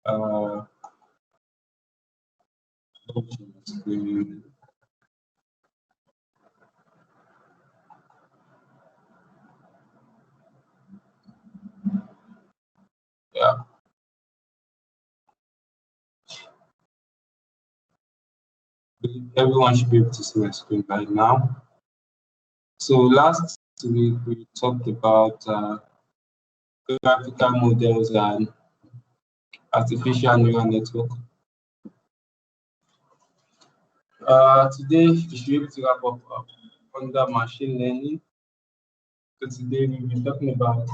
Uh, yeah. Everyone should be able to see my screen right now. So last week we talked about graphical models and artificial neural network. Today we should be able to wrap up under machine learning. So today we'll be talking about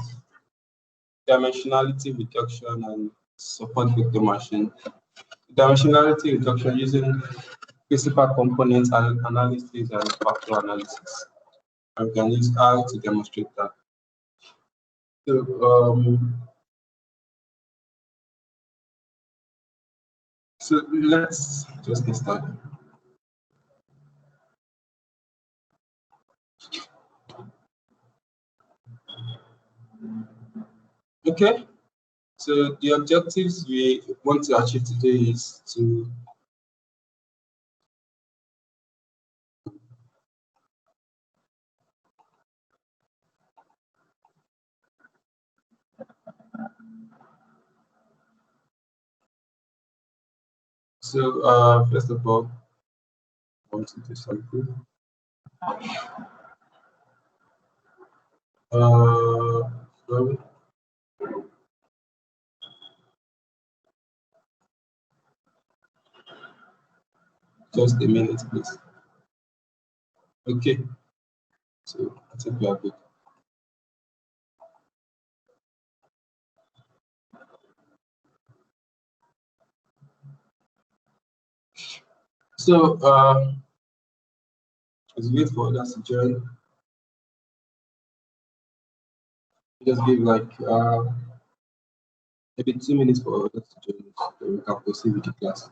dimensionality reduction and support vector machine. Dimensionality reduction using principal components analysis and factor analysis. And we can use R to demonstrate that. So let's just get started. Okay, so the objectives we want to achieve today is to first of all, I want to do something. Sorry. Just a minute, please. Okay, so I think we are good. So, as we wait for others to join, just give like maybe 2 minutes for others to join, so we can proceed with the class.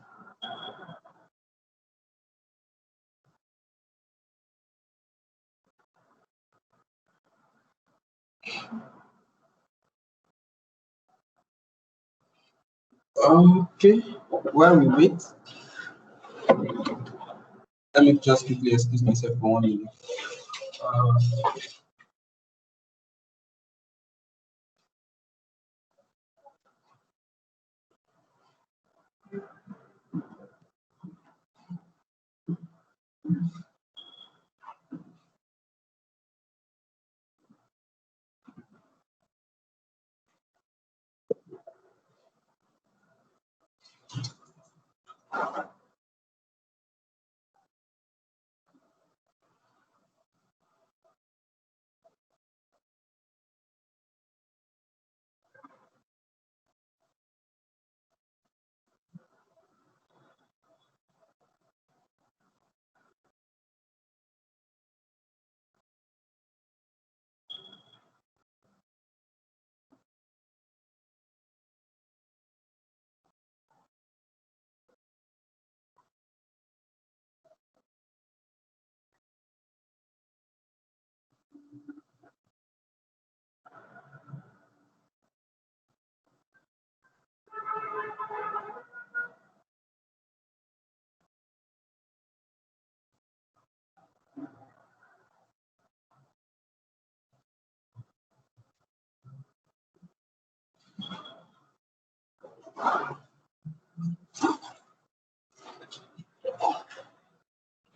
Okay, while we wait, let me just quickly excuse myself for 1 minute.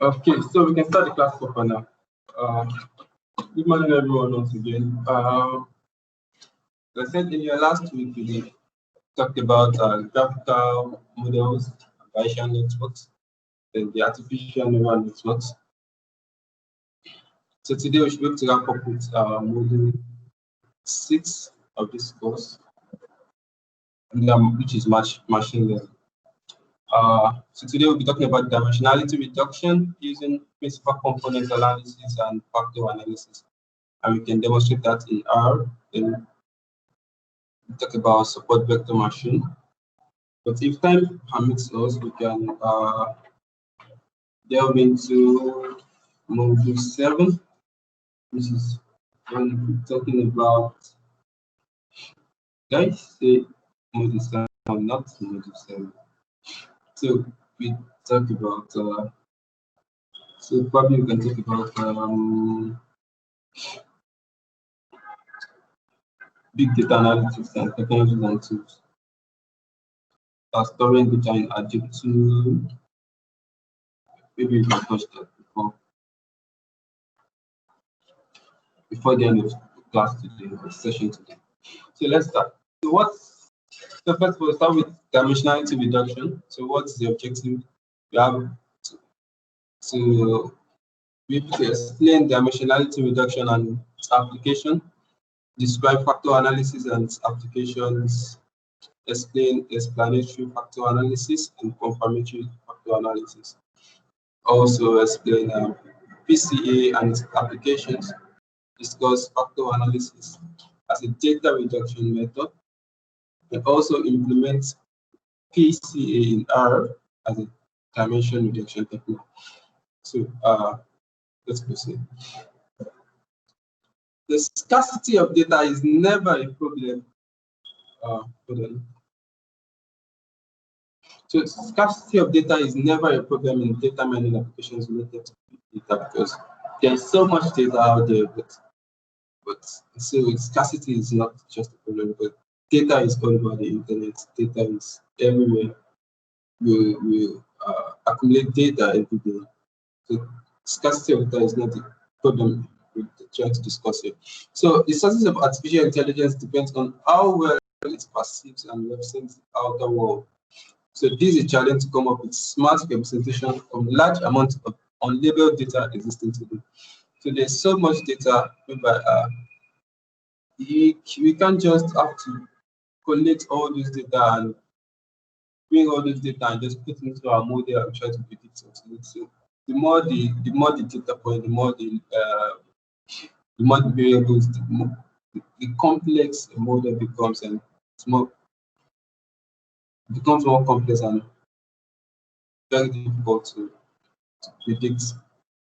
Okay, so we can start the class proper now. Good morning, everyone, once again. Like I said in your last week, we talked about graphical models, Bayesian networks, and the artificial neural networks. So today we should be able to wrap up with module 6 of this course, which is machine learning. So today we'll be talking about dimensionality reduction using principal component analysis and factor analysis. And we can demonstrate that in R. Then we'll talk about support vector machine. But if time permits us, we can delve into module 7, which is when we're talking about, guys, say module 7. not module 7. So we talk about so probably we can talk about big data analytics and technologies and tools. Storing data in Hadoop 2. Maybe we can touch that before the end of class today, or session today. So let's start. So first we'll start with dimensionality reduction. So what's the objective? We have to be able to explain dimensionality reduction and its application, describe factor analysis and its applications, explain explanatory factor analysis and confirmatory factor analysis. Also explain PCA and its applications, discuss factor analysis as a data reduction method, and also implement PCA in R as a dimension reduction technique. So let's proceed. The scarcity of data is never a problem. So scarcity of data is never a problem in data mining applications related to data because there's so much data out there, but so scarcity is not just a problem, but data is all over the internet. Data is everywhere. We accumulate data every day. So scarcity of data is not the problem we're trying to discuss here. So the sources of artificial intelligence depends on how well it perceives and represents the outer world. So this is a challenge to come up with smart representation from large amounts of unlabeled data existing today. So there's so much data whereby we can't just have to collect all this data and bring all this data and just put it into our model and try to predict something. So the more the data point, the more the variables, the complex a model becomes, and becomes more complex and very difficult to predict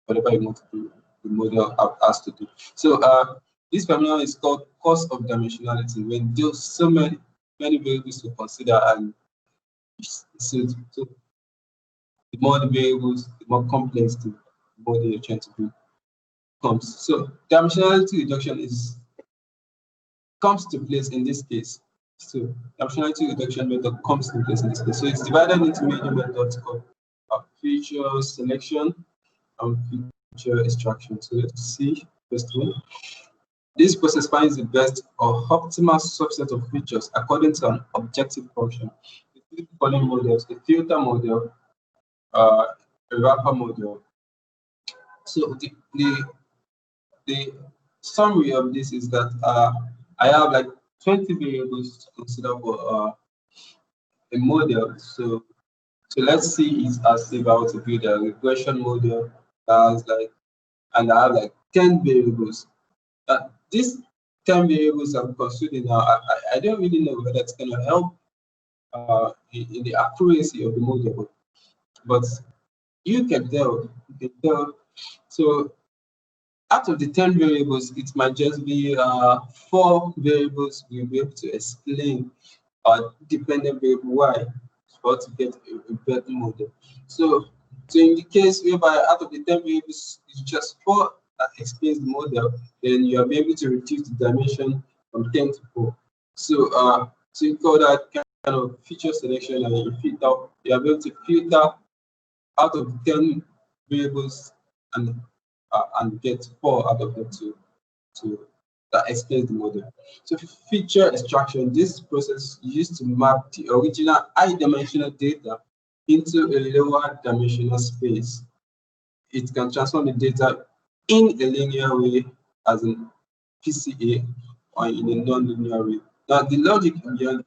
whatever you want to do, the model has to do. So this phenomenon is called cost of dimensionality, when there's so many variables to consider, and so the more the variables, the more complex the model you're trying to do comes. So dimensionality reduction comes to place in this case. So dimensionality reduction method comes to place in this case. So it's divided into major methods called feature selection and feature extraction. So let's see first one. This process finds the best or optimal subset of features according to an objective function. The following models: a filter model, a wrapper model. So the summary of this is that I have like 20 variables to consider for a model. So let's see it as if I were to build a regression model that has like, and I have like 10 variables. These 10 variables I'm considering now, I don't really know whether it's going to help in the accuracy of the model, but you can tell. So out of the 10 variables, it might just be 4 variables we'll be able to explain a dependent variable y for to get a better model. So in the case whereby out of the 10 variables, it's just 4 that explains the model, then you are able to reduce the dimension from 10 to 4. So you call that kind of feature selection, and you are able to filter out of the 10 variables and get 4 out of them to that explains the model. So feature extraction, this process is used to map the original high-dimensional data into a lower dimensional space. It can transform the data in a linear way, as in PCA, or in a non-linear way. Now, the logic beyond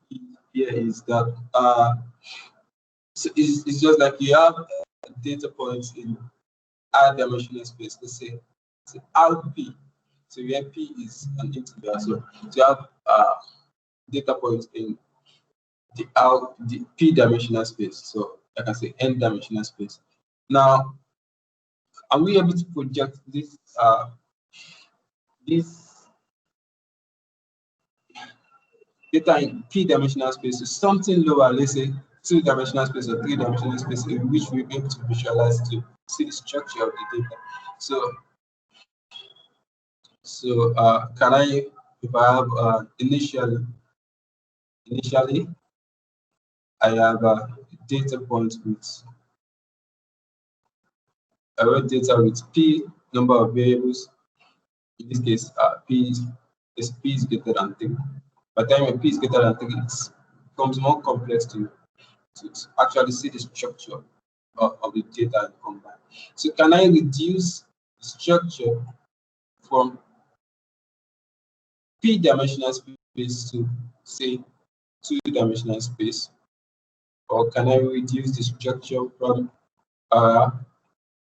here is that so it's just like you have data points in high dimensional space. Let's say it's RP. So where P is an integer. So you have data points in the P dimensional space. So I can say N dimensional space. Now, are we able to project this data in p-dimensional space is something lower, let's say 2-dimensional space or 3-dimensional space, in which we'll be able to visualize to see the structure of the data. So can I, if I have initially I have a data point with data with p number of variables. In this case, p is greater than 3. By the time when p is greater than 3, it becomes more complex to actually see the structure of the data and combine. So can I reduce the structure from p-dimensional space to, say, 2-dimensional space? Or can I reduce the structure from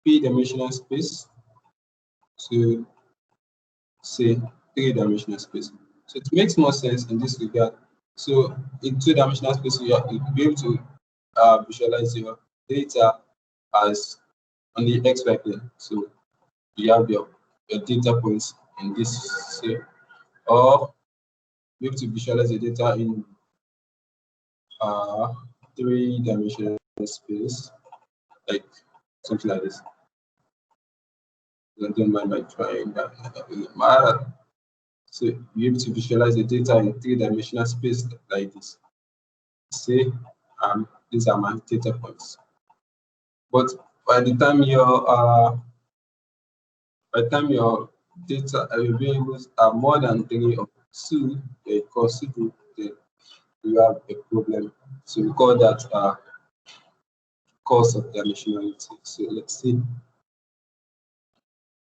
p-dimensional space to, say, 3-dimensional space? So it makes more sense in this regard. So in 2-dimensional space, you'll be able to visualize your data as on the XY plane. So you have your data points in this, say, or be able to visualize the data in 3-dimensional space, like something like this. I don't mind by trying that. So you're able to visualize the data in 3-dimensional space like this. Say, these are my data points. But by the time your data variables are more than 3 or 2, considerable, then you have a problem. So we call that cost of dimensionality. So let's see.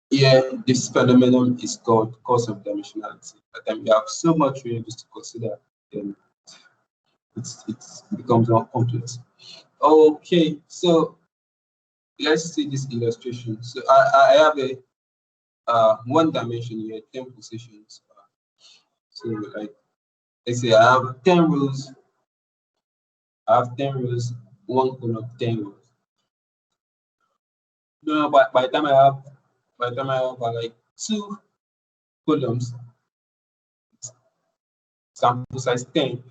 Here, this phenomenon is called cost of dimensionality. But then we have so much variables to consider, then it becomes more complex. Okay, so let's see this illustration. So I have a 1 dimension here, 10 positions. So like, let's say I have 10 rows. I have 10 rows, 1 column, 10 rows. No, but by the time I have like 2 columns, sample size 10,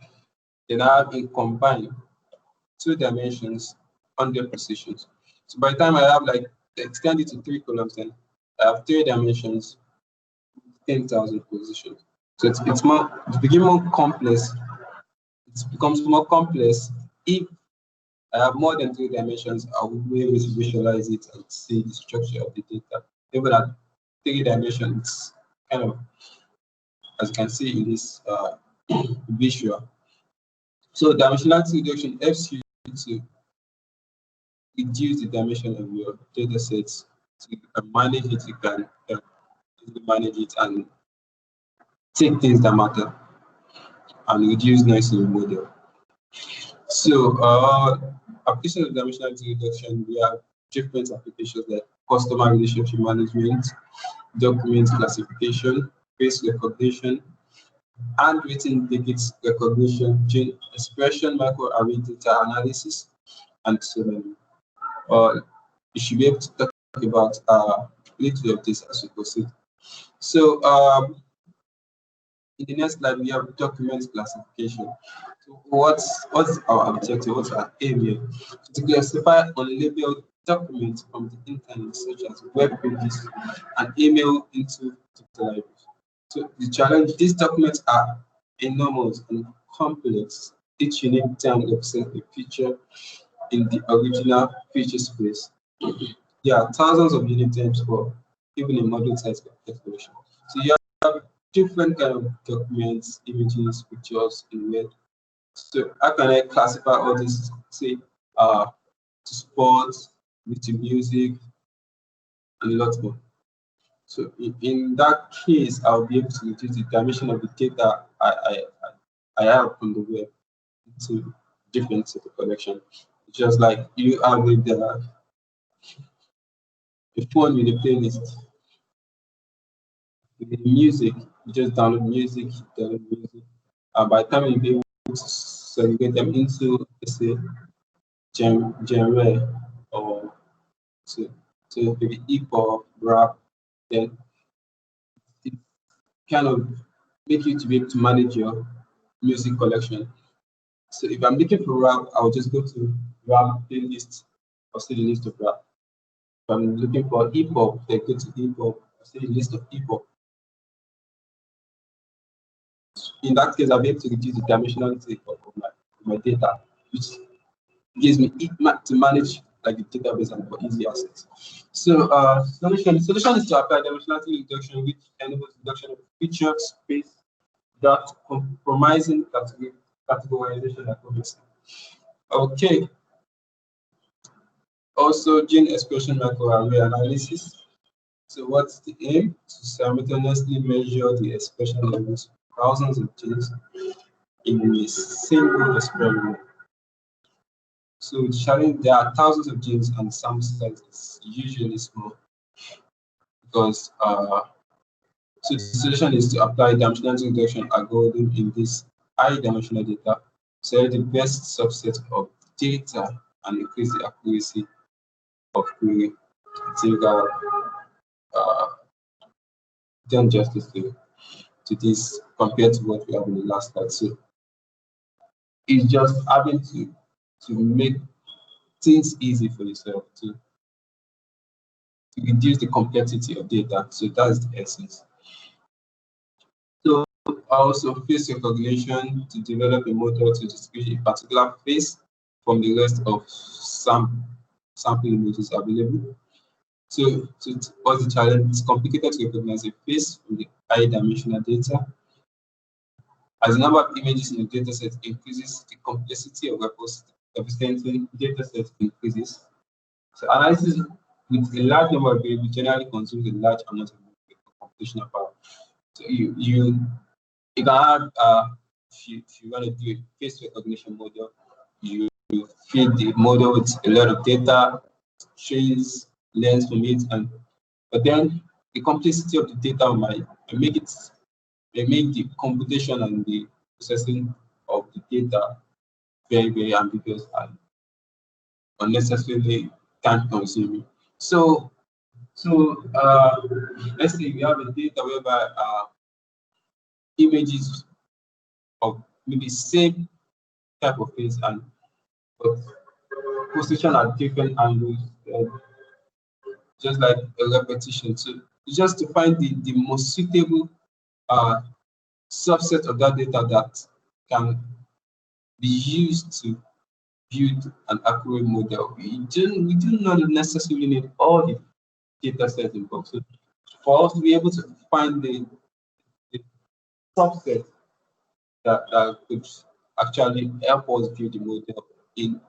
then I have a combined 2 dimensions, 100 positions. So by the time I have like extend it to 3 columns, then I have 3 dimensions, 10,000 positions. So it's becoming more complex. It becomes more complex if I have more than 3 dimensions. I will be able to visualize it and see the structure of the data. Even at 3 dimensions, kind of, as you can see in this visual. So dimensionality reduction helps you to reduce the dimension of your data sets. To manage it, you can manage it and take things that matter and reduce noise in your model. So application of dimensionality reduction, we have different applications like customer relationship management, document classification, face recognition, handwritten digits recognition, gene expression, microarray data analysis, and so many. You should be able to talk about a little of this as we proceed. So in the next slide, we have document classification. So what's our objective? What's our aim here? So to classify unlabeled documents from the internet, such as web pages and email, into digital libraries. So the challenge: these documents are enormous and complex. Each unique term represents a feature in the original feature space. There are thousands of unique terms for even a model size exploration. So you have different kind of documents, images, pictures in Word. So how can I classify all this? Say to sports, to music, and a lot more. So in that case, I'll be able to reduce the dimension of the data I have on the web into different set of collection. Just like you have with the phone with a playlist. With the music, you just download music, and by the time you'll be able to segregate them into, let's say, genre, or to maybe hip hop, rap, then it kind of make you to be able to manage your music collection. So if I'm looking for rap, I'll just go to rap playlist or see the list of rap. If I'm looking for hip hop, then go to hip hop, see the list of hip hop. In that case, I'll be able to reduce the dimensionality of my data, which gives me to manage like the database and for easy access. So solution is to apply dimensionality reduction, which enables reduction of feature space without compromising categorization accuracy. Okay. Also, gene expression microarray analysis. So what's the aim? To simultaneously measure the expression levels of thousands of genes in a single experiment. So the challenge, there are thousands of genes and the sample size is usually small because so the solution is to apply dimensionality reduction algorithm in this high dimensional data, select the best subset of data and increase the accuracy of query. I think done justice to this compared to what we have in the last slide. So it's just having to make things easy for yourself to reduce the complexity of data. So that's the essence. So also face recognition to develop a model to distinguish a particular face from the rest of sample images available. So what's the challenge? It's complicated to recognize a face from the high dimensional data. As the number of images in the dataset increases, the complexity of representing dataset increases. So analysis with a large number of variables generally consumes a large amount of computational power. So you can have if you want to do a face recognition model, you feed the model with a lot of data, trace, learns from it, but then the complexity of the data might make the computation and the processing of the data very, very ambiguous and unnecessarily time consuming. So let's say we have a data whereby images of maybe same type of face and but position at different angles, just like a repetition. So just to find the most suitable subset of that data that can be used to build an accurate model. We do not necessarily need all the data sets involved. So for us to be able to find the subset that could actually help us build the model in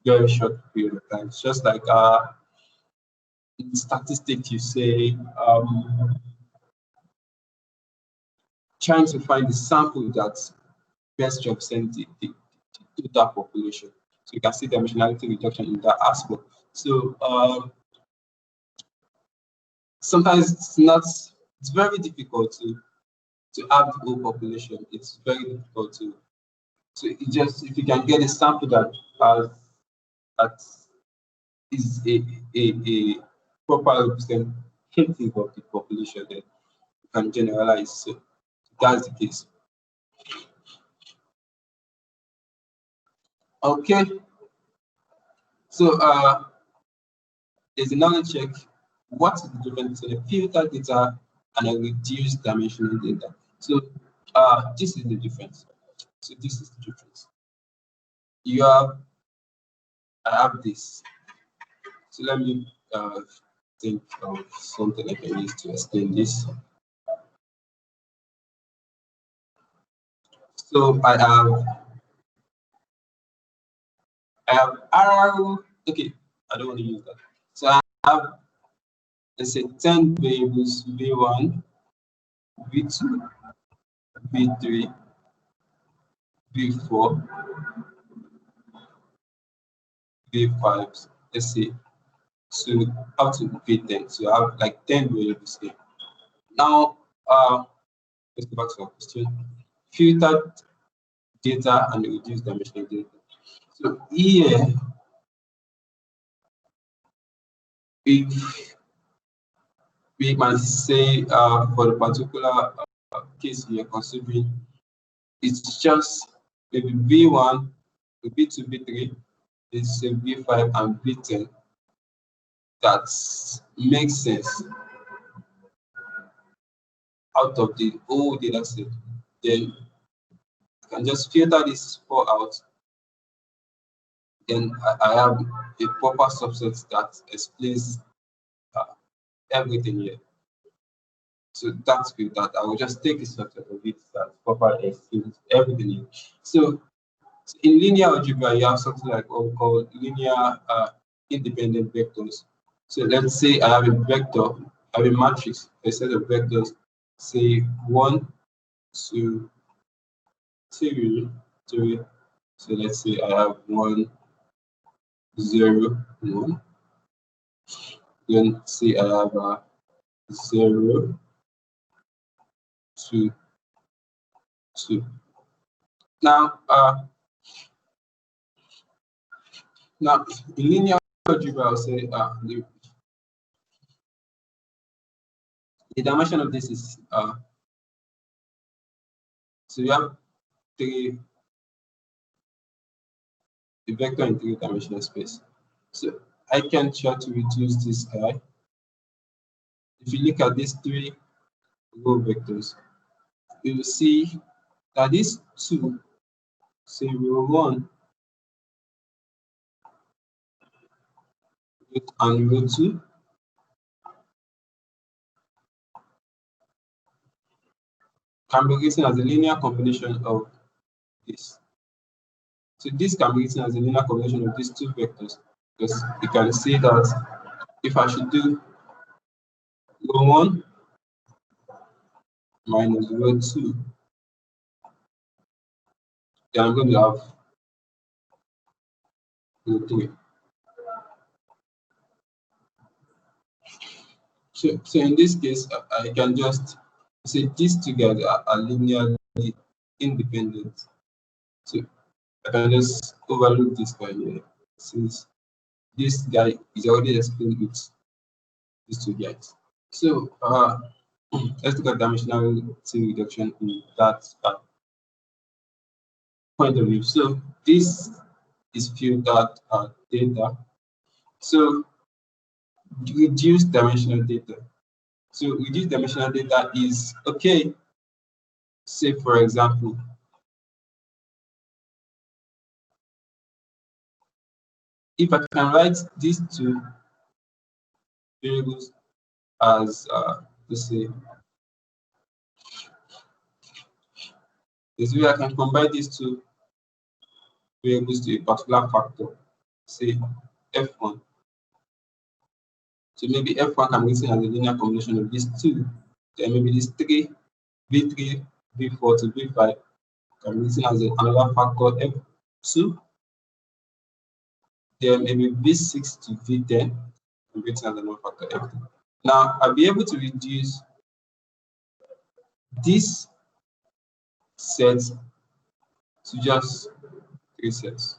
very short period of time. It's just like in statistics, you say trying to find the sample that best represents the total population. So you can see dimensionality reduction in that aspect. So sometimes it's very difficult to have the whole population. It's very difficult so it just if you can get a sample that is a proper representative of the population, then you can generalize. So that's the case. Okay. So there's a knowledge check. What is the difference between a filtered data and a reduced dimensional data? So this is the difference. So this is the difference. I have this. So let me think of something I can use to explain this. So I have arrow. Okay, I don't want to use that. So I have, let's say, 10 variables: v1, v2, v3, v4, v5. Let's say so up to v10. So I have like 10 variables here. Now let's go back to our question. Filtered data and reduced dimensional data. So here, if we might say for the particular case we are considering, it's just maybe V1, V2, V3, it's a V5 and V10. That makes sense out of the whole data set. Then you can just filter this 4 out. Then I have a proper subset that explains everything here. So that's good. That I will just take a subset of it that proper explains everything here. So in linear algebra, you have something like what we call linear independent vectors. So let's say I have a vector, I have a matrix, a set of vectors, say 1, 2, 3, 3. So let's say I have 1, 0, 1. Then say I have 0, 2, 2. Now, in linear algebra, I'll say the dimension of this is so you have the vector in 3-dimensional space. So I can try to reduce this guy. If you look at these 3 row vectors, you will see that these 2, say row 1 and row 2, can be written as a linear combination of this. So this can be written as a linear combination of these 2 vectors, because you can see that if I should do row 1 minus row 2, then I'm going to have row 3. So in this case, I can just say these 2 guys are linearly independent. So I can just overlook this guy here, since this guy is already explained with these 2 guys. So let's look at dimensionality reduction in that point of view. So this is filtered data. So reduced dimensional data. So reduced dimensional data is okay. Say for example, if I can write these 2 variables as let's say, this way I can combine these 2 variables to a particular factor, say f1. So maybe f1 can be written as a linear combination of these 2. Then maybe these 3, v3, v4 to v5 can be written as another factor f2. Then maybe v6 to v10 can be written as another factor f2. Now I'll be able to reduce this set to just 3 sets.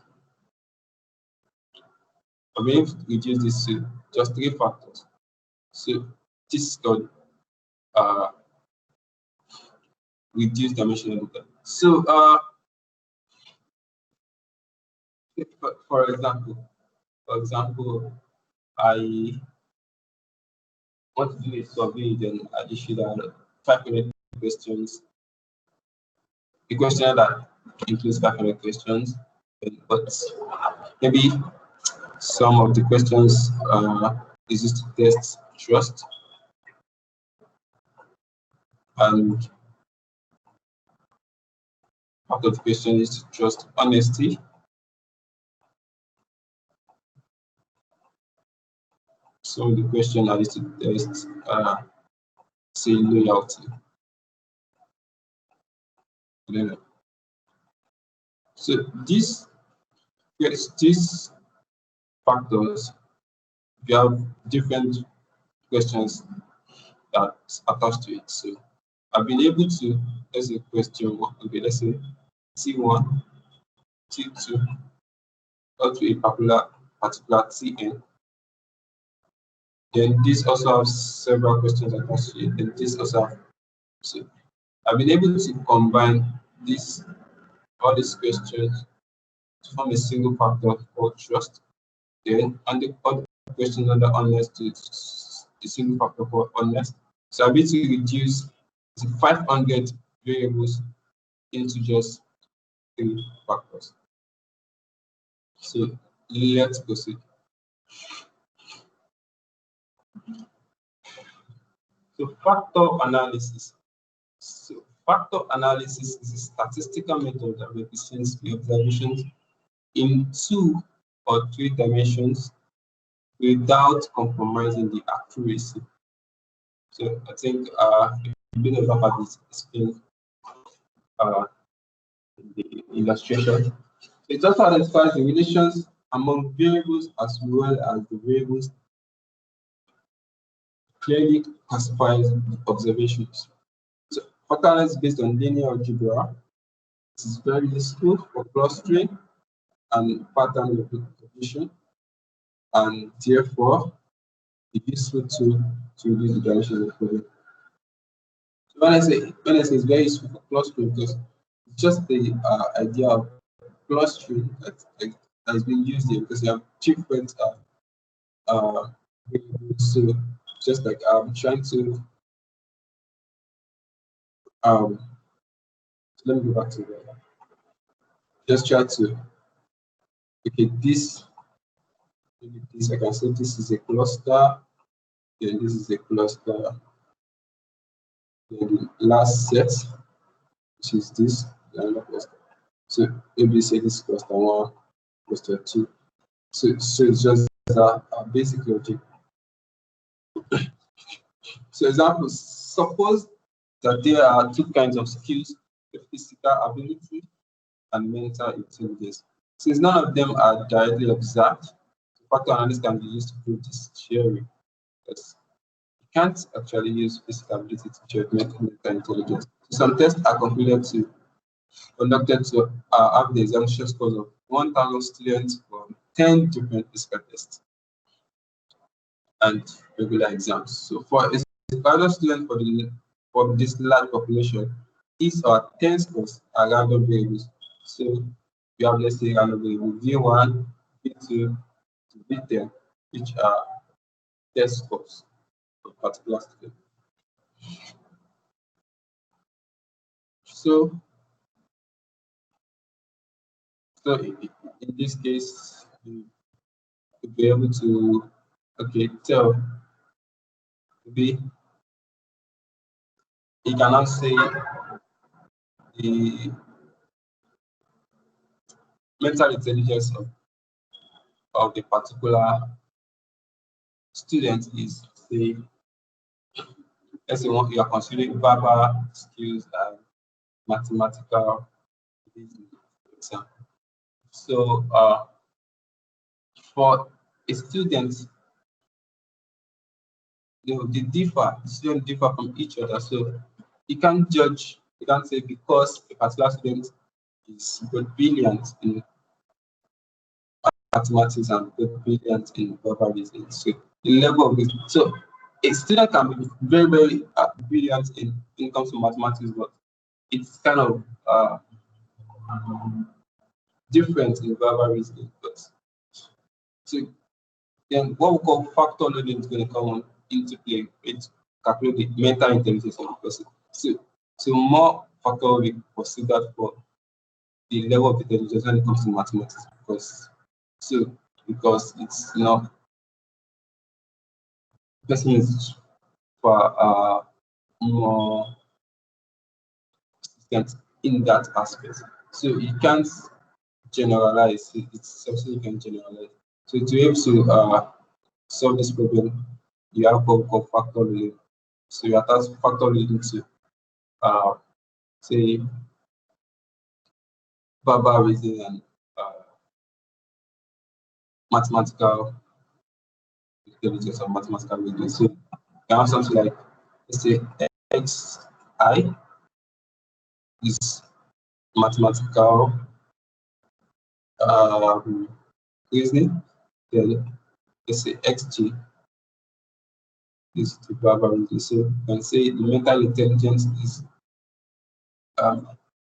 I'll be able to reduce this to just 3 factors. So this is called reduced dimensional data. So for example, I want to do a survey, then I issued 500 questions. A questionnaire that includes 500 questions, but maybe some of the questions is used to test trust, and part of the question is to trust honesty. So the question is to test say loyalty. So these factors, you have different questions that attached to it. So I've been able to, let's say question 1, okay, let's say T1, T2, up to a particular Tn. Then this also has several questions attached to it, and this also have, so I've been able to combine this all these questions to form a single factor called trust. Then and the other questions under honest to the single factor called honest. So I'll be able to reduce the 500 variables into just 3 factors. So let's proceed. So factor analysis. So factor analysis is a statistical method that represents the observations in 2 or 3 dimensions without compromising the accuracy. So I think if you been able to this explained in the illustration. It also identifies the relations among variables as well as the variables clearly classifies the observations. So factor analysis based on linear algebra. It is very useful for clustering and pattern recognition, and therefore it's useful to reduce the dimension of the problem. So when I say it's very useful for clustering, because it's just the idea of clustering that has been used here, because you have different variables. So just like I'm trying to so let me go back to that. Just try to this I can say this is a cluster, then this is a cluster, then the last set, which is this another cluster. So maybe say this cluster 1, cluster 2. So it's just a basic logic. So example, suppose that there are 2 kinds of skills: physical ability and mental intelligence. Since none of them are directly observed, factor analysis can be used to prove this theory. Because you can't actually use physical ability to judge mental intelligence. Some tests are conducted to have the examination scores of 1,000 students from 10 different physical tests and regular exams. So for a final student for this large population, these are 10 scores are random variables. So you have, let's say, random variable V1, V2 to V10, which are test scores for particular student. So in this case, you'll be able to tell maybe you cannot say the mental intelligence of the particular student is, say, let's say you are considering verbal skills and mathematical example. So for a student, the students differ from each other. So you can't judge, you can't say because a particular student is brilliant in mathematics and brilliant in verbal reasoning. So the level of it. So a student can be very, very brilliant in comes to mathematics, but it's kind of different in verbal reasoning. But so then what we call factor loading is going to come into play. It calculate the mental intelligence of the person. So more factor will be considered for the level of intelligence when it comes to mathematics, because it's not person is for more consistent in that aspect. So you can't generalize. It's something you can generalize. So to be able to solve this problem, you have what we call factor loading. So you attach factor loading to say verbal reasoning and mathematical intelligence or mathematical reasoning. So you have something like, let's say, xi is mathematical reasoning, then let's say xg is the verbal reasoning. So you can say the mental intelligence is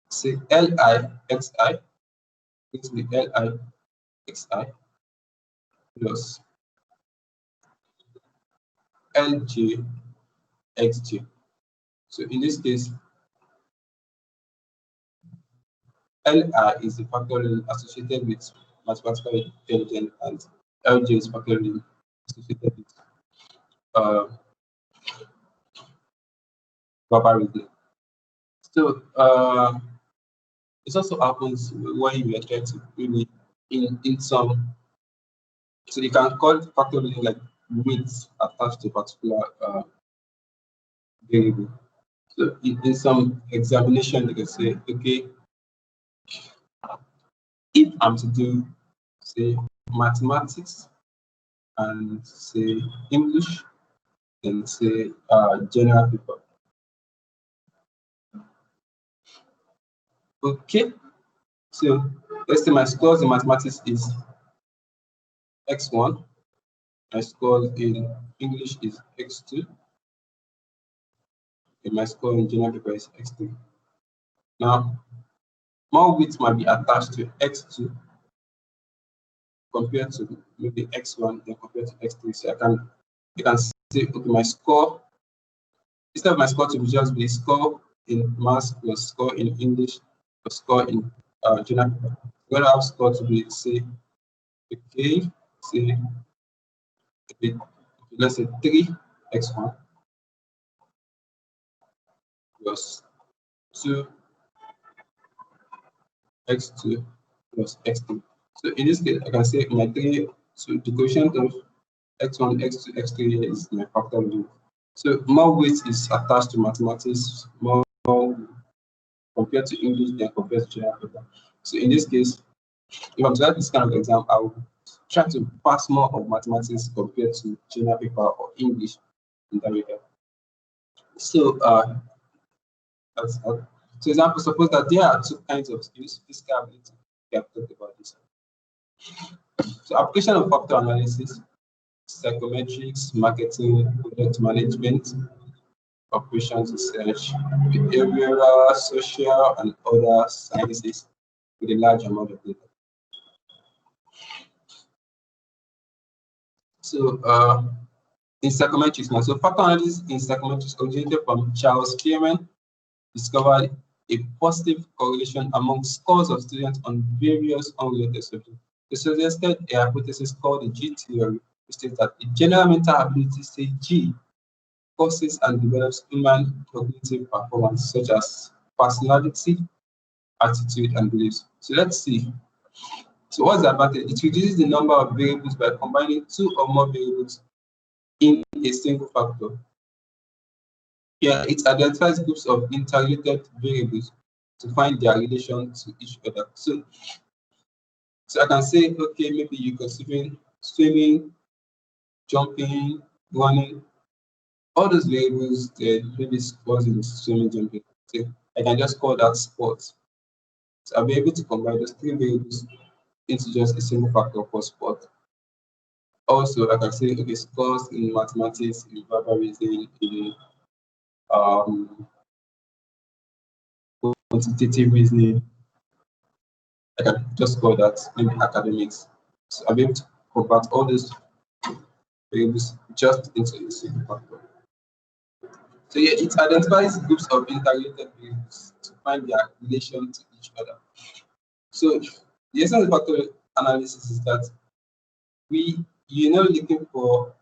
say LIXI, it will be LIXI plus LJXJ. So in this case, LI is the factorial associated with mathematical intelligence, and LJ is factorial associated with verbal reasoning. So it also happens when you are trying to really in some, so you can call factorial like weights attached to a particular variable. So in some examination, you can say, okay, if I'm to do, say, mathematics and say English and say general paper. Okay, so let's say my scores in mathematics is X1, my scores in English is X2, and my score in general paper is X3. Now, more weights might be attached to X2 compared to maybe X1 and compared to X3. So you can say, okay, my score, instead of my score to be just be score in maths plus score in English plus score in general paper, we're gonna have score to be, say, okay, say, okay, let's say 3x1 plus 2x2 plus x3. So in this case, I can say my 3, so the quotient of x1, x2, x3 is my factor value. So more weight is attached to mathematics, more compared to English than compared to general paper. So in this case, if I'm to write this kind of exam, I will try to pass more of mathematics compared to general paper or English in that regard. So so example, suppose that there are two kinds of skills, physical ability. We have talked about this. So application of factor analysis, psychometrics, marketing, product management, operations research, behavioral, social, and other sciences with a large amount of data. So in psychometrics now, so factor analysis in psychometrics originated from Charles Spearman, discovered a positive correlation among scores of students on various unrelated subjects. They suggested a hypothesis called the G theory, which states that a general mental ability, say G, causes and develops human cognitive performance, such as personality, attitude, and beliefs. So let's see. So what's the advantage? It reduces the number of variables by combining two or more variables in a single factor. Yeah, it identifies groups of interrelated variables to find their relation to each other. So I can say, okay, maybe you're considering swimming, jumping, running, all those variables, maybe scores in swimming, jumping. So I can just call that sport. So I'll be able to combine those three variables into just a single factor for sport. Also, I can say, okay, scores in mathematics, in verbal reasoning, in quantitative reasoning. I can just call that maybe academics. So I'll be able to convert all these variables just into a single factor. So yeah, it identifies groups of interrelated variables to find their relation to each other. So the essence of factor analysis is that looking for,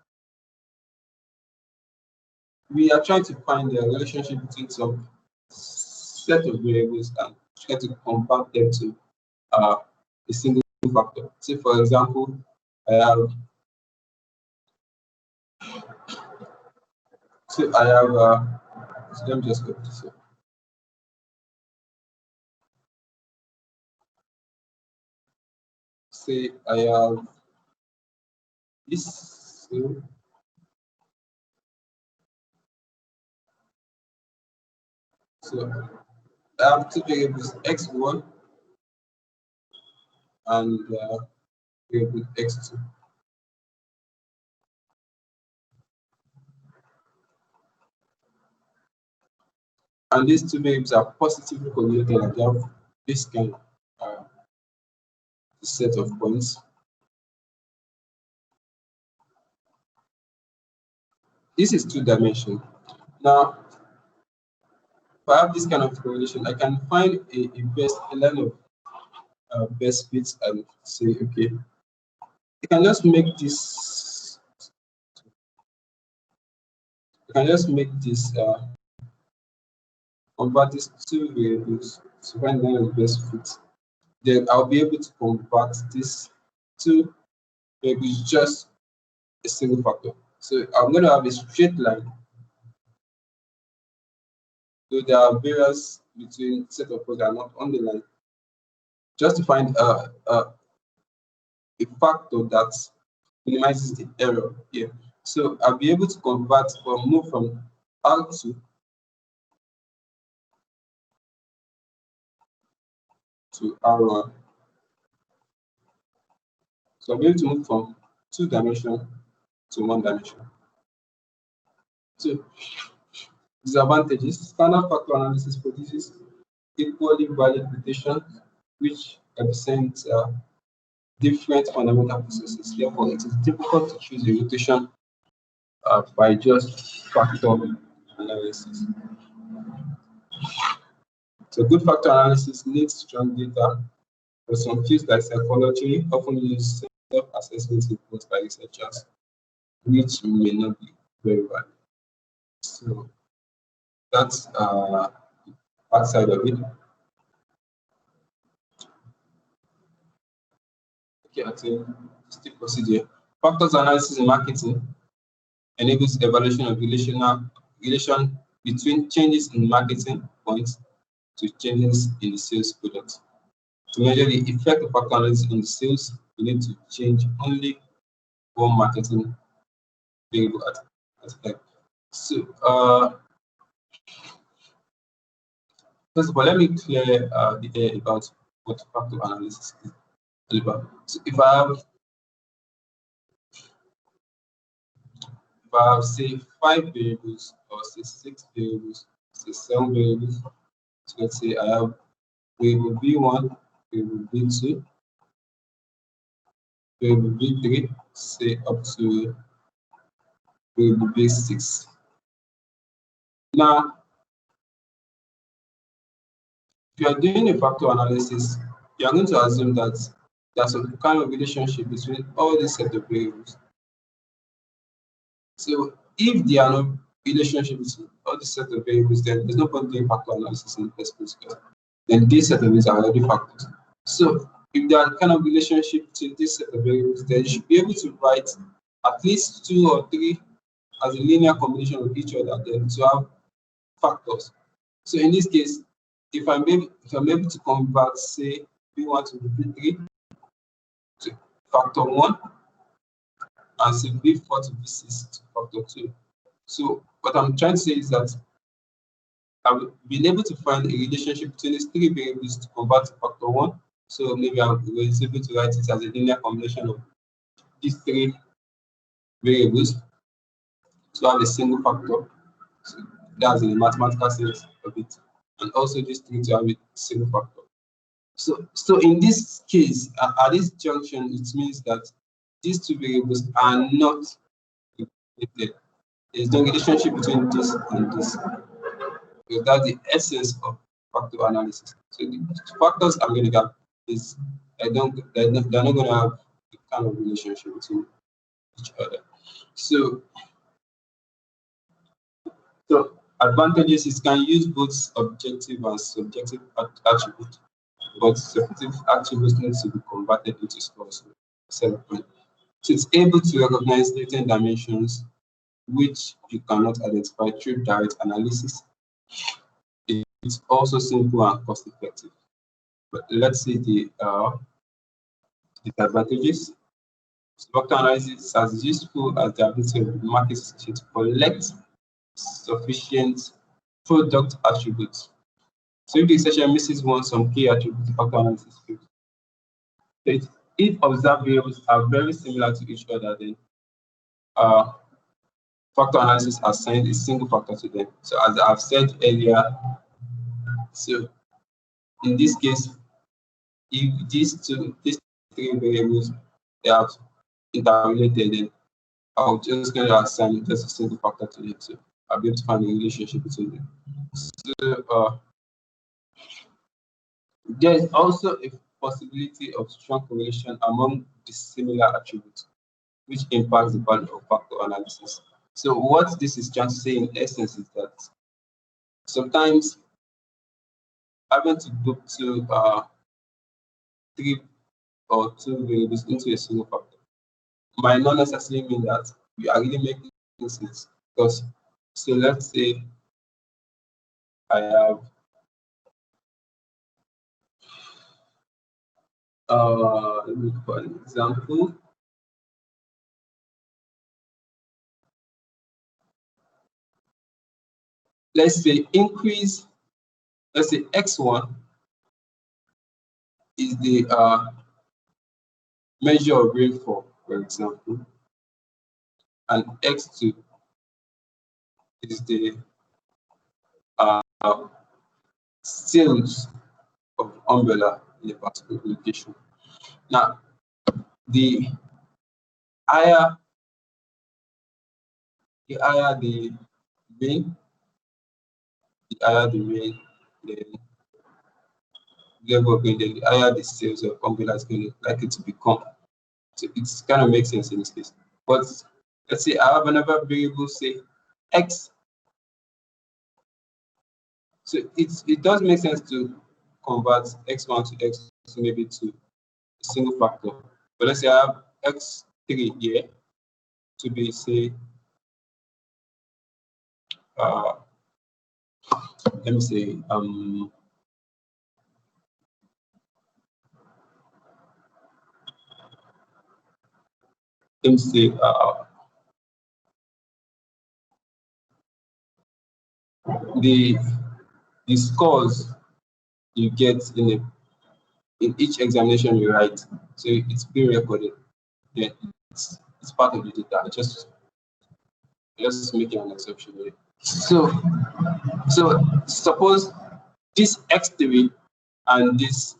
we are trying to find the relationship between some set of variables and try to convert them to a single factor. Say for example, I have so let me just go to this one. Say I have this. So I have two variables, x1 and variable x2. and these two variables are positively correlated, and they have this kind of set of points. This is two-dimensional. Now, if I have this kind of correlation, I can find a line of best fits and say, okay, you can just make this. You can just make this convert these two variables to find the line of best fit. Then I'll be able to convert this to maybe just a single factor. So I'm going to have a straight line. So there are various between set of points that are not on the line. Just to find a factor that minimizes the error here. So I'll be able to convert or move from R2 to R1. So I'll be able to move from 2-dimensional to 1-dimensional. So disadvantages: standard factor analysis produces equally valid rotations which represent different fundamental processes. Therefore, it is difficult to choose a rotation by just factor analysis. So good factor analysis needs strong data, but some fields like psychology often use self-assessment inputs by researchers, which may not be very valid. So that's part side of it. Okay, I think still procedure. Factors analysis in marketing enables evaluation of relation between changes in marketing points to changes in the sales product. To measure the effect of factor analysis on the sales, we need to change only one marketing variable at a time. So, first of all, let me clear the air about what factor analysis is all about. So, if I have say 5 variables or say 6 variables, say 7 variables, so let's say I have variable B1, variable B2, variable B3, say up to variable B6. Now, if you are doing a factor analysis, you are going to assume that there's some kind of relationship between all these set of variables. So if there are no relationship between all these set of variables, then there's no point doing factor analysis in the first place, because then these set of variables are already factors. So if there are kind of relationship between this set of variables, then you should be able to write at least 2 or 3 as a linear combination of each other, then to have factors. So in this case, if I'm able to convert, say, B1 to B3 to factor 1, and say B4 to B6 to factor 2. So what I'm trying to say is that I've been able to find a relationship between these 3 variables to convert to factor 1. So maybe I was able to write it as a linear combination of these 3 variables to have a single factor. So that's in the mathematical sense of it. And also these 3 to have a single factor. So in this case, at this junction, it means that these 2 variables are not related. There's no relationship between this and this, because that's the essence of factor analysis. So the factors I'm going to get is they're not going to have the kind of relationship between each other. So advantages is can use both objective and subjective attributes, but subjective attributes need to be converted into scores. So it's able to recognize latent dimensions which you cannot identify through direct analysis. It's also simple and cost effective. But let's see the disadvantages. Factor analysis is as useful as the ability of the market to collect sufficient product attributes. So if the session misses some key attributes, the factor analysis fails. So if observed variables are very similar to each other, then factor analysis assigned a single factor to them. So as I've said earlier, so in this case, if these three variables, they have interrelated, then I'll just going to assign just a single factor to them. So I'll be able to find a relationship between them. So there is also a possibility of strong correlation among the similar attributes, which impacts the value of factor analysis. So what this is trying to say in essence is that sometimes having to group three or two variables into a single factor might not necessarily mean that we are really making sense. Because, so let's say I have let me for an example. Let's say let's say x1 is the measure of rainfall, for example, and x2 is the sales of umbrella in a particular location. Now, the higher the rain, the level of rain, then the higher the sales of umbrella is going to likely to become. So it's kind of makes sense in this case. But let's say I have another variable, say x. So it does make sense to convert x1 to x2 maybe to a single factor. But let's say I have x3 here to be, say, let me say, the scores you get in each examination you write, so it's being recorded. Yeah, it's part of the data. Just making an exception here. So suppose this x3 and this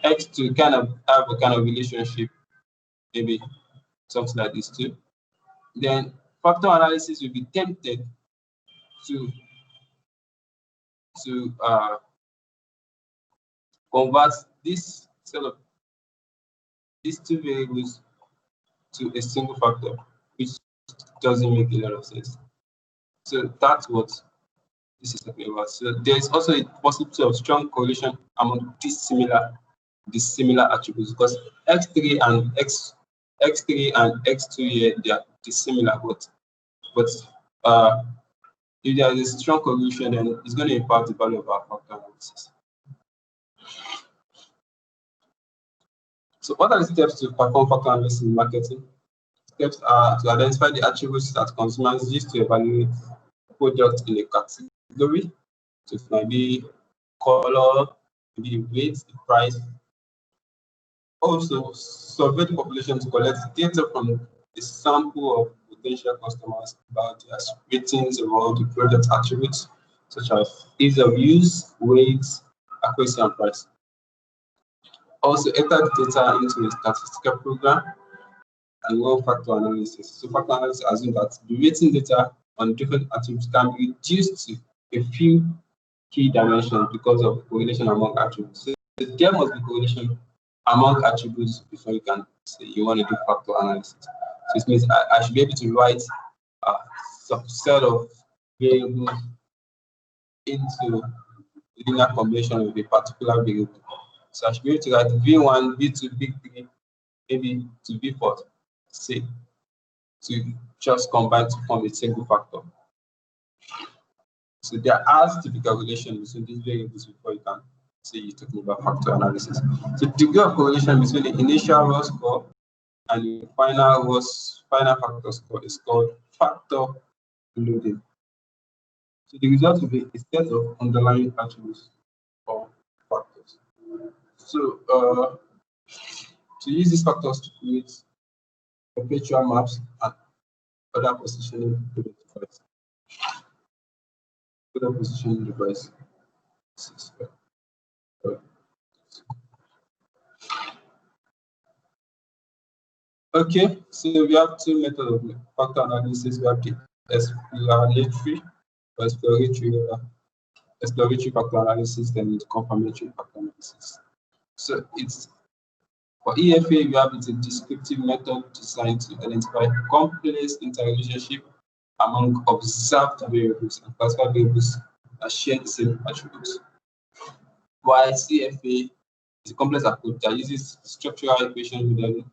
x2 kind of have a kind of relationship, maybe something like this too. Then factor analysis will be tempted to convert this sort of these two variables to a single factor, which doesn't make a lot of sense. So that's what this is talking about. So there is also a possibility of strong correlation among these similar attributes, because x3 and x2 here, they are dissimilar, but if there is a strong correlation, then it's going to impact the value of our factor analysis. So what are the steps to perform factor analysis in marketing? Steps are to identify the attributes that consumers use to evaluate products in a category. So it might be color, maybe weight, the price. Also, survey the population to collect data from a sample of potential customers about their ratings about the product attributes, such as ease of use, weight, accuracy, and price. Also, enter the data into a statistical program and run factor analysis. So factor analysis assumes that the rating data on different attributes can be reduced to a few key dimensions because of correlation among attributes. So there must be correlation among attributes before you can say you want to do factor analysis. So it means I should be able to write a subset of variables into linear combination of a particular variable. So I should be able to write V1, V2, V3, maybe to V4, say, to just combine to form a single factor. So there has to be correlation between these variables before you can say you're talking about factor analysis. So the degree of correlation between the initial raw score and the final factor score is called factor loading. So the result will be a set of underlying attributes or factors. So to use these factors to create perpetual maps, and other positioning device. Other positioning device. Okay, so we have two methods of factor analysis. We have the explanatory or exploratory factor analysis, then the confirmatory factor analysis. So it's for EFA, we have a descriptive method designed to identify complex interrelationship among observed variables and classified variables that share the same attributes. While CFA is a complex approach that uses structural equation modeling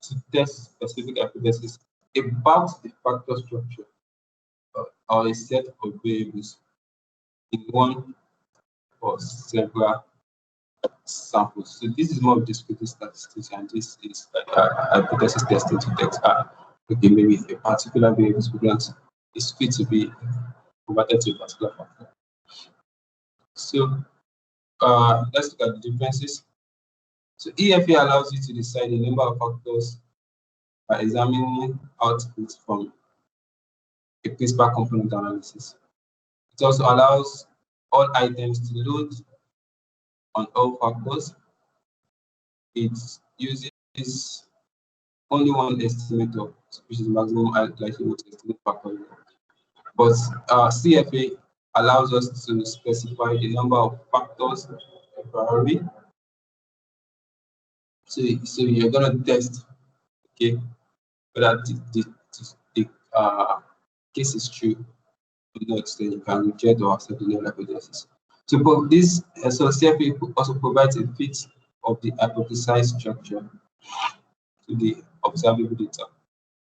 to test specific hypotheses about the factor structure or a set of variables in one or several samples. So this is more of descriptive statistics, and this is like hypothesis testing to test okay, maybe a particular variable equivalent is fit to be converted to a particular factor. So let's look at the differences. So EFA allows you to decide the number of factors by examining outputs from a principal component analysis. It also allows all items to load on all factors. It uses only one estimator, which is maximum likelihood to estimate factor. But CFA allows us to specify the number of factors a priori. So you're going to test, okay, whether the case is true or not, then you can reject or accept the null hypothesis. So CFA also provides a fit of the hypothesized structure to the observable data.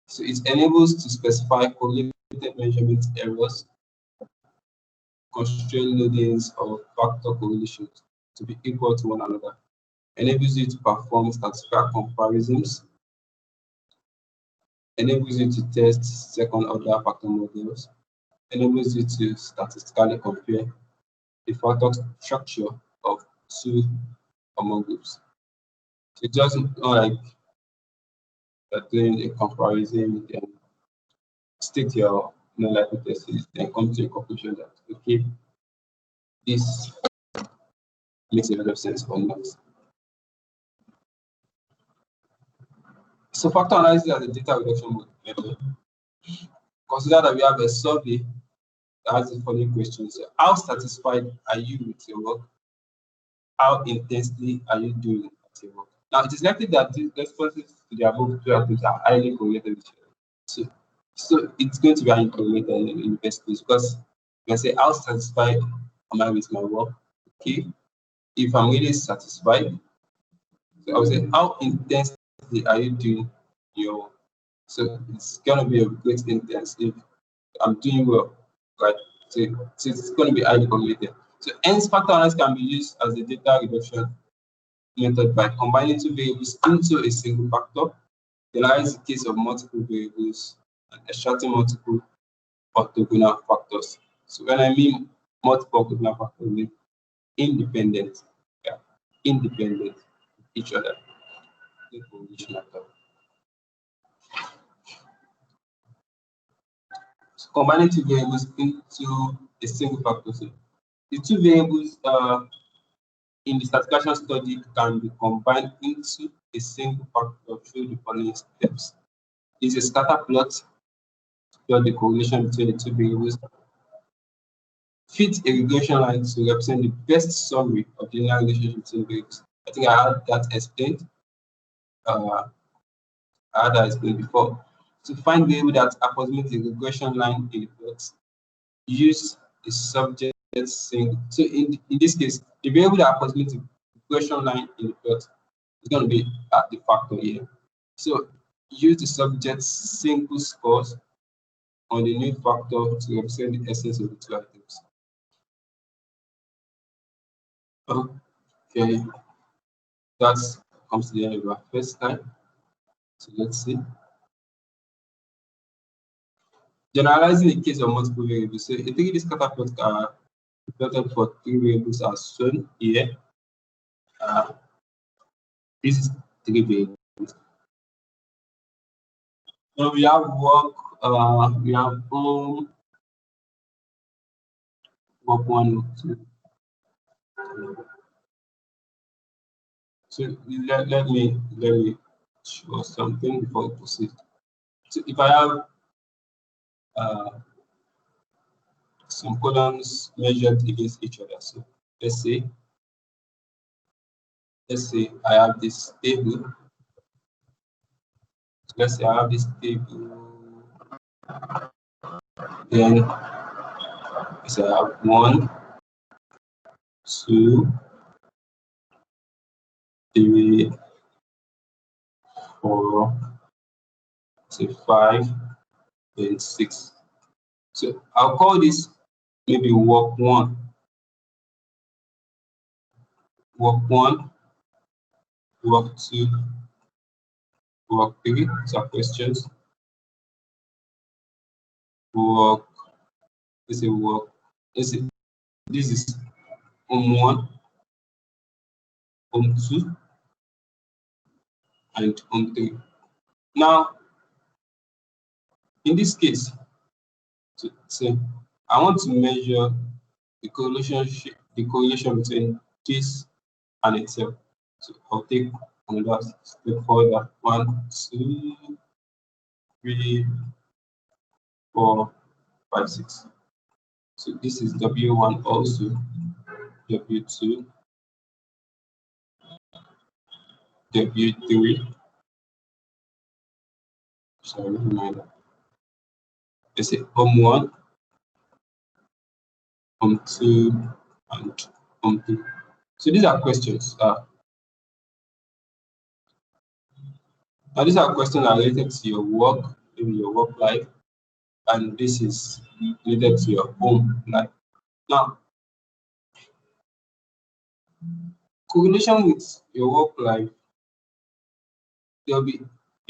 So it enables to specify correlated measurement errors, constraint loadings, or factor correlations to be equal to one another. Enables you to perform statistical comparisons, enables you to test second-order factor models, enables you to statistically compare the factor structure of two or more groups. So it doesn't like doing a comparison, then state your null hypothesis, then come to a conclusion that okay, this makes a lot of sense or not. So factor analysis as a data reduction method. Consider that we have a survey that has the following questions. How satisfied are you with your work? How intensely are you doing at your work? Now, it is likely that the responses to the above two items are highly correlated with each other. So it's going to be highly correlated in the first place, because you can say, how satisfied am I with my work? Okay. If I'm really satisfied, so I would say, how intensely are you doing your work? So it's going to be a great intense if I'm doing well, right? So it's going to be highly correlated. So hence factor analysis can be used as a data reduction method by combining two variables into a single factor. Generalize the case of multiple variables and extracting multiple orthogonal factors. So when I mean multiple orthogonal factors, I mean independent, independent of each other. So combining two variables into a single factor. So the two variables in the statistical study can be combined into a single factor through the following steps. Is a scatter plot to plot the correlation between the two variables. Fit a regression line to represent the best summary of the linear relationship between variables. I think I had that explained. Before. To find variable that approximates the regression line in the plot, use the subject single. So in this case, the variable that approximates the regression line in the plot is going to be the factor here. So use the subject single scores on the new factor to represent the essence of the two items. Okay, that comes to the end of our first time. So let's see. Generalizing the case of multiple variables. So a 3D scatter plot are plotted for three variables as shown here. This is three variables. So we have work, we have work 1, work 2. So let me show something before we proceed. So if I have some columns measured against each other, so let's say I have this table. So let's say I have this table. Then so I have 1, 2, 3, 4, say 5, then 6. So I'll call this maybe work 1. Work 1, work 2, work 3. These are questions. Work, let's say work, let's say this is 1, 2, and 3. Now, in this case, so I want to measure the correlation between this and itself. So I'll take another step further. 1, 2, 3, 4, 5, 6. So this is W1 also, W2, W3. Sorry, reminder. Let's say 1, 2, and 3. So these are questions. Now these are questions that are related to your work, maybe your work life, and this is related to your home life. Now, correlation with your work life, there will be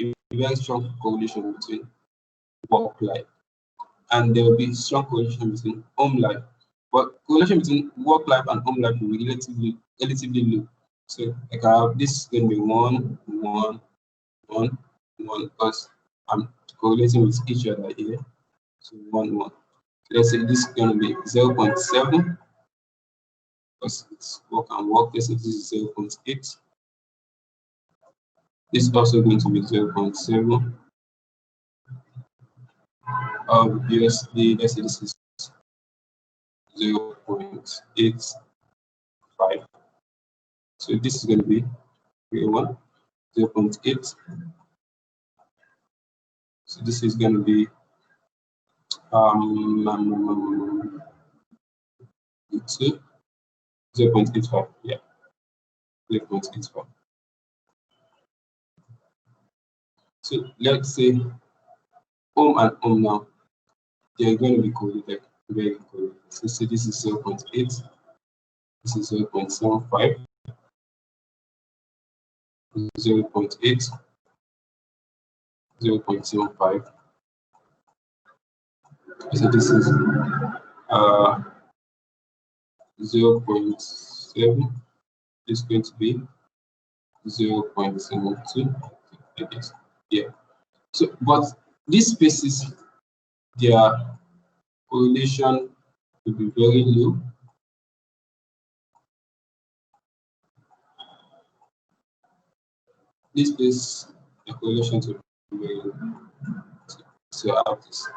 a very strong correlation between work life, and there will be strong correlation between home life. But correlation between work life and home life will be relatively low. So like I have this is going to be 1, 1, 1, 1, because I'm correlating with each other here. So 1, 1. So let's say this is going to be 0.7 because it's work and work. Let's say this is 0.8. This is also going to be 0.7. Obviously, let's say this is 0.85. So this is going to be 0.8. So this is going to be 0.85. Yeah, 0.85. So let's say home and home now, they are going to be correlated, very correlated. So say this is 0.8, this is 0.75, 0.8, 0.75. So this is 0.7. Is going to be 0.72. Yeah. So, but these spaces, their correlation will be very low. This space, the correlation will be very low. So I have this.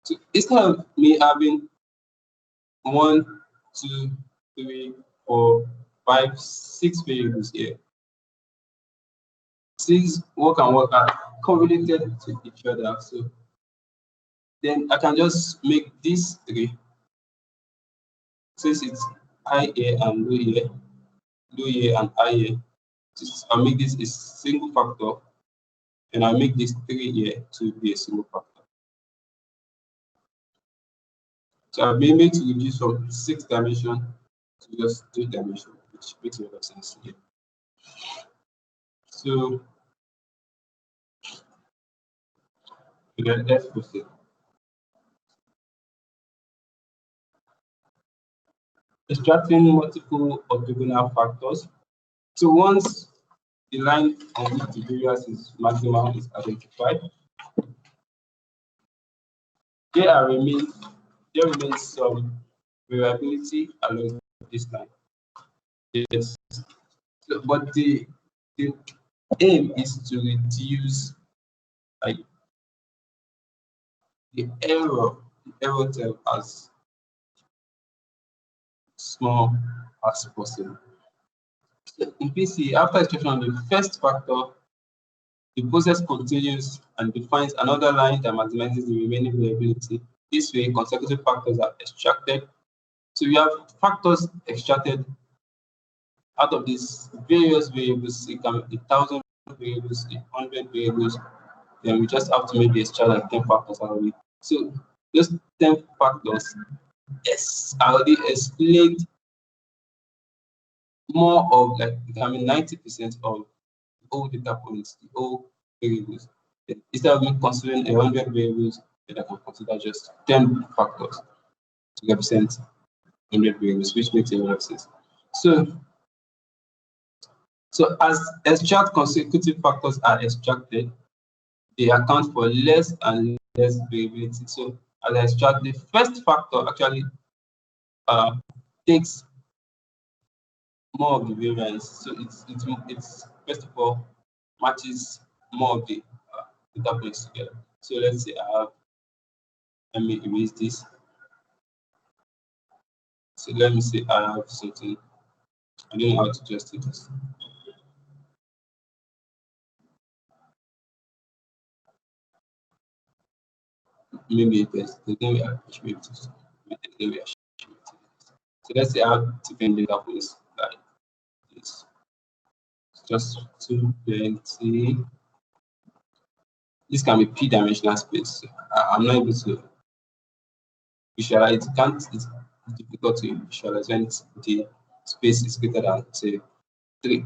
So instead of me having 1, 2, 3, 4, 5, 6 variables here, 6 work and work are correlated to each other. So then I can just make these 3. Since it's high here and low here and high here, I'll make this a single factor, and I'll make this 3 here to be a single factor. So I've been able to reduce from 6 dimension to just 3 dimension, which makes a lot of sense here. So let's proceed. Extracting multiple orthogonal factors. So once the line on which the variance is maximum is identified. There remains some variability along this line. Yes, but the aim is to reduce like the error term as small as possible. So in PC, after extraction of the first factor, the process continues and defines another line that maximizes the remaining variability. This way, consecutive factors are extracted. So we have factors extracted out of these various variables. It can be 1,000 variables, 100 variables. Then we just have to maybe extract like 10 factors out of it. So those 10 factors are already explained more of like becoming 90% of all data points, the whole variables. Instead of me considering 100 variables, then I can consider just 10 factors to represent 100 variables, which makes a lot of sense. So as extract consecutive factors are extracted, they account for less and less variability. So as I extract, the first factor actually takes more of the variance. So it's first of all matches more of the data points together. So let's say let me erase this. So let me say I have something. I don't know how to just do this. Maybe there's the way I should be able to. So let's say I have different data points like this. Just 220. This can be p-dimensional space. So I'm not able to visualize. It's difficult to visualize when the space is greater than say 3.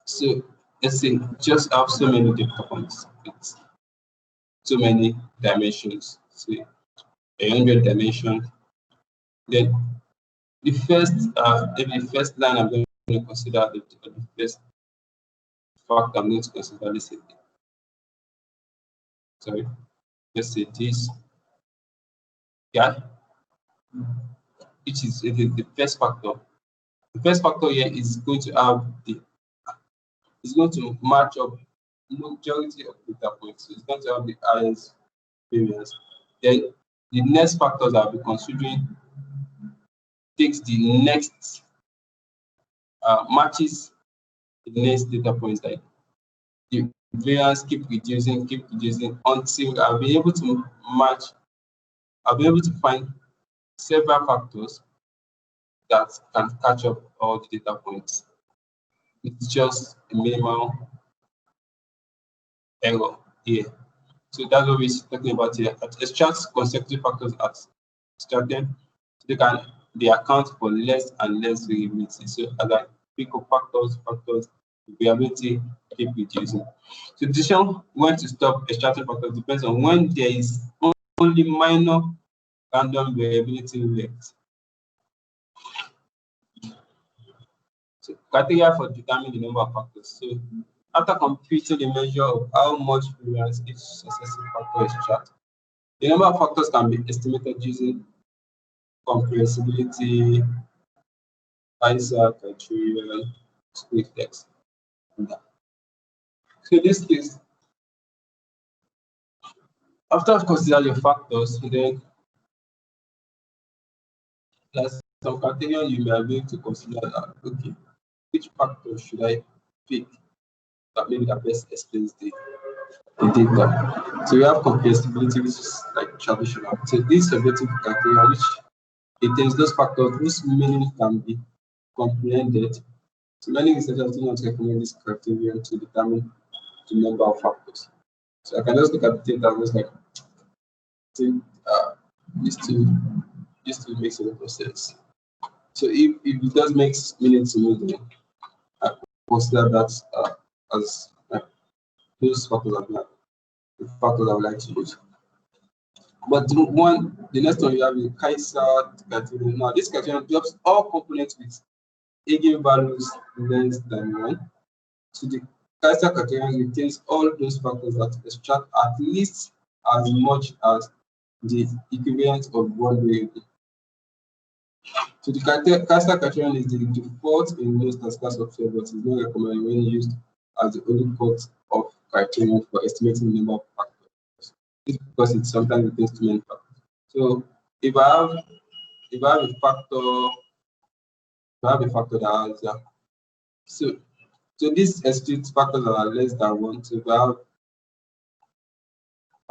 So let's say just have so many data points with so many dimensions. Say 100 dimensions. Then the first line I'm going to consider the first fact I'm going to consider this. Sorry, let's say this. Yeah, which is the first factor. The first factor here is going to have it's going to match up majority of data points. So it's going to have the highest variance. Then the next factors I'll be considering takes the next matches the next data points, like the variance keep reducing until I'll be able to find several factors that can catch up all the data points. It's just a minimal error here. So that's what we're talking about here. Extract consecutive factors as extracted. They account for less and less variability. So as I pick up factors, variability keep reducing. So the decision when to stop extracting factors depends on when there is only minor random variability left. So criteria for determining the number of factors. So after computing the measure of how much variance each successive factor extracts, the number of factors can be estimated using comprehensibility, DASCA criteria, split text. So this is after considering your factors, then there's some criteria you may be able to consider that okay, which factor should I pick that maybe that best explains the data. So we have comprehensibility, which is like traditional. So this subjective criteria, which contains those factors whose meaning can be comprehended. So many researchers do not recommend this criteria to determine the number of factors. So I can just look at the data and just like think these two makes a lot of sense. So if it does make meaning to me, then I consider that as those factors are not the factors I would like to use. But the next one you have is Kaiser criterion. Now this criterion drops all components with eigenvalues less than 1. So the Kaiser criterion retains all those factors that extract at least as much as the equivalent of one variable. So the Kaiser criterion is the default in most DASCA software, but is not recommended when used as the only cut-off criterion for estimating the number of factors. This is because it sometimes retains too many factors. So if I have a factor, that has so this excludes factors that are less than 1. So if I have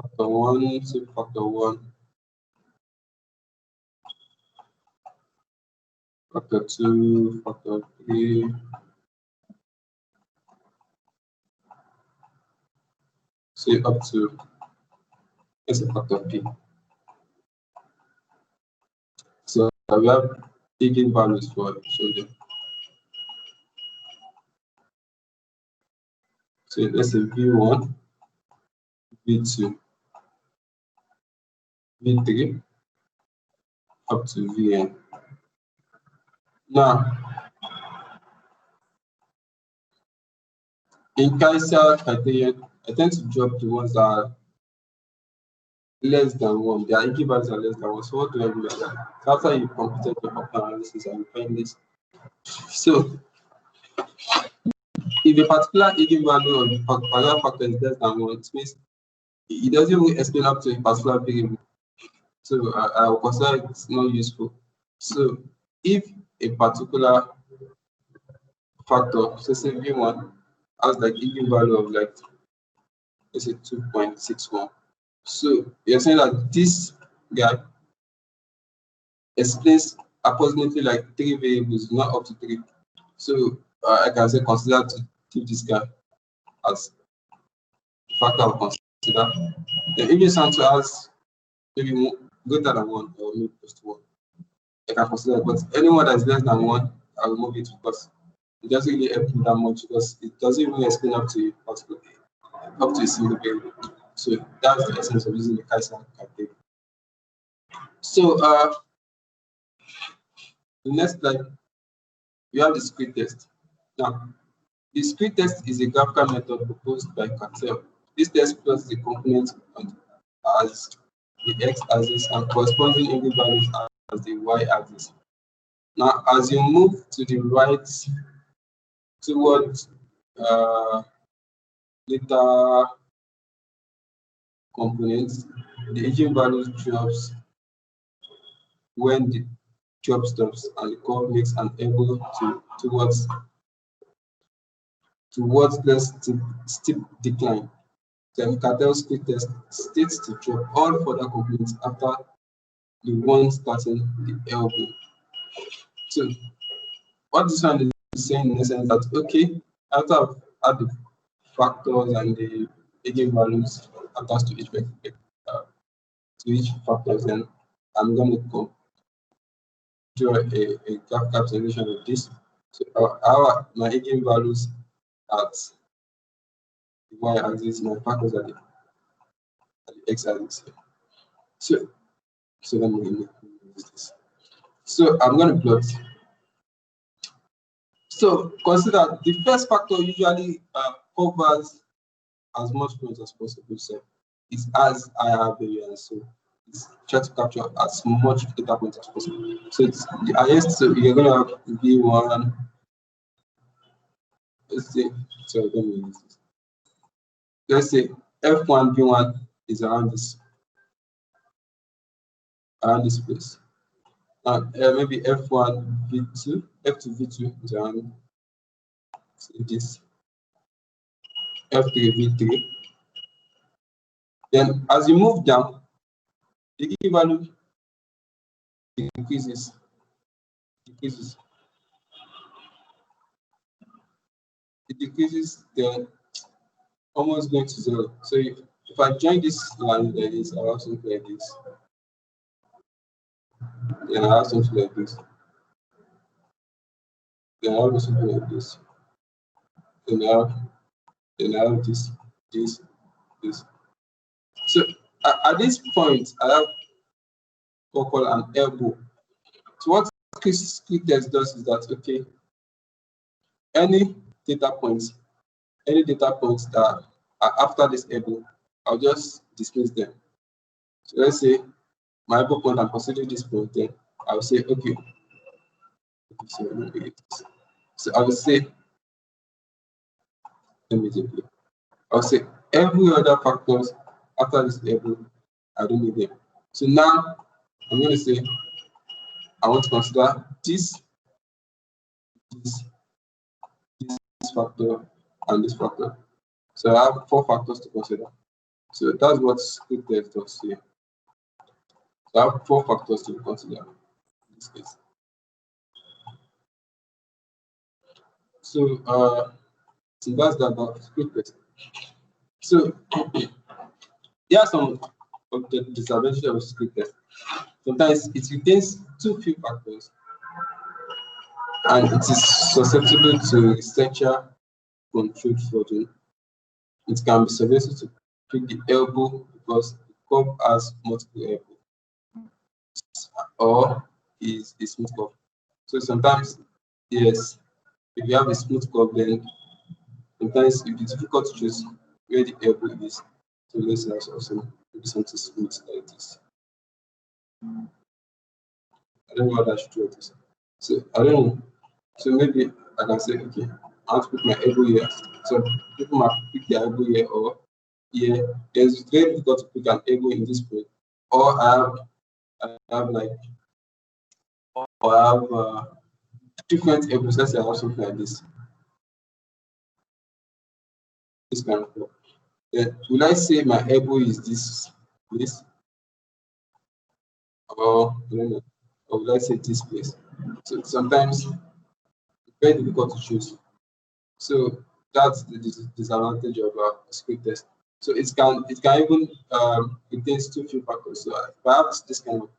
factor 1, so factor 1, factor 2, factor 3, say up to, let's say factor p. So we have eigenvalues for children. So let's say v1, v2, v3, up to vn. Now, in Kaiser criterion, I tend to drop the ones that are less than 1. Their eigenvalues are less than 1. So what do I do like that? So after you completed your factor analysis and you find this. So if a particular eigenvalue of the particular factor is less than 1, it means it doesn't even explain up to a particular variable. So I will consider it's not useful. So if a particular factor, so say v1 has like eigenvalue of like, let's say 2.61. So you're saying that this guy explains approximately like 3 variables, not up to 3. So I can say consider to keep this guy as the factor I'll consider. Then if this answer has maybe more, greater than 1 or maybe close to 1, I can consider it. But anyone that is less than 1, I'll remove it because it doesn't really help me that much because it doesn't really explain up to a single variable. So that's the essence of using the Kaiser criterion. So the next slide, we have the screen test. Now, the screen test is a graphical method proposed by Cartel. This test plots the component as the x-axis and corresponding eigenvalues as the y-axis. Now, as you move to the right towards data components, the eigenvalue drops when the drop stops and the curve makes an angle towards less steep decline. Then Cartel's screen test states to drop all further components after the one starting the elbow. So what this one is saying in the sense that okay, after I've had the factors and the eigenvalues attached to each factors, then I'm going to draw a graph representation of this. So our my eigenvalues at the y-axis, my factors at the x-axis. So let me use this. So I'm going to plot. So consider the first factor usually covers as much points as possible. So it's as higher variance. So it's try to capture as much data points as possible. So it's the highest. So you're going to have V1. Let's say, sorry, let me use this. Let's say F1 V1 is around this place. Maybe F1 V2, F2 V2 is around this. F3 V3. Then as you move down, the key value decreases. It decreases, then almost going to 0. So if I join this line like this, I have something like this. Then I have something like this. Then I have something like this. Then I have this. So at this point, I have what called an elbow. So what screen test does is that okay, any data points any data points that are after this able, I'll just dismiss them. So let's say my able point, I'm considering this point, then I'll say, okay, so I will say, immediately, I'll say every other factors after this able, I don't need them. So now I'm going to say, I want to consider this factor and this factor. So I have 4 factors to consider. So that's what split test does here. So I have 4 factors to consider in this case. So that's the split test. So there are some of the disadvantages of split test. Sometimes it contains too few factors and it is susceptible to researcher controlled flooding. It can be suggested to pick the elbow because the curve has multiple elbows or is a smooth curve. So sometimes, yes, if you have a smooth curve, then sometimes it will be difficult to choose where the elbow is. So let's say also maybe something smooth like this. I don't know what I should do with this. So I don't know. So maybe I can say, okay, I want to put my elbow here. So people might pick their elbow here or here. It's very difficult to pick an elbow in this point. Or I have like, or I have different elbows. Let's say I have something like this. This kind of elbow. Then will I say my elbow is this place? Or I don't know. Or will I say this place? So sometimes it's very difficult to choose. So that's the disadvantage of a split test. So it can even contains too few factors. So perhaps this kind of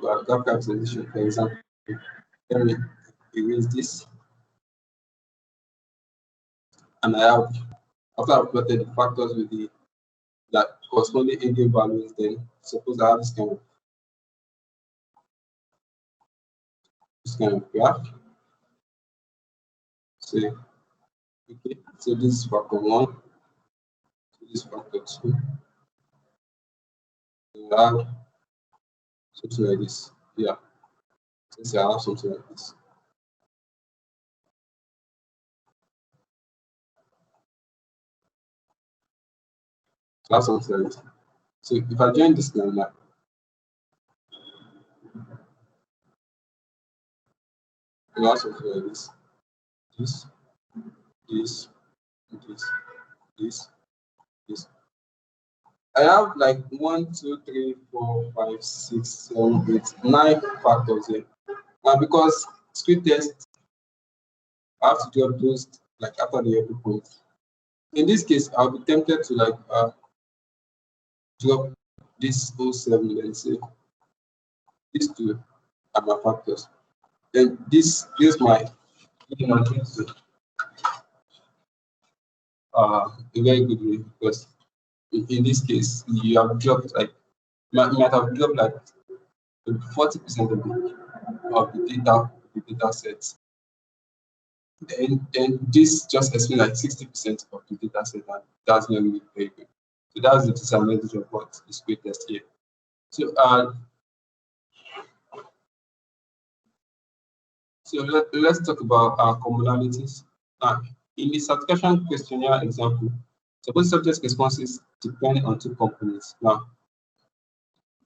graph representation, for example, let me erase this, and I have after I've plotted the factors with the that corresponding eigenvalues, then suppose I have this kind of graph. So okay, so this is factor 1, so this is factor 2. So I have something like this. Yeah, since I have something like this. So that's something like this. So if I join this now, I have something like this. This, this, this, this. I have like 1, 2, 3, 4, 5, 6, 7, 8, 9 factors here. Now because split test, I have to drop those like after the every point. In this case, I'll be tempted to like drop this whole 7 and say these 2 are my factors. Then this is my a very good way because in this case you have dropped like might have dropped like 40% of the data set. Then this just explains like 60% of the data set, and that's not really very good. So that's the disadvantage of what is split test here. So let's talk about commonalities. In the certification questionnaire example, suppose subject responses depend on 2 components. Now,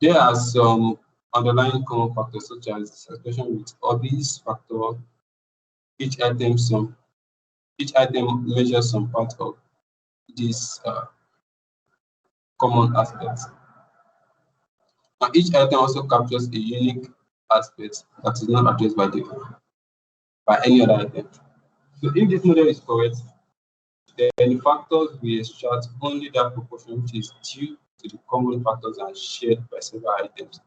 there are some underlying common factors such as satisfaction with hobbies factor. Each item measures some part of these common aspects. And each item also captures a unique aspect that is not addressed by any other item. So if this model is correct, then the factors will extract only that proportion which is due to the common factors and shared by several items.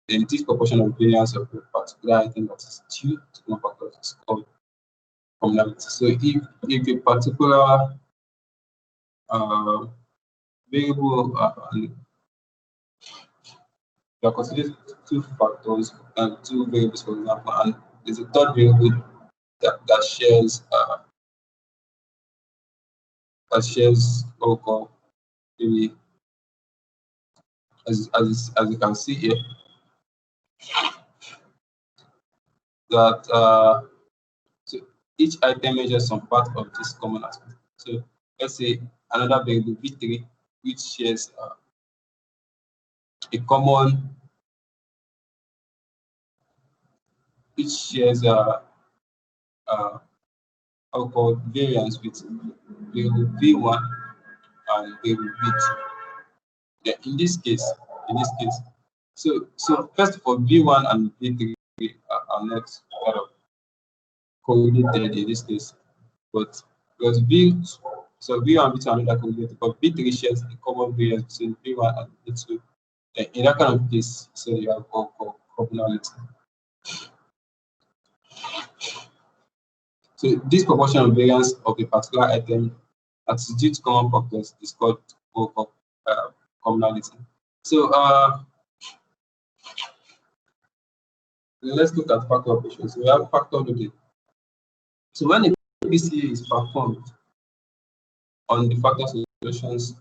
Then this proportion of variance of a particular item that is due to common factors is called commonality. So if a particular variable you are considering 2 factors and 2 variables, for example, and there's a third variable that shares what we call maybe as you can see here that so each item measures some part of this common aspect. So let's say another variable v3 which shares a common which shares how called variance with variable v1 and variable v2. Yeah, in this case, so first of all, v1 and v3 are not kind of correlated in this case, but because so v1 and v2 are not correlated, but v3 shares a common variance between v1 and v2. Then in that kind of case, so you have commonality. So this proportion of variance of a particular item that is due to common factors is called commonality. So let's look at factor operations. So we have factor loading. So when a PCA is performed on the factor solutions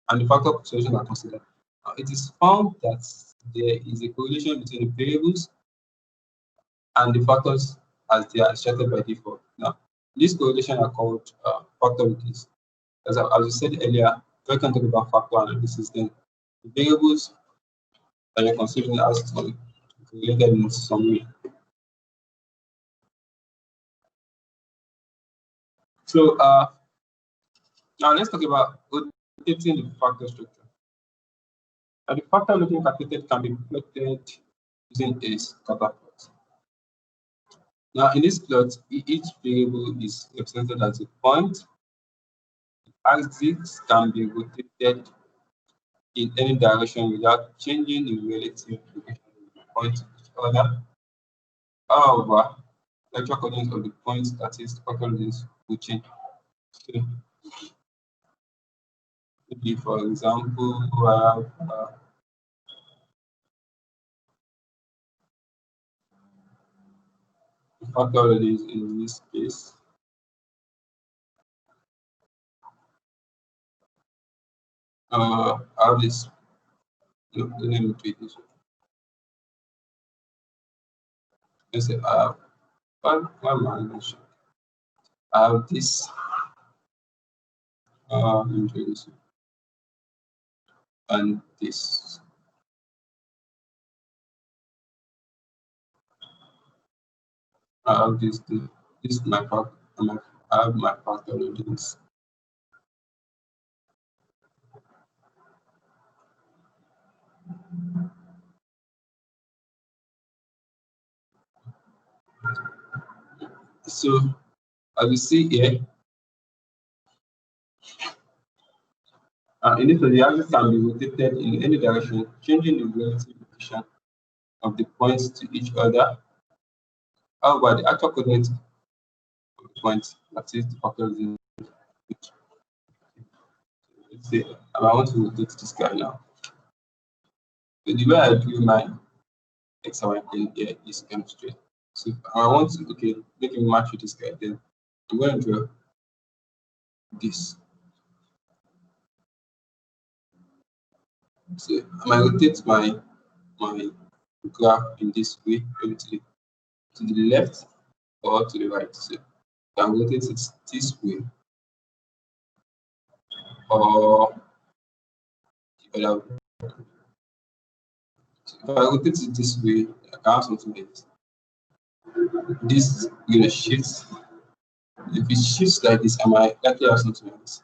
and the factor solutions are considered, it is found that there is a correlation between the variables and the factors as they are extracted by default. Now, these correlations are called factor loadings. As I said earlier, we can talk about factor analysis, then the variables that you're considering as related in some way. So now let's talk about rotating the factor structure. Now the factor looking calculated can be plotted using a scatter plot. Now in this plot, each variable is represented as a point. The axis can be rotated in any direction without changing the relative location of the point to each other. However, the actual coordinates of the points, that is, the factor coordinates, will change. So, maybe for example, I have the factor coordinates in this case. I have this. No, let me tweet this. Let's say I have I have this. Let me tweet this and this. I have this. This is my part. I have my factor loadings. So as you see here, in this way, the axis can be rotated in any direction, changing the relative position of the points to each other. However, the actual coordinate of the point, that is the factor loading. Let's say I want to rotate this guy now. So the way I do my x and y plane here is kind of straight. So I want to make it match with this guy. Then I'm going to draw this. So I might rotate my graph in this way, maybe to the left or to the right. So I can rotate it this way or the other way. So if I rotate it this way, I can have something like this. This will shift. If it shifts like this, I might likely have something like this.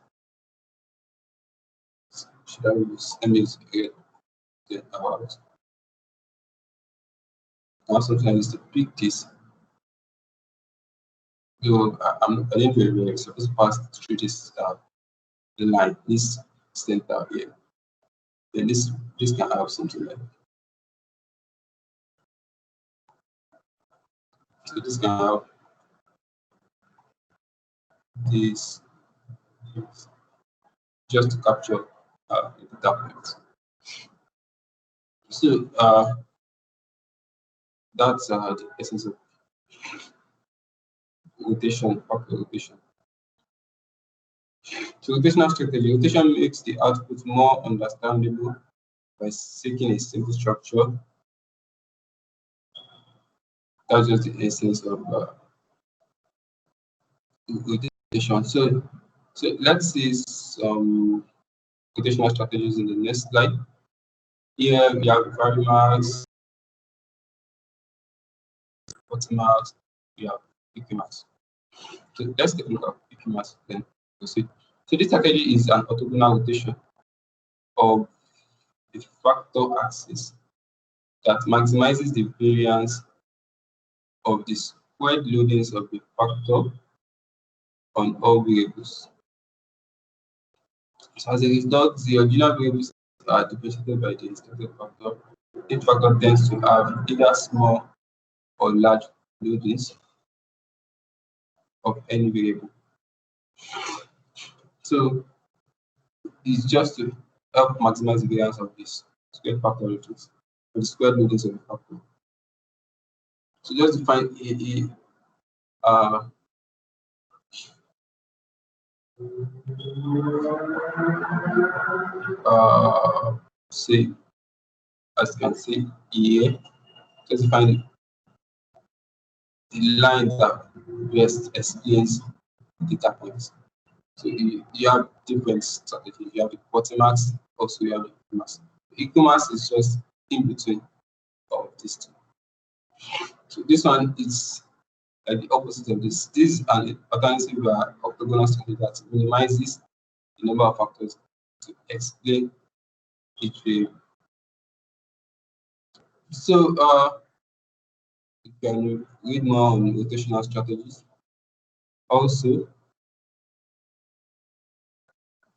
Should I use image again? Then about something like this to pick this. So I didn't very well. Supposed to pass through this the line, this center here. Then this can have something like that. So this can have this just to capture the tablet. So that's the essence of. rotation, factor rotation. So rotational strategy. Rotation makes the output more understandable by seeking a simple structure. That's just the essence of rotation. So let's see some rotational strategies in the next slide. Here we have varimax, Optimax, we have Equimax. So let's take a look at Equimax then proceed. So this strategy is an orthogonal rotation of the factor axis that maximizes the variance of the squared loadings of the factor on all variables. So as a result, the original variables are differentiated by the instructed factor. Each factor tends to have either small or large loadings of any variable. So it's just to help maximize the variance of this squared factor loadings, the squared loadings of the factor. So just define say, as you can see here, just define the line that best explains data points. So you have different strategies. You have the Optimax, also you have the Equimax. The Equimax is just in between of these two. So this one is like the opposite of this. This is an alternative orthogonal strategy that minimizes the number of factors to explain each variable. So you can read more on rotational strategies. Also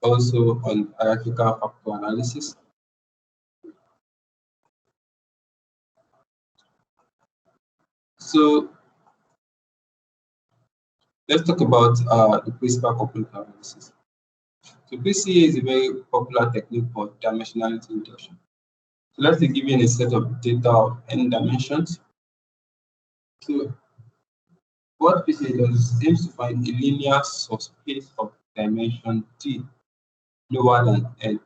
on hierarchical factor analysis. So let's talk about the principal component analysis. So PCA is a very popular technique for dimensionality reduction. So let's say given a set of data of n dimensions. So what PCA does is aims to find a linear subspace of dimension t lower than n,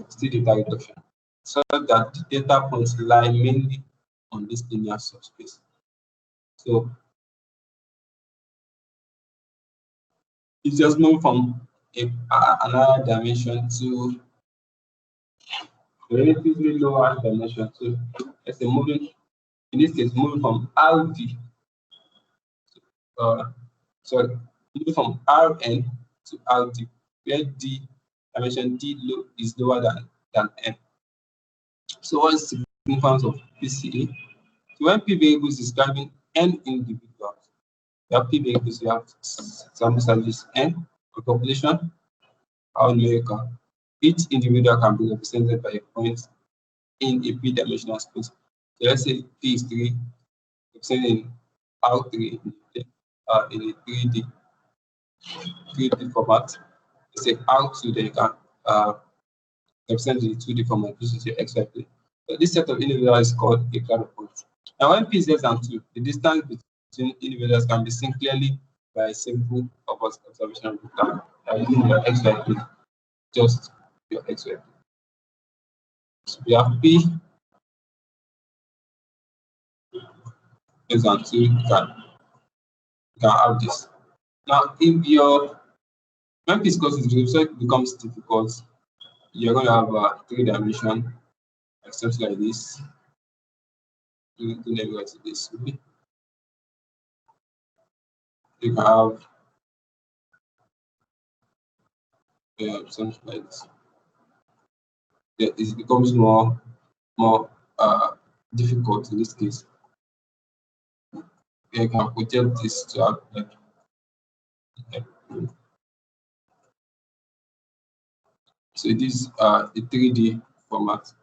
still data reduction, so that the data points lie mainly on this linear subspace. So it's just moving from another dimension to relatively lower dimension. So let's say moving, in this case, moving from RD, moving from Rn to RD, where D dimension D is lower than N. So what is the significance of PCA? So when P variables is describing N individuals, you have P variables, you have sample sizes N for population or numerical. Each individual can be represented by a point in a P-dimensional space. So let's say P is 3, represented in R3 in a 3D format. Let's say R2, then you can represent in 2D format, which is your XY plane. So this set of individuals is called a cloud of points. And when P is less than 2, the distance between individuals can be seen clearly by a simple observational vector using your XY plane, just your XY plane. So we have P less than 2, you can have this. Now, if when P is close to 0, so it becomes difficult, you're going to have a 3-dimension, something like this. You can write it this way. You can have something like this. Yeah, it becomes more difficult in this case. You can project this to have like so it is a 3D format.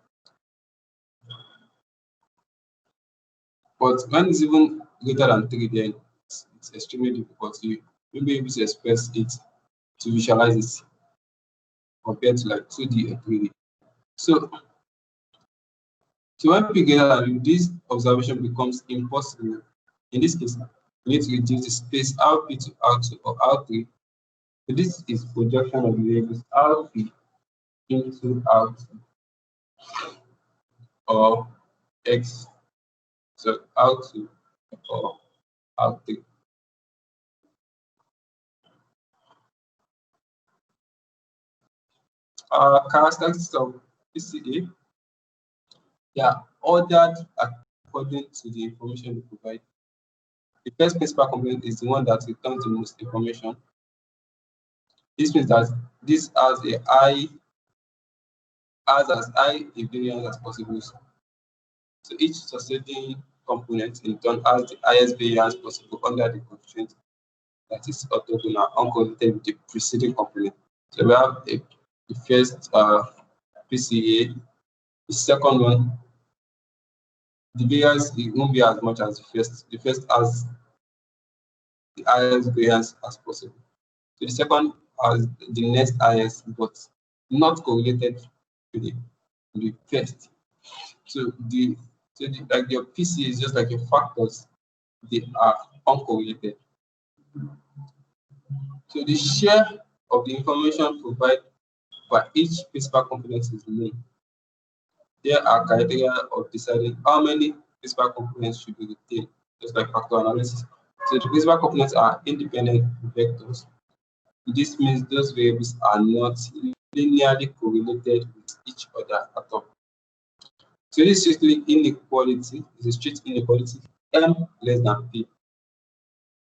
But when it's even greater than 3D, then it's extremely difficult. You will be able to express it, to visualize it compared to like 2D and 3D. So when P greater than, this observation becomes impossible. In this case, We need to reduce the space RP to R2 or R3. So this is projection of the variables RP into R2 or X, so R2 or R3. Characteristics of PCA, they are ordered according to the information we provide. The first principal component is the one that returns the most information. This means that this has as high a variance as possible. So each succeeding component in turn has the highest variance possible under the constraint that is orthogonal uncorrelated with the preceding component. So we have the first PCA, the second one, the variance it won't be as much as the first. The first has the highest variance as possible. So the second has the next highest, but not correlated to the first. So like your PC is just like your factors, they are uncorrelated. So the share of the information provided by each principal component is known. There are criteria of deciding how many principal components should be retained, just like factor analysis. So the principal components are independent vectors. This means those variables are not linearly correlated with each other at all. So this is strictly inequality, is a strict inequality, M less than P.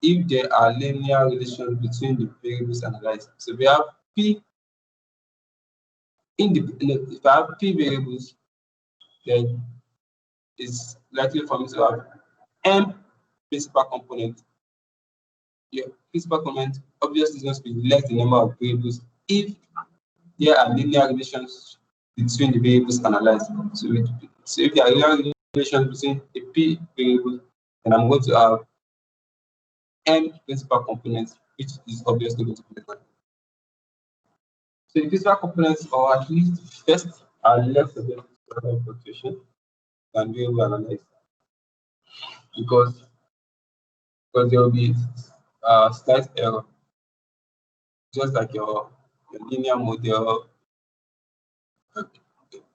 If there are linear relations between the variables analyzed. So we have P independent. If I have P variables, then it's likely for me to have M principal component. Your principal component obviously is going to be less the number of variables if there are linear relations between the variables analyzed. So if there are linear relations between a P variable, then I'm going to have M principal components, which is obviously going to be less. So the principal components, or at least first, are less subject to fluctuation than variable analyzed because there will be slight error, just like your linear model,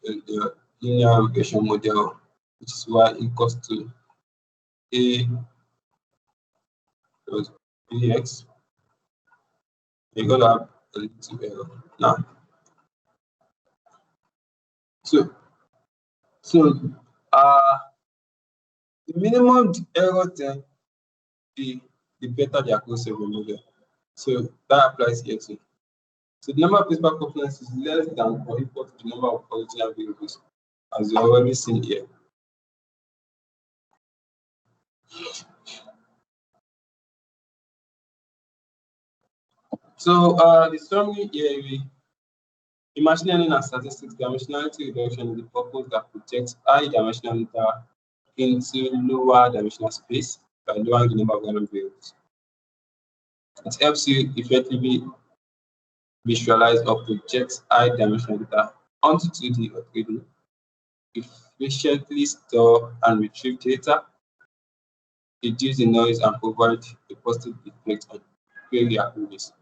the linear regression model, which is y equals to a plus bx. You're going to have a little error now. So the minimum error then the better the accuracy of the model. So that applies here too. So the number of principal components is less than or equal to the number of original variables, as you already seen here. So the summary here, in machine learning and statistics, dimensionality reduction is the purpose that projects high dimensional data into lower dimensional space by lowering the number of random variables. It helps you effectively visualize or project high dimensional data onto 2D or 3D, efficiently store and retrieve data, reduce the noise, and provide a positive effect on query accuracy.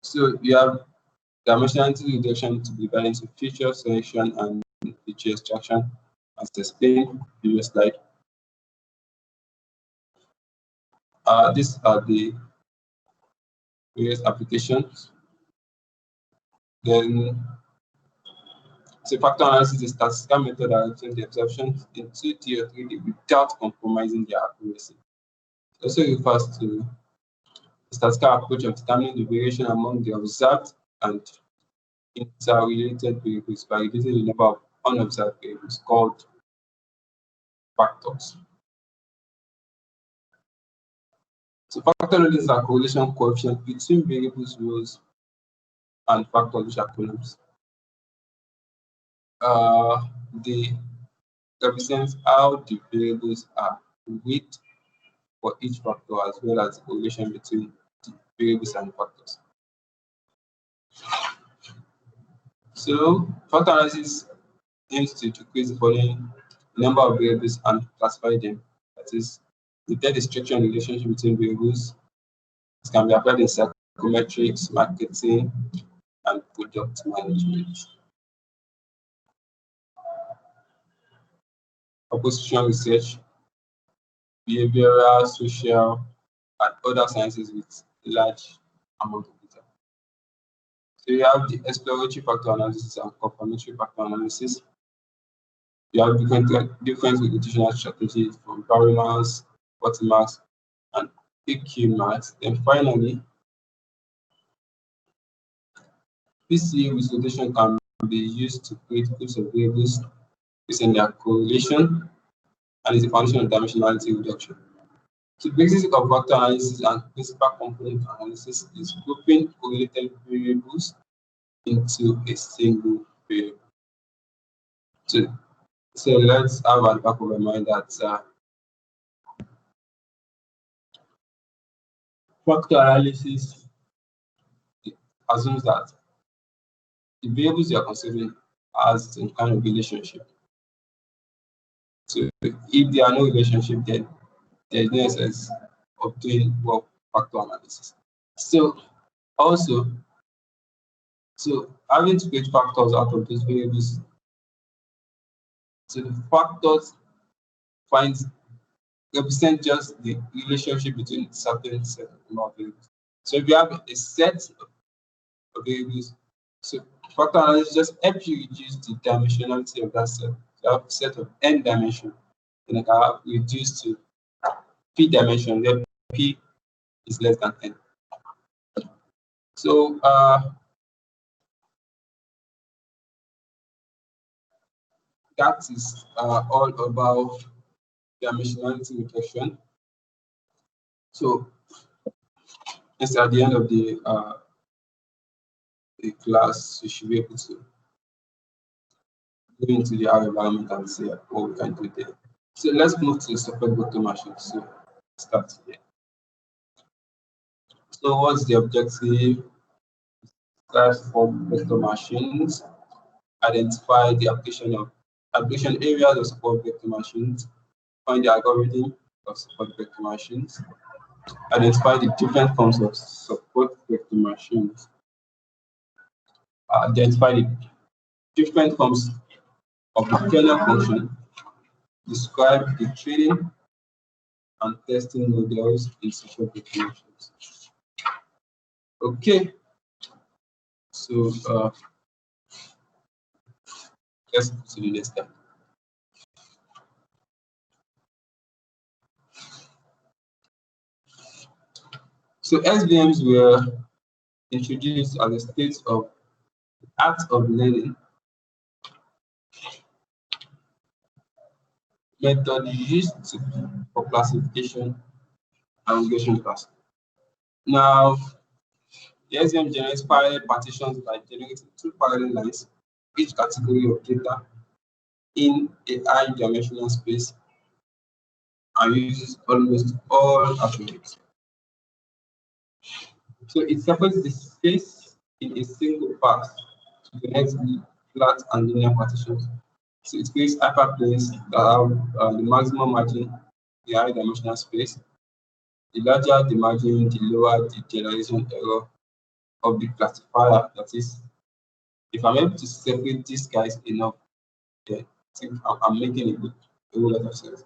So you have dimensionality reduction to be divided into feature selection and feature extraction, as explained in the previous slide. These are the various applications. Then, so factor analysis is a statistical method that represents the observations in 2D or 3D without compromising their accuracy. It also refers to the statistical approach of determining the variation among the observed and interrelated variables by reducing the number of unobserved variables called factors. So factor loading is a correlation coefficient between variables rows and factors which are columns. They represent how the variables are weighted for each factor as well as the correlation between the variables and factors. So factor analysis aims to decrease the following number of variables and classify them. That is, The third is structure and relationship between variables. It can be applied in psychometrics, marketing, and product management. Proposition research, behavioral, social, and other sciences with large amount of data. So you have the exploratory factor analysis and confirmatory factor analysis. You have different reputational strategies from Barrymarks, Watermarks, and AQ marks. Then finally, PCA with rotation can be used to create groups of variables based on their correlation and is the foundation of dimensionality reduction. So the basis of factor analysis and principal component analysis is grouping correlated variables into a single variable. So let's have at the back of our mind that factor analysis assumes that the variables you are considering has some kind of relationship. So if there are no relationship, then there is no essence of doing factor analysis. So also, having to create factors out of those variables. So the factors represent just the relationship between certain set of variables. So if you have a set of variables, so factor analysis just helps you reduce the dimensionality of that set. So you have a set of n dimension, and it can have reduced to p dimension, where p is less than n. So that is all about dimensionality reduction. So it's at the end of the class, you should be able to go into the R environment and see what we can do there. So let's move to support vector machines. So start here. So what's the objective? Class for vector machines. Identify the application areas of support vector machines. Find the algorithm of support vector machines. Identify the different forms of support vector machines. Identify the different forms of the kernel function. Describe the training and testing models in support vector machines. Okay, so let's go to the next step. So SVMs were introduced as a state of art of learning method used for classification and regression class. Now, the SVM generates parallel partitions by generating two parallel lines, each category of data in a high dimensional space, and uses almost all attributes. So it separates the space in a single path to the next flat and linear partitions. So it creates hyperplanes that have the maximum margin in the high dimensional space. The larger the margin, the lower the generalization error of the classifier. That is, if I'm able to separate these guys enough, then I think I'm making a whole lot of sense.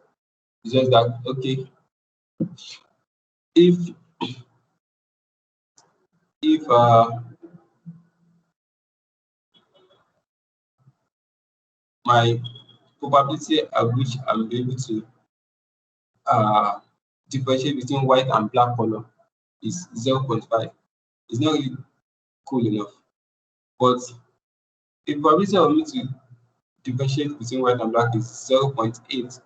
It's just that, okay, if my probability at which I'm able to differentiate between white and black color is 0.5, it's not really cool enough. But if probability of me to differentiate between white and black is 0.8,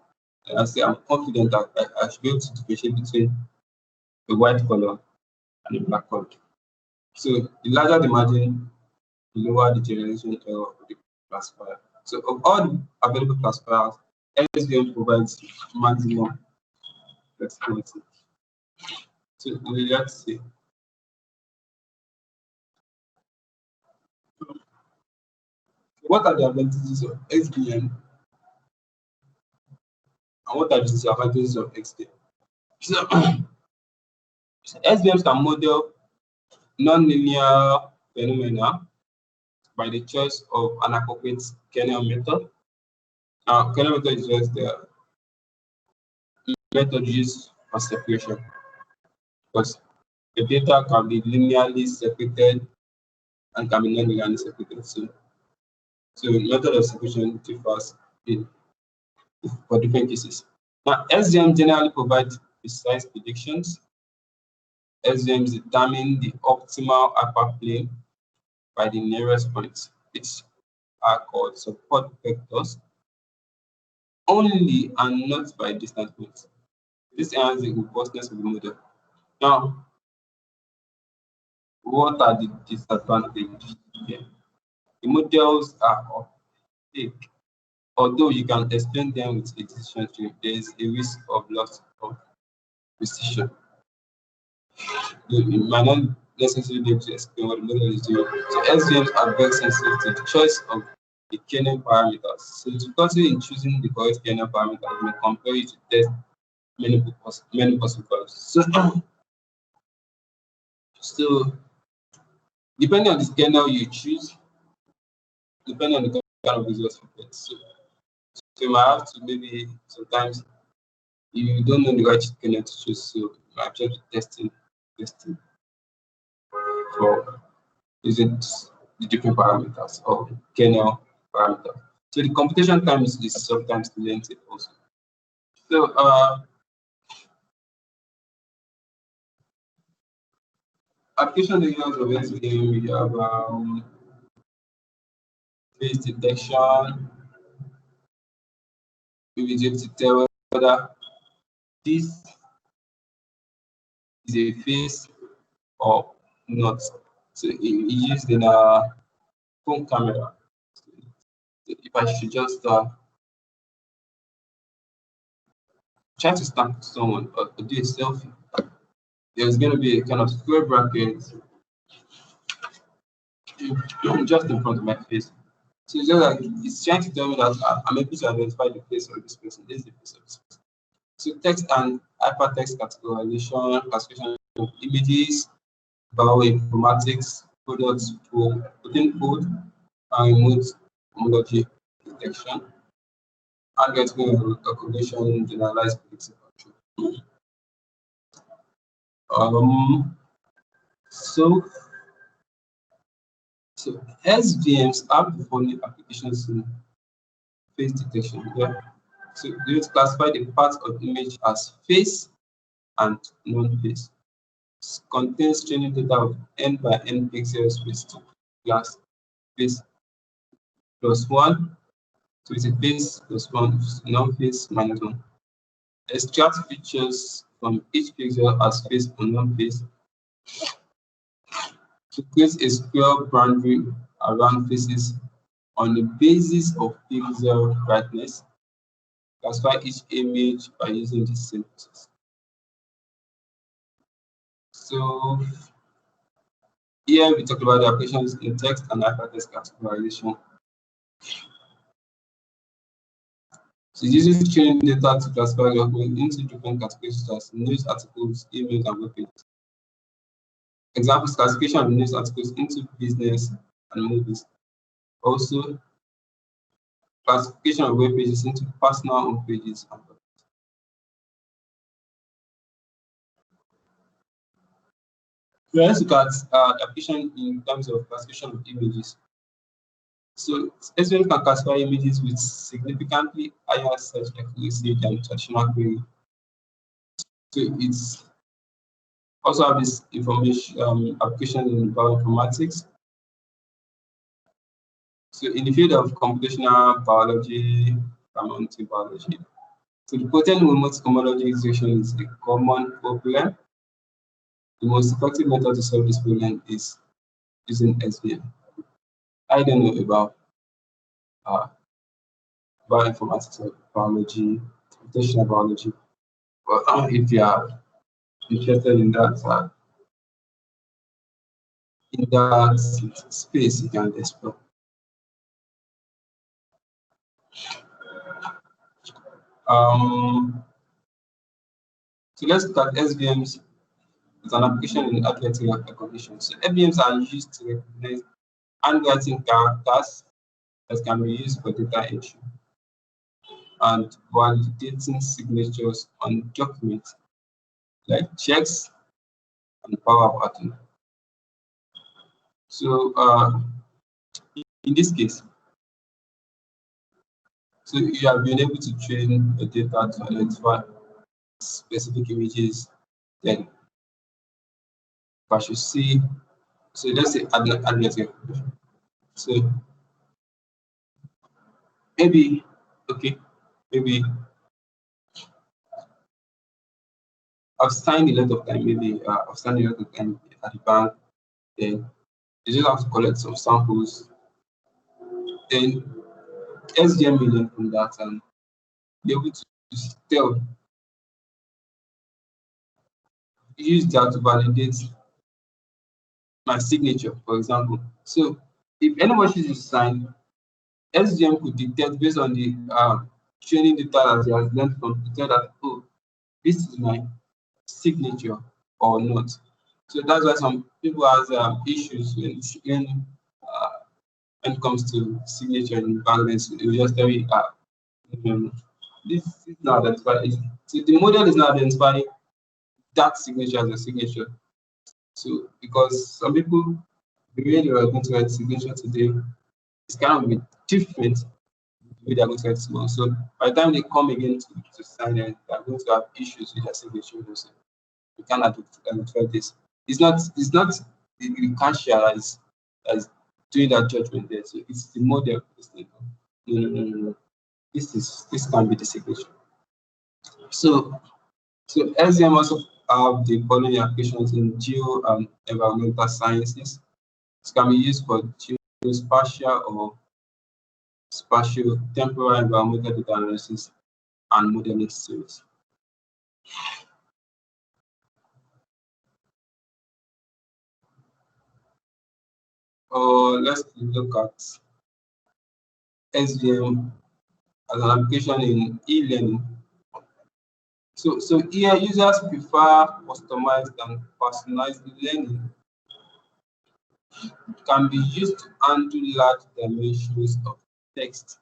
and I say I'm confident that I should be able to differentiate between the white color and the black color. So the larger the margin, the lower the generalization error of the classifier. So of all the available classifiers, SVM provides maximum flexibility. So let's see. What are the advantages of SVM and what are the disadvantages of XD? So, SVMs can model nonlinear phenomena by the choice of an appropriate kernel method. Kernel method is just the method used for separation, because the data can be linearly separated and can be non-linearly separated. So method of separation differs for different cases. Now, SVM generally provides precise predictions. SVMs determine the optimal hyperplane by the nearest points, which are called support vectors only and not by distant points. This enhances the robustness of the model. Now, what are the disadvantages here? The models are opaque. Although you can explain them with a decision tree, there is a risk of loss of precision. You might not necessarily be able to explain what the model is doing. So SVMs are very sensitive to the choice of the kernel parameters. So difficulty in choosing the correct kernel parameters may compel you to test many possible values. So depending on the kernel you choose, depending on the kind of results you get. So you might have to maybe sometimes you don't know the right kernel to choose, so you might just be testing for using the different parameters or kernel parameters. So the computation time is sometimes lengthy also. So application areas of SVM, we have face detection. We will be able to tell whether this is a face or not. So it used in a phone camera. If I should just try to snap someone or do a selfie, there's going to be a kind of square bracket just in front of my face. So it's just like it's trying to tell me that I'm able to identify the face of this person. This is the face of this person. So text and hypertext categorization, classification of images, bioinformatics, products for putting code and remote homology detection, algorithm recognition, generalized predictive control. So SVMs have the following applications in face detection. Yeah. So they will classify the parts of image as face and non-face. Contains training data of n by n pixels with class face plus one. So it's a face plus one, non-face minus one. Extract features from each pixel as face or non-face to create a square boundary around faces on the basis of pixel brightness. Classify each image by using this same process. So here we talk about the applications in text and hypertext categorization. So it uses training data to classify documents into different categories such as news articles, emails, and web pages. Examples: classification of news articles into business and movies. Also, classification of web pages into personal home pages and web pages. Let's look at application in terms of classification of images. So SVM can classify images with significantly higher search accuracy than traditional query. So it's also have this information application in bioinformatics. So in the field of computational biology, environmental biology, so the potent remote homology execution is a common problem. The most effective method to solve this problem is using SVM. I don't know about bioinformatics or biology, computational biology, but if you are interested in that space, you can explore. So let's look at SVMs as an application in handwriting recognition. So SVMs are used to recognize handwriting characters that can be used for data entry and validating signatures on documents like checks and power pattern. So in this case, so you have been able to train the data to identify specific images. Then if I should see, so let's say handwriting. So maybe, okay, maybe I've signed a lot of time, maybe I've signed a lot of time at the bank, then you just have to collect some samples, then SGM will learn from that and be able to tell, use that to validate my signature, for example. So if anyone chooses to sign, SGM could detect based on the training data that he has learned from to tell that, oh, this is my signature or not. So that's why some people has issues when it comes to signature in banks. They will just tell you, this is not identified. So the model is not identifying that signature as a signature. So because some people, the way they are going to write signature today is kind of a bit different the way they are going to write tomorrow. So by the time they come again to sign it, they are going to have issues with their signature. Also. You cannot identify this. It's not the cashier as doing that judgment there. So it's the model. It's like, no. This can be the signature. So SEM also have the following applications in geo and environmental sciences. It can be used for geospatial or spatial temporal environmental data analysis and modeling studies. Let's look at SVM as an application in e-learning. So here users prefer customized and personalized learning. It can be used to handle large dimensions of text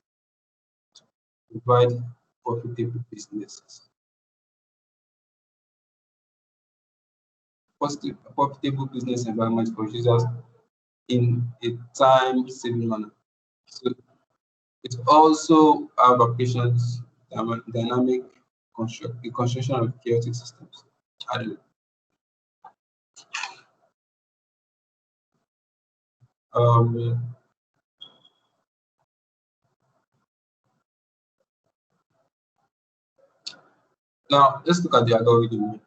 to provide profitable businesses. Profitable business environment for users in a time-saving manner. So it also have applications dynamic construction of chaotic systems. Um, Now let's look at the algorithm.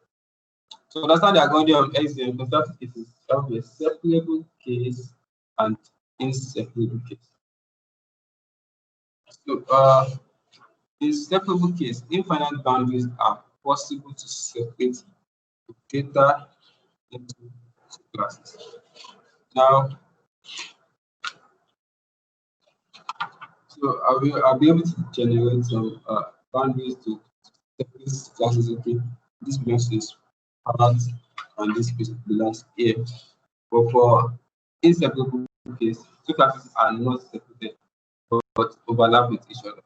To understand the algorithm of XDM, construct cases have a separable case and inseparable case. So in separable case, infinite boundaries are possible to separate data into two classes. Now, so I'll be able to generate some boundaries to separate classes. Okay, this belongs to this part and this belongs here. But for inseparable case, two classes are not separated but overlap with each other.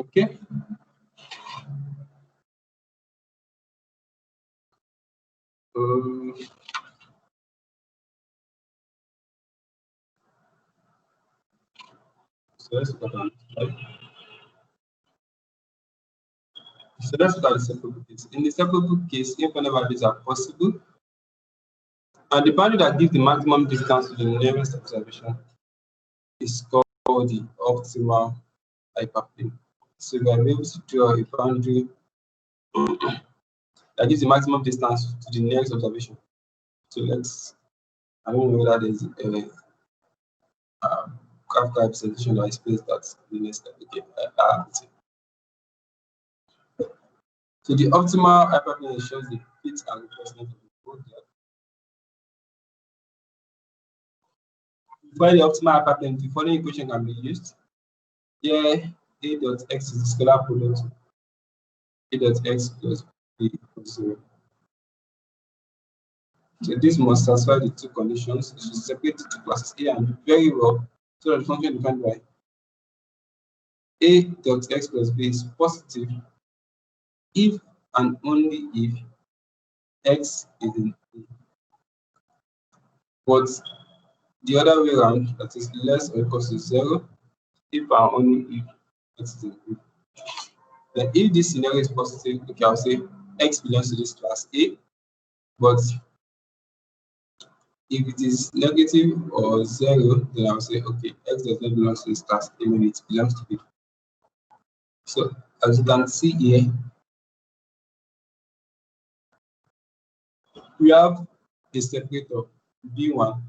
Okay. Um, so let's look at So let's look at the separable case. In the separable case, infinite values are possible, and the boundary that gives the maximum distance to the nearest observation is called the optimal hyperplane. So we are able to draw a boundary that gives the maximum distance to the nearest observation. So I don't know whether there's a Kafka representation that explains that in the next step. Okay. So the optimal hyperplane shows the fit and replacement of the code. To find the optimal hyperplane, the following equation can be used. Here, a dot x is the scalar product A dot x plus b equals 0. So this must satisfy the two conditions. It should separate the two classes A and B very well, so that the function defined by A dot x plus b is positive if and only if x is in A. But the other way around, that is less or equal to 0, if and only if x is in A. Then if this scenario is positive, okay, I'll say x belongs to this class A, but if it is negative or 0, then I'll say, okay, x does not belong to this class A, maybe it belongs to B. So as you can see here, we have a separator B1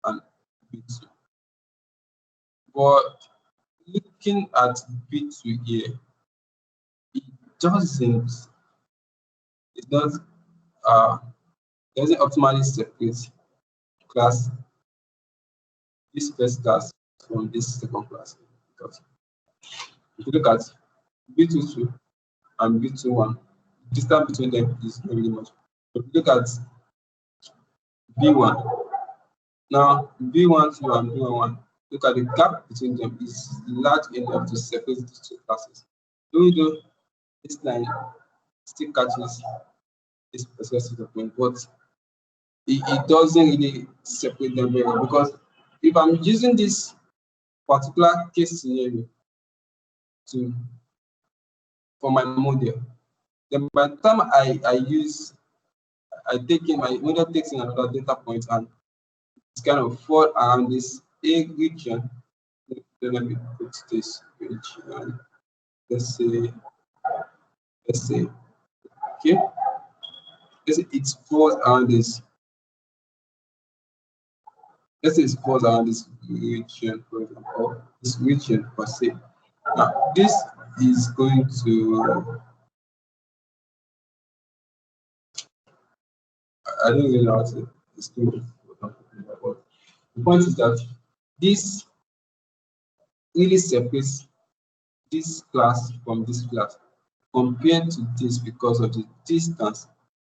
and B2. But looking at B2 here, it doesn't, it's not, doesn't optimally separate class, this first class from this second class. Because if you look at B22 and B21, distance between them is not really much. But if you look at B1, now B12 and B11, look at the gap between them is large enough to separate the two classes. Even though this line still catches this particular point, but it doesn't really separate them very well, because if I'm using this particular case scenario for my model, then by the time I take in my model takes in another data point and it's kind of fall around this A region. Let me put this region. Let's say, okay, let's say it falls around this. Let's say it falls around this region, for example, this region per se. Now, this is going to, I don't really know how to explain what I'm talking about, but the point is that this really separates this class from this class compared to this because of the distance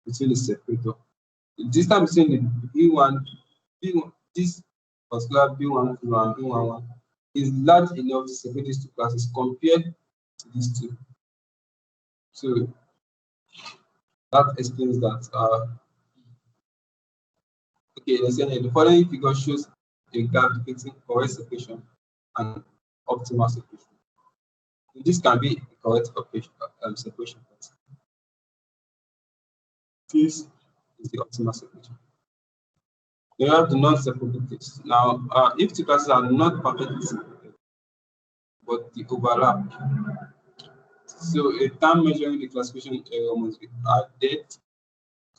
between the separator. The distance between the B1, this particular B1 and B11 is large enough to separate these two classes compared to these two. So that explains that. Okay, the following figure shows a graph depicting correct separation and optimal separation. This can be a correct separation. This is the optimal separation. We have the non-separable case. Now, if two classes are not perfectly separated, but they overlap, so a term measuring the classification error must be added to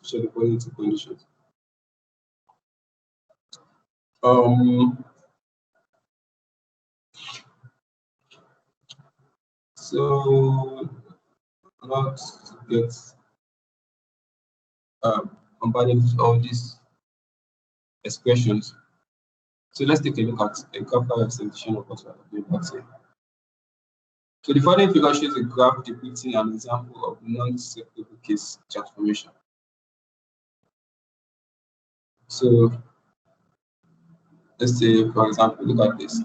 show the following two conditions. So not to get bombarded with all these expressions. So let's take a look at a graphical representation of what we are talking about here. So the following figure shows a graph depicting an example of non-separable case transformation. So let's say, for example, look at this.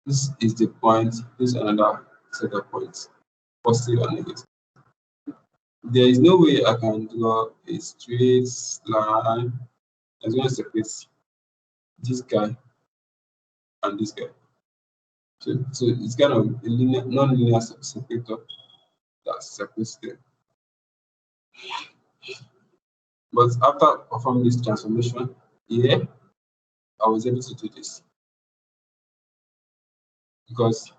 This is the point, this is another set of points, positive and negative. There is no way I can draw a straight line that's going to separate this guy and this guy. So it's kind of a linear, non-linear separator that separates them. But after performing this transformation here, I was able to do this because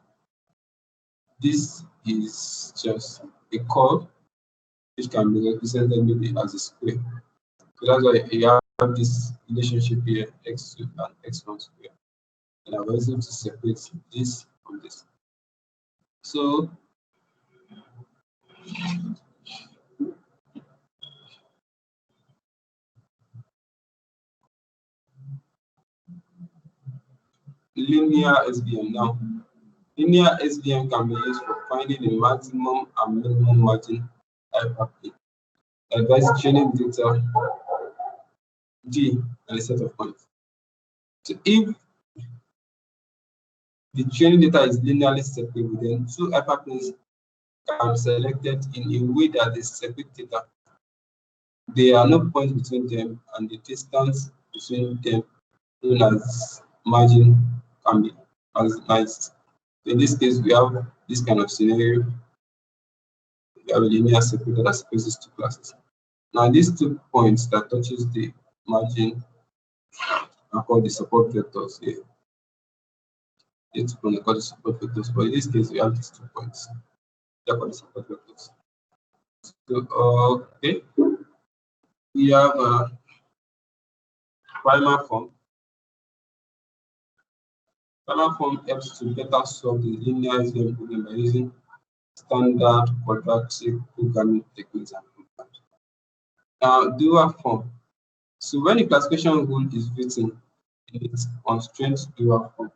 this is just a curve which can be represented maybe as a square. So that's why you have this relationship here, x2 and x1 square. And I was able to separate this from this. So linear SVM now. Linear SVM can be used for finding the maximum and minimum margin hyperplane. Advice training data D and a set of points. So if the training data is linearly separable, then two hyperplanes can be selected in a way that they separate data. There are no points between them, and the distance between them, known as margin, can be maximized. In this case, we have this kind of scenario. We have a linear separator that separates these two classes. Now, these 2 points that touches the margin are called the support vectors here. These 2 points are called the support vectors, but in this case, we have these 2 points. They're called the support vectors. So, okay, we have a primer form. Primer form helps to better solve the linear SVM problem by using standard quadratic programming techniques and programs. Now, dual form. So when a classification rule is written in its constraint dual form,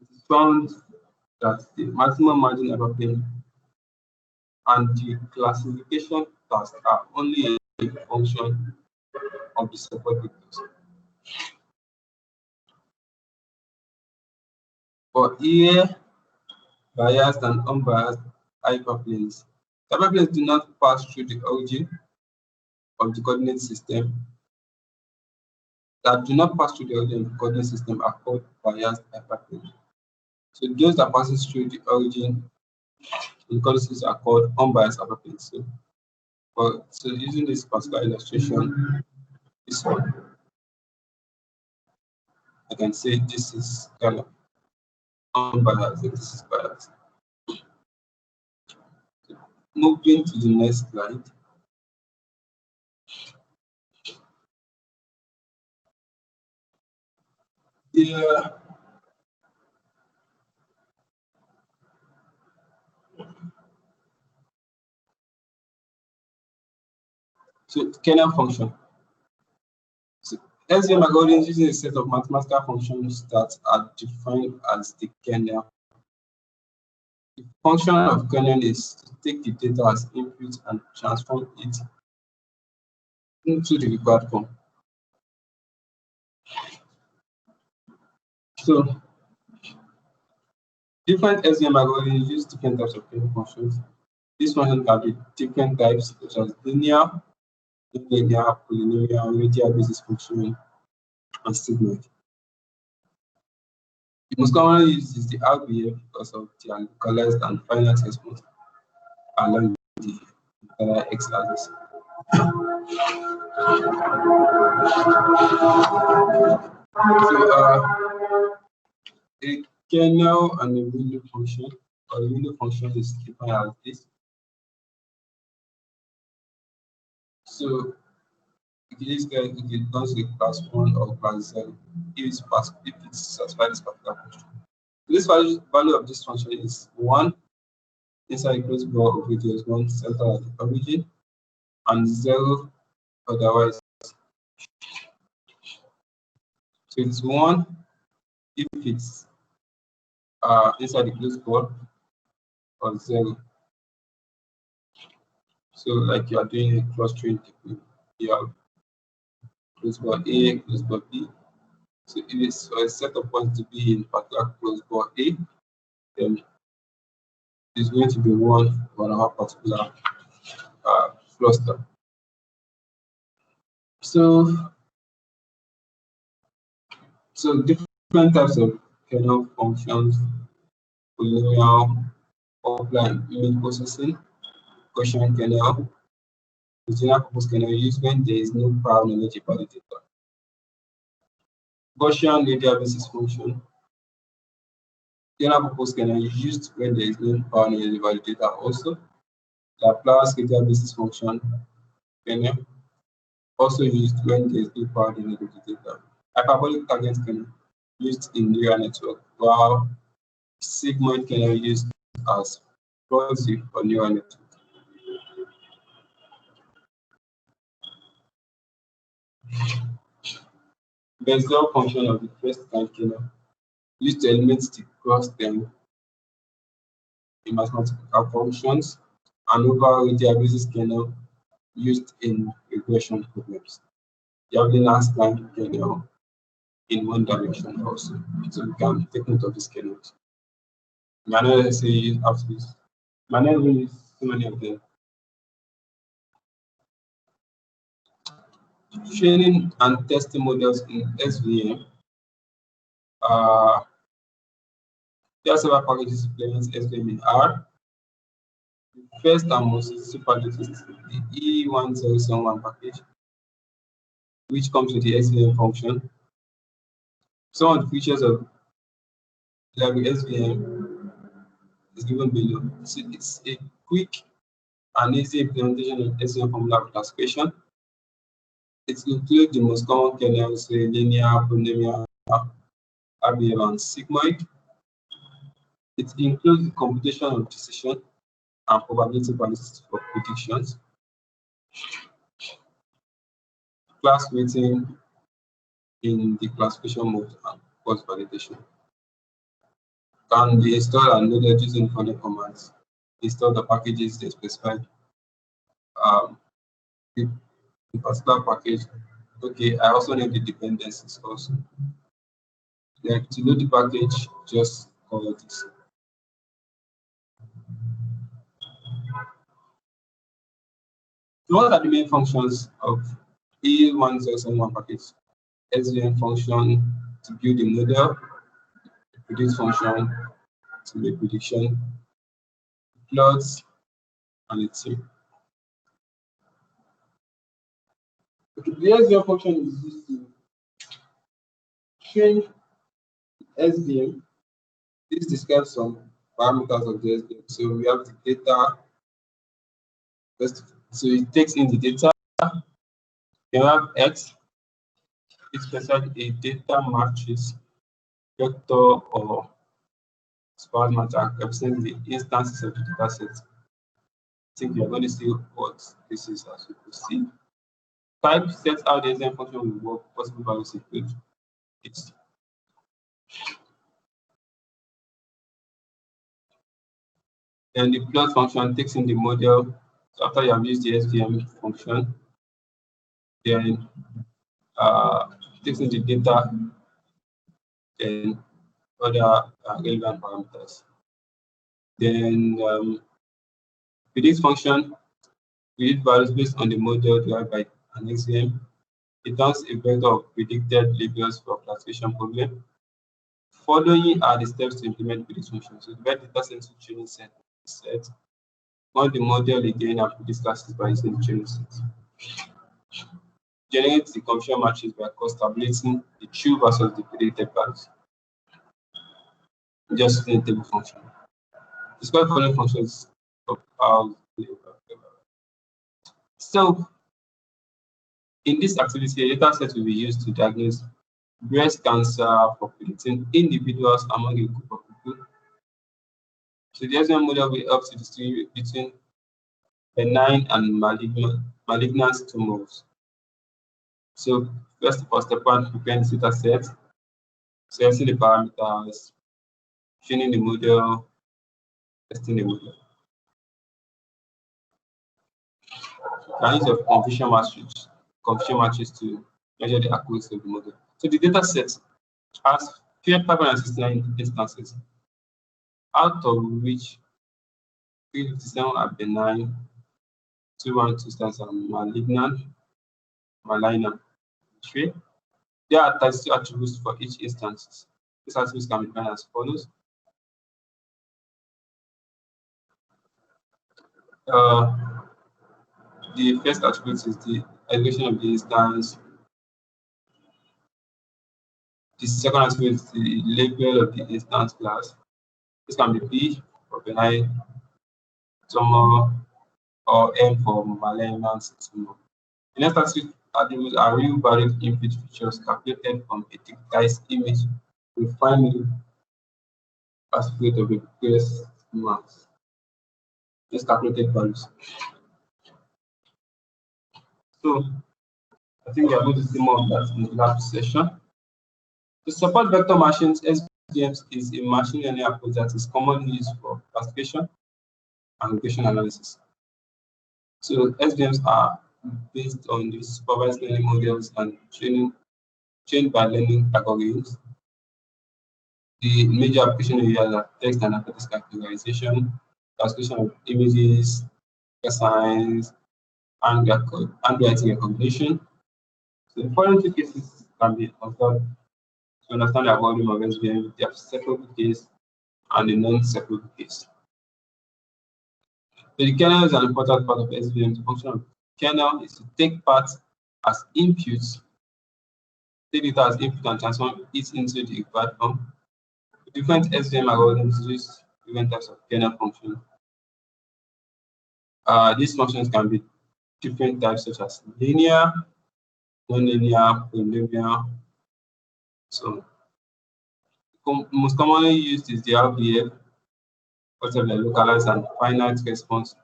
it is found that the maximum margin hyperplane and the classification task are only a function of the support vectors. For here, biased and unbiased hyperplanes, hyperplanes do not pass through the origin of the coordinate system. That do not pass through the origin of the coordinate system are called biased hyperplanes. So those that passes through the origin in coordinates are called unbiased hyperplanes. So using this particular illustration, this one, I can say this is kind of unbiased and this is biased. Moving to the next slide. Yeah. So kernel function. So SVM algorithms using a set of mathematical functions that are defined as the kernel. The function of kernel is to take the data as input and transform it into the required form. So different SVM algorithms use different types of kernel functions. These functions can be different types, such as linear, nonlinear, polynomial, radial basis function, and sigmoid. The most commonly used is the RBF because of their localized and finite response along the x-axis. So a kernel and a window function, or a window function is defined as this. So in this case, it belongs to class 1 or class 0 if it satisfies this particular function. So this value of this function is 1 inside the closed ball of radius 1 centered at the origin, and 0 otherwise. So it's 1 if it's inside the closed ball, or 0. So like you are doing a clustering technique, you have closed ball A, closed ball B. So if it's a set of points to be in particular closed ball A, then it's going to be 1 for our particular cluster. So different types of kernel functions: polynomial, offline image processing, Gaussian kernel, the general purpose kernel used when there is no prior knowledge about the data. Gaussian radial basis function, general purpose kernel is used when there is no prior knowledge about the data. Also, Laplace radial basis function kernel, also used when there is no prior knowledge of the data. Hyperbolic target kernel used in neural network, while sigmoid kernel used as proxy for neural network. Benzel function of the first kind kernel. used to eliminate the cross term in mathematical functions, and overall databases kernel used in regression problems. You have the DASCA kernel in one direction also, so we can take note of this kernel. Manuel say after this. Manuel will use so many of them. Training and testing models in SVM. There are several packages implement SVM in R. The first and most superlative is the E1071 package, which comes with the SVM function. Some of the features of library SVM is given below. So it's a quick and easy implementation of SVM formula classification. It includes the most common kernels, linear, polynomial, RBM, and sigmoid. It includes the computation of decision and probability analysis for predictions, class weighting in the classification mode, and post validation. Can be installed and loaded using following commands. Install the packages they specified. The particular package. Okay, I also need the dependencies also. Like to load the package, just call this. So what are the main functions of E1071 package? SVM function to build a model, the predict function to make prediction, plots, and a team. Okay, the SVM function is used to train SVM. This describes some parameters of the SVM. So we have the data. So it takes in the data. You have X. It specifies a data matrix, vector, or sparse matrix representing the instances of the data set. I think we are going to see what this is as we proceed. Type sets how the SVM function will work, possible values include it. Then the plot function takes in the model. So after you have used the SVM function, then takes in the data, then other relevant parameters. Then predict function, predict values based on the model derived by an SVM. It turns a vector of predicted labels for classification problem. Following are the steps to implement predict function. So divide data set into training set. Run the model again and predict classes by using the training set. Generate the confusion matrix by tabulating the true versus the predicted values. Just using the table function. Describe following functions of how. So in this activity, a data set will be used to diagnose breast cancer for predicting individuals among a group of people. So the SVM model will help to distinguish between benign and malignant tumors. So first of all, step one, prepare the data set, selecting the parameters, training the model, testing the model. Can use of confusion matrix to measure the accuracy of the model. So the data set has 569 instances, out of which 357 are benign, 212 instances are malignant. There are 32 attributes for each instance. These attributes can be defined as follows. The first attribute is the elevation of the instance. The second attribute is the label of the instance class. This can be B for benign tumor or M for malignant tumor. The next attributes are real valued input features calculated from a digitized image with finely aspect of a breast mass. These calculated values. So I think we are going to see more of that in the lab session. To support vector machines, SVMs is a machine learning approach that is commonly used for classification and regression analysis. So SVMs are based on the supervised learning models and trained by learning algorithms. The major application areas are text and analytics categorization, classification of images, science, and handwriting recognition. So the following two cases can be observed to understand the algorithm of SVM: the separable case and the non-separable case. So the kernel is an important part of SVM. The function of kernel is to take part as inputs, take it as input and transform it into the required form. Different SVM algorithms use different types of kernel functions. These functions can be different types such as linear, nonlinear, polynomial. So most commonly used is the RBF, also the localized and finite response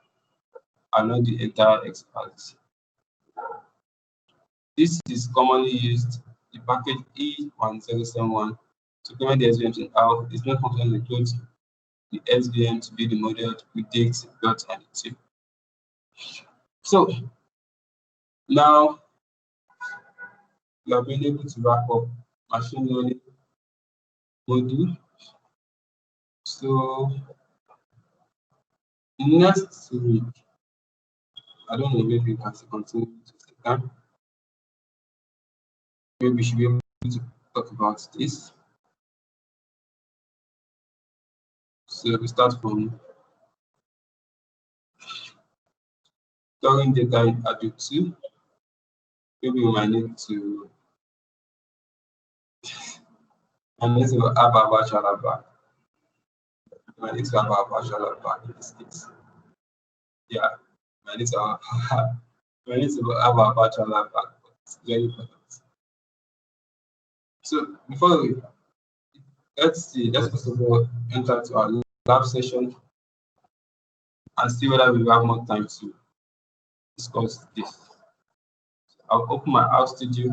along the entire x-axis. This is commonly used the package E1071 to implement the SVM in R. Its main function includes the SVM to be the model to predict plot and the tip. So now you have been able to wrap up machine learning module. So next week, I don't know, maybe you can continue to take time. Maybe we should be able to talk about this. So we start from storing data in Hadoop 2. Maybe we might need to have a virtual lab. We might need to have a virtual lab in this case. Yeah, we might need to have, we need to have a virtual lab. It's very important. So before we let's first of all enter to our lab session and see whether we have more time to discuss this. I'll open my house studio.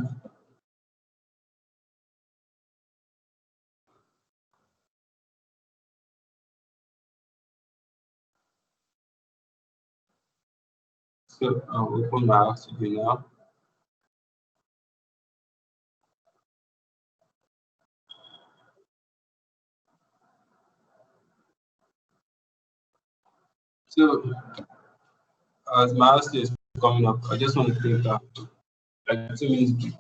So I'll open my house studio now. So as my house studio is coming up, I just want to take like 2 minutes break.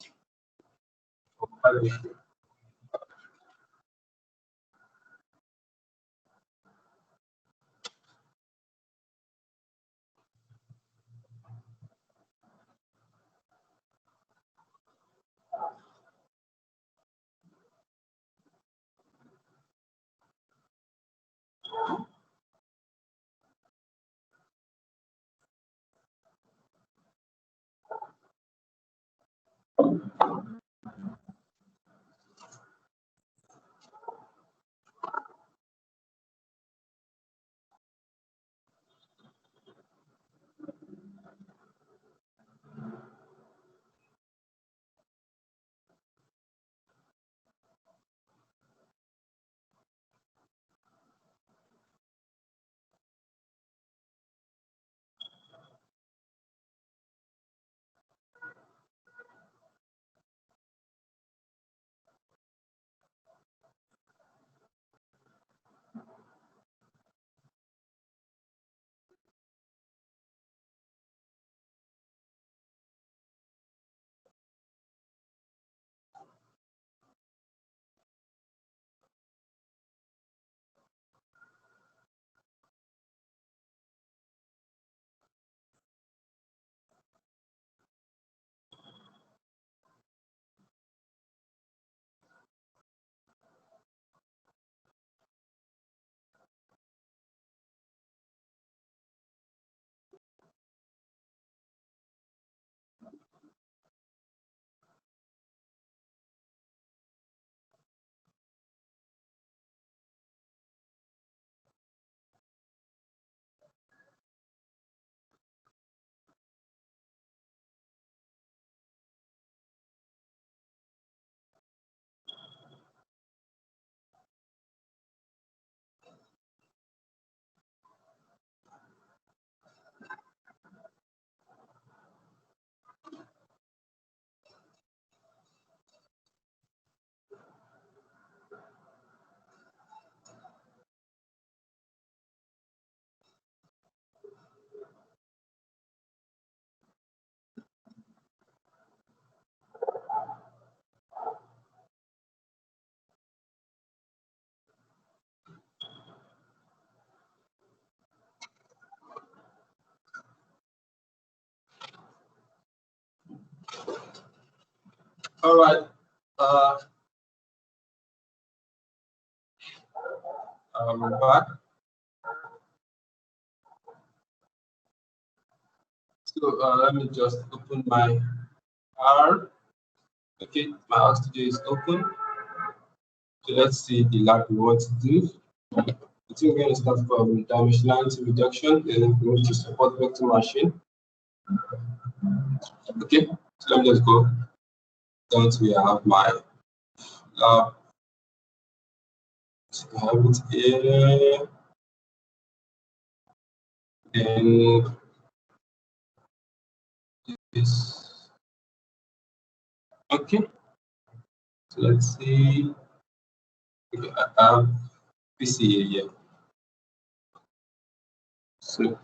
All right. I'm back. So let me just open my R. Okay, my R studio is open. So let's see the lab we want to do. I think we're going to start from dimensionality reduction, then we need to support vector machine. Okay, so let me just go down to where I have my lab. So I have it here. Then this. Okay, so let's see. Okay, I have PC here. So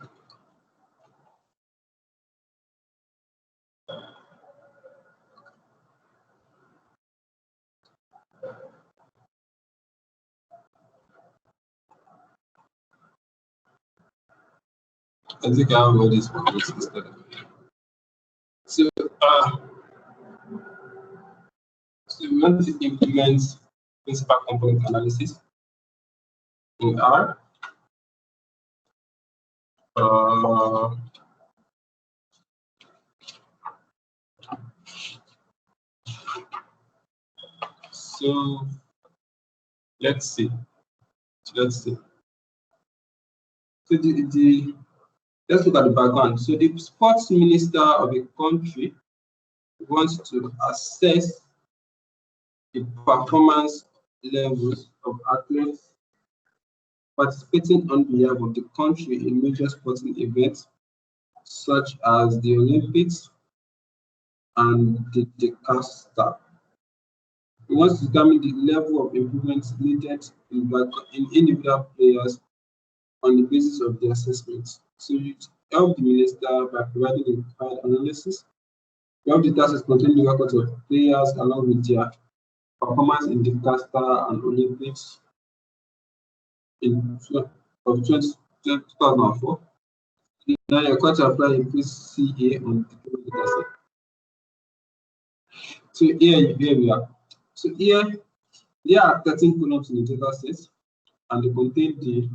I think I have all these programs instead of so so we want to implement principal component analysis in R. So let's see. Let's see. So let's look at the background. So the sports minister of a country wants to assess the performance levels of athletes participating on behalf of the country in major sporting events such as the Olympics and the DASCA. He wants to determine the level of improvements needed in individual players on the basis of the assessments. So you help the minister by providing the required analysis. You have the data containing the records of players along with their performance in the DASCA and Olympics of 2004. Now you're going to apply a PCA on the data set. So here we are. So here there are 13 columns in the data set, and they contain the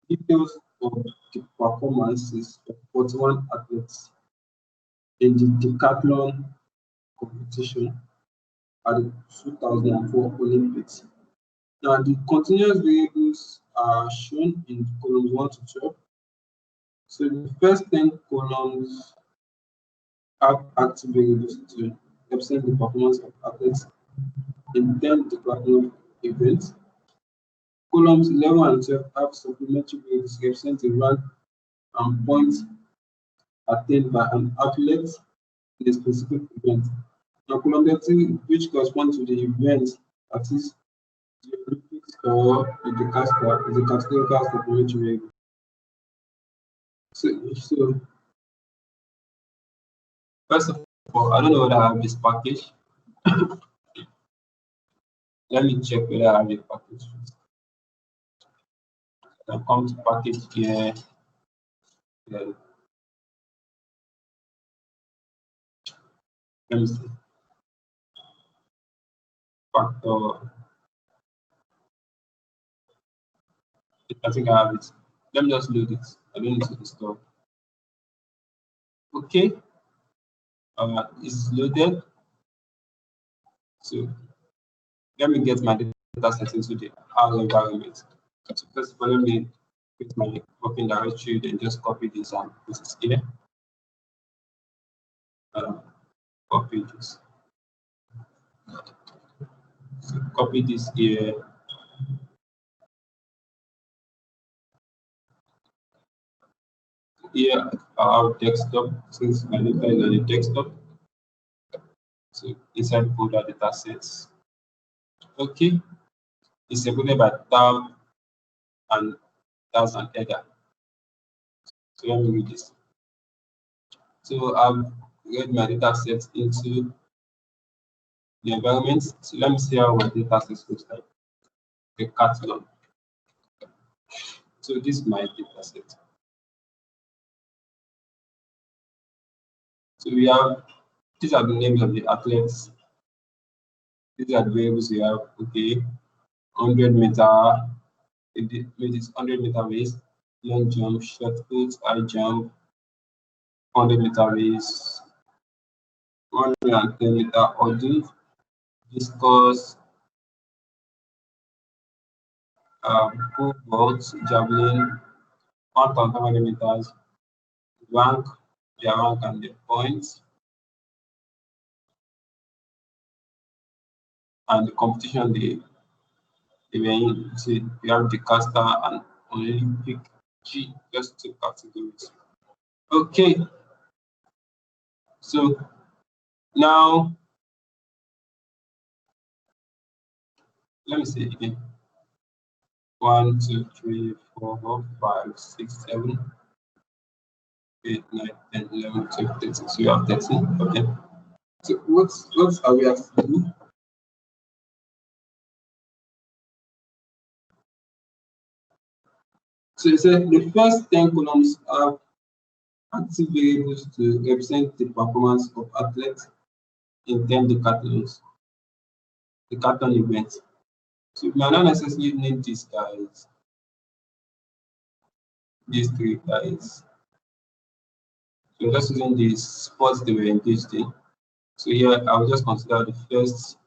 details of the performances of 41 athletes in the decathlon competition at the 2004 Olympics. Now, the continuous variables are shown in columns 1 to 12. So the first 10 columns have active variables to represent the performance of athletes in 10 decathlon events. Columns 11 and 12 have supplementary variables to represent the rank and points attained by an athlete in a specific event. Now, column 13, which corresponds to the event, that is the Olympics or the DASCA, is a categorical supplementary variable. So first of all, I don't know whether I have this package. Let me check whether I have a package. I'll come to package here. Then let me see. Factor. I think I have it. Let me just load it. I don't need to install. Okay. It's loaded. So let me get my data set into the R environment. So first of all, let me create my working directory, then just copy this and put it here. Copy this. So copy this here. Here, our desktop, since my data is on the desktop. So inside folder data sets. Okay. It's separated by tab and that's an header. So let me read this. So I've read my data set into the environment. So let me see how my data set looks like. The catalog. So this is my data set. So we have, these are the names of the athletes These are the variables we have. Okay, 100-meter, it is 100-meter race, long jump, short put, high jump, 100-meter race, 110-meter hurdle, discus, pole vault, javelin, 1,500 meters, rank, their rank and the points, and the competition they were in. See, we have the caster and Olympic G, just two categories. Okay, so now let me say it again. 1, 2, 3, 4, 5, 6, 7, 8, 9, 10, 11, 12, 13. So you have 13. Okay. So what are we have to do? So you say the first 10 columns have active variables to represent the performance of athletes in 10 decathlons, decathlon events. So we might not necessarily need these guys, these three guys. So just using the sports they were engaged in. So here I will just consider the first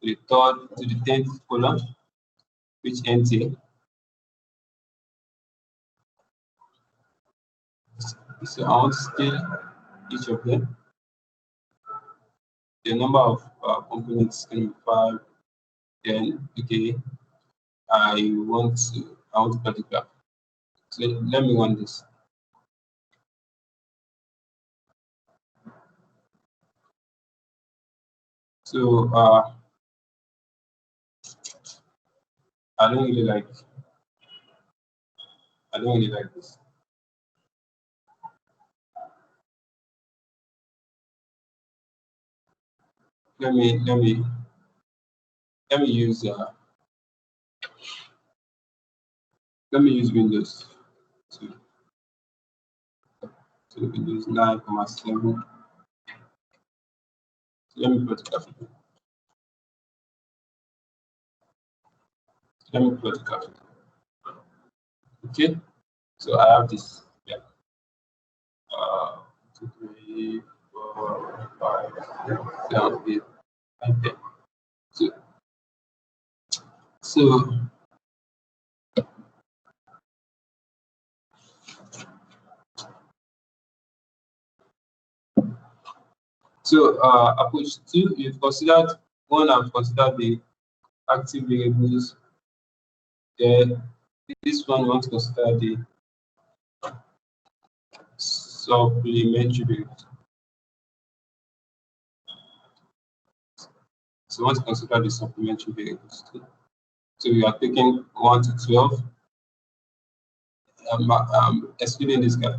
to the third to the 10th column, which ends here. So I want to scale each of them. The number of components can be 5. Then okay, I want to plot the graph. So let me run this. So I don't really like this. Let me use Windows to Windows 9,7. Let me plot the graph. Let me plot the graph. Okay, so I have this. Yeah. 2, 3, 4, 5, 6, 7, 8, 9, 10. So approach 2, you've considered one. I've considered the active variables. Then this one we want to consider the supplementary variables. So we want to consider the supplementary variables too. So we are taking 1 to 12, excluding this guy.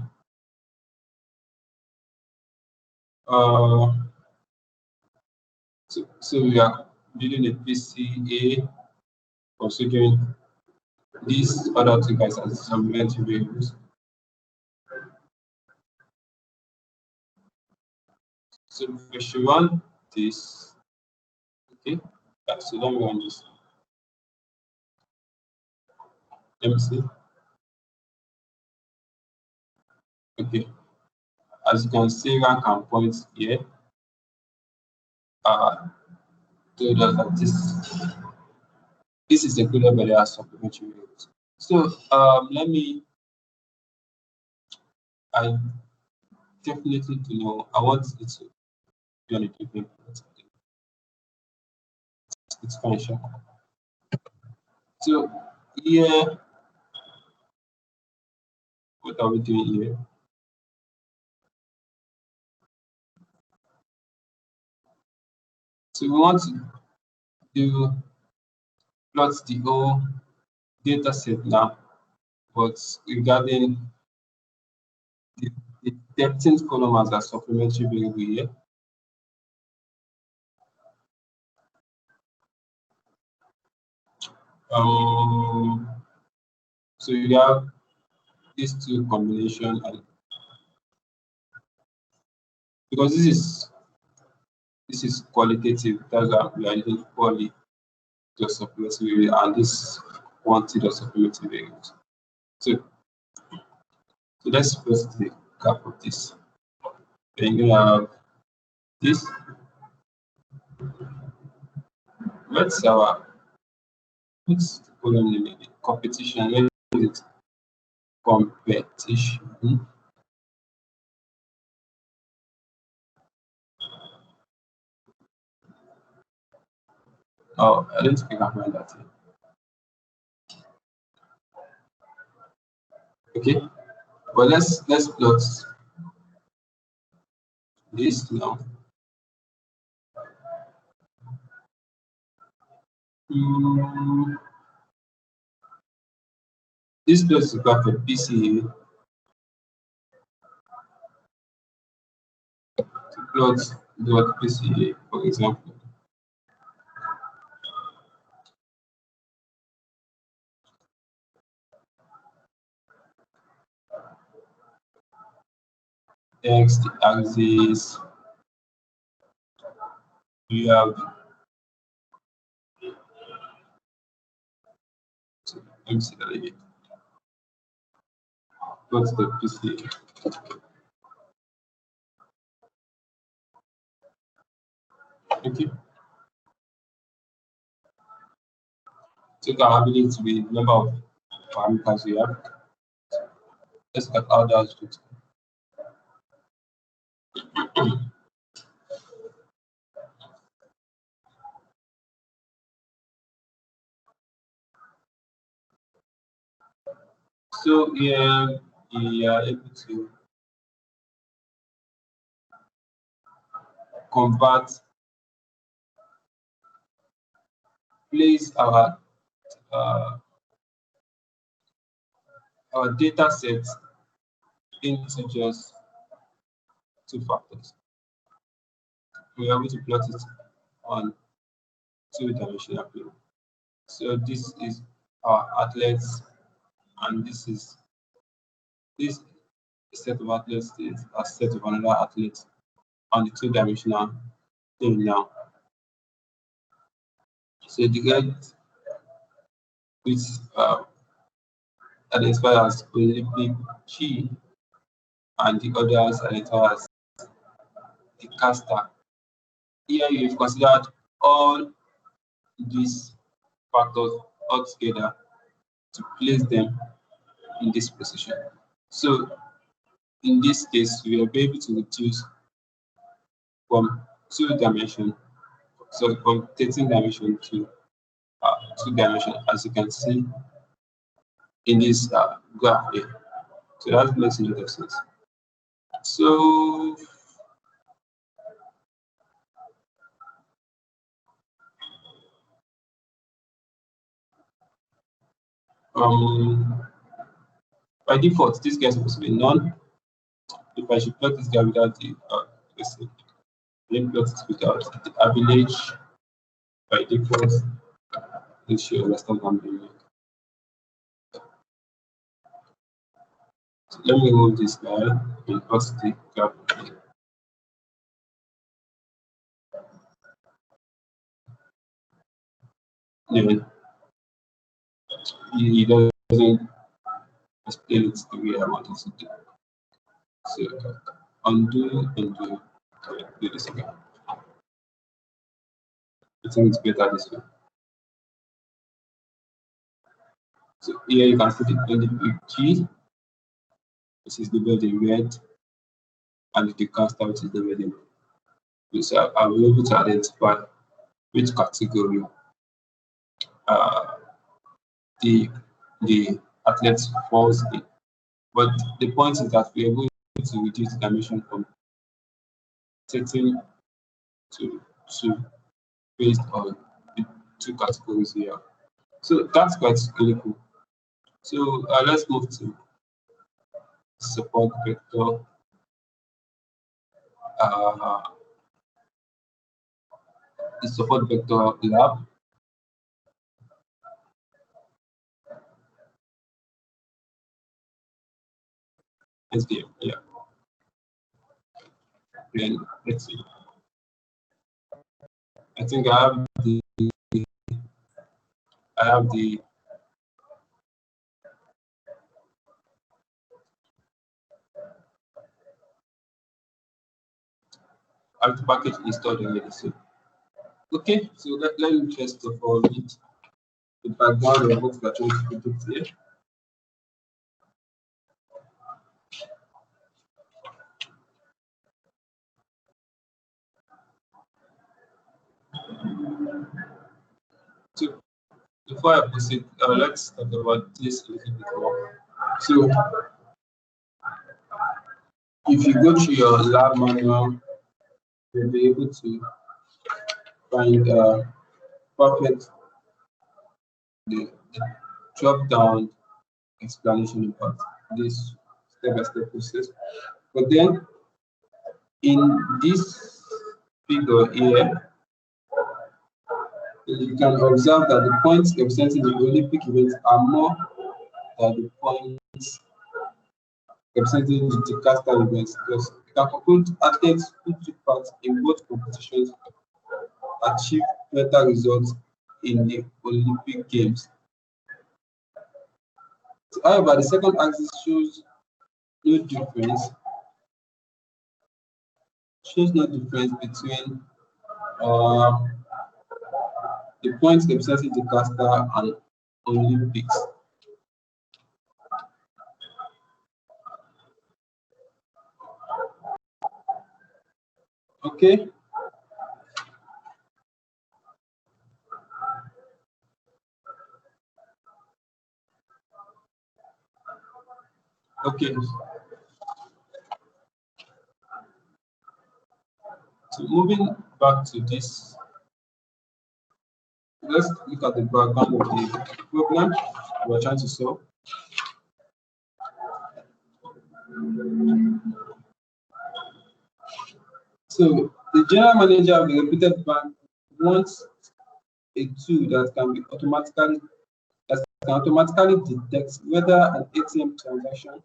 So we are building a PCA, considering these other two guys as supplementary variables. So we should run this. Okay, so let me run this. Let me see. Okay, as you can see, rank and points here told us that this is included by the supplementary variables. So I definitely to know, I want it to be on a different plot. It's function. So here, what are we doing here? So we want to do plot the whole data set now, but regarding the 13th column as a supplementary variable here. So you have these two combination, and because this is This is qualitative. That's why we are using quality or supplementary variable, and this quantity or supplementary variable. So let's first the cap of this. Then you have this. What's the column name again? Competition. Where is it? Competition. Oh, I don't think I can find that here. Okay, but let's plot this now. This plot is graph for PCA to plot dot PCA, for example. X axis, you have, let me see that again. Plot the PCA. Okay. Take our ability to be number of parameters we have. Let's look at how that's good. So here we are able to convert, place our data set into just two factors. We are able to plot it on two-dimensional plane. So this is our athletes, and this set of athletes is a set of another athlete on the two-dimensional plane now. So the guy which identified as Olympic Chi and the others identified as the caster. Here you've considered all these factors all together to place them in this position. So in this case, we will be able to reduce from two dimension, so from 13 dimension to two dimension, as you can see in this graph here. So that makes a lot of sense. So by default, this guy is supposed to be none. If I should plot this guy without the let's see, then plot it without the average by default, it should understand what I'm doing. So let me move this guy and plot the graph. Yeah, he doesn't explain it the way I want it to do. So undo, do this again. I think it's better this way. So here you can see the Olympic G, which is labeled in red, and the caster, which is labeled in blue. So I'll be able to identify which category the athlete falls in. But the point is that we're able to reduce the dimension from 13 to 2 based on the two categories here. So that's quite really cool. So let's move to support vector. The support vector lab. SDM, yeah. Then let's see. I think I have the I have the package installed already. So okay, so let me first of all read the background of what we are trying to predict here. So before I proceed, let's talk about this a little bit more. So if you go through your lab manual, you'll be able to find perfect the drop down explanation about this step-by-step process. But then in this figure here, you can observe that the points representing the Olympic events are more than the points representing the DASCA events, because you can conclude athletes who took part in both competitions achieved better results in the Olympic Games. However, the second axis shows no difference between the points representing the DASCA and Olympics. Okay. Okay. So moving back to this, let's look at the background of the problem we're trying to solve. So the general manager of the reputed bank wants a tool that can automatically detect whether an ATM transaction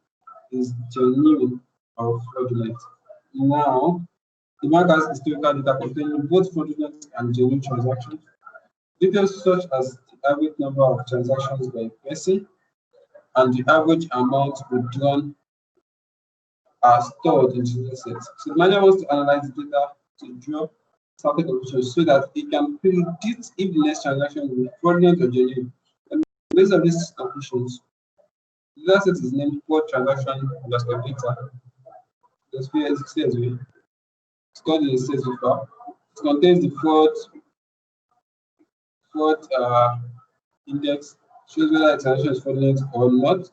is genuine or fraudulent. Now, the bank has historical data containing both fraudulent and genuine transactions. Details such as the average number of transactions by a person and the average amount withdrawn are stored in data sets. So the manager wants to analyze the data to draw certain conclusions so that it can predict if the next transaction will be fraudulent or genuine. And based on these conclusions, the data set is named fraud transaction underscore data. It's called the CSV file. It contains the fraud index, shows whether the transaction is fraudulent or not.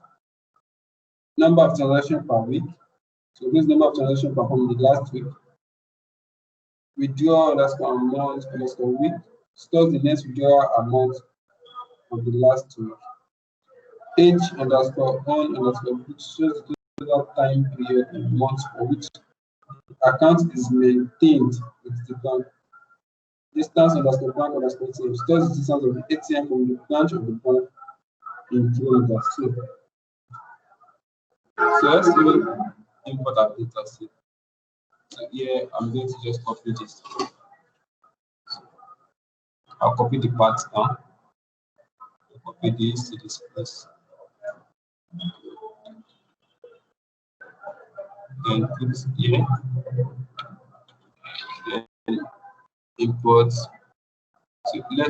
Number of transactions per week. So this number of transactions performed the last week. Withdrawal underscore amount underscore week stores the next withdrawal amount of the last week. Age underscore on underscore book shows the total time period in months for which the account is maintained with the bank. Distance underscore bank underscore ATM stores the distance of the ATM from the branch of the bank in kilometers. So let's even import our data set. So here I'm going to just copy this. I'll copy the part now. Copy this to this place. Then put here. Then import. So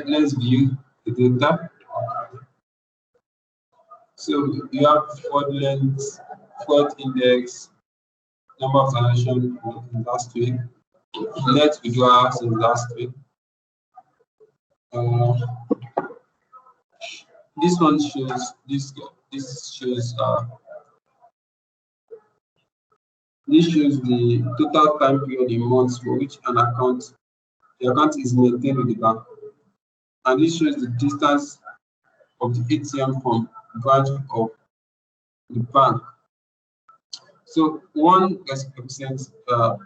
let's view the data. So you have fraud index, number of transactions in last week, net withdrawals in last week. This one shows this shows the total time period in months for which the account is maintained with the bank, and this shows the distance of the ATM from branch of the bank. So one represents a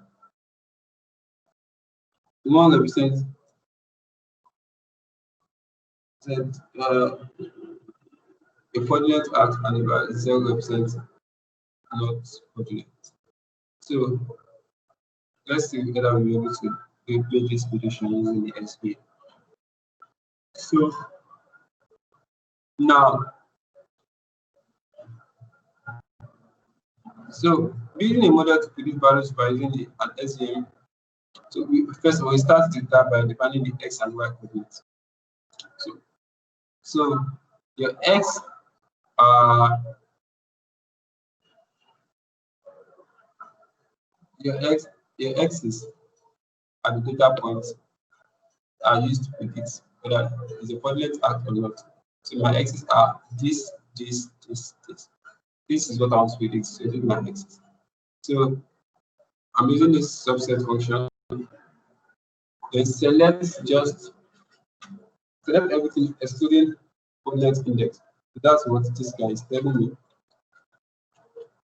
fraudulent act, and about 0 represents not fraudulent. So let's see whether we'll be able to we make this prediction using the SVM. So now, building a model to predict values by using an SVM. So first of all, we start with that by defining the x and y coordinates. So your x your x's are the data points are used to predict whether it's a coordinate act or not. So my x's are this. This is what I want to predict. So this is my x's. So I'm using this subset function. Then select everything excluding coordinate index. So that's what this guy is telling me.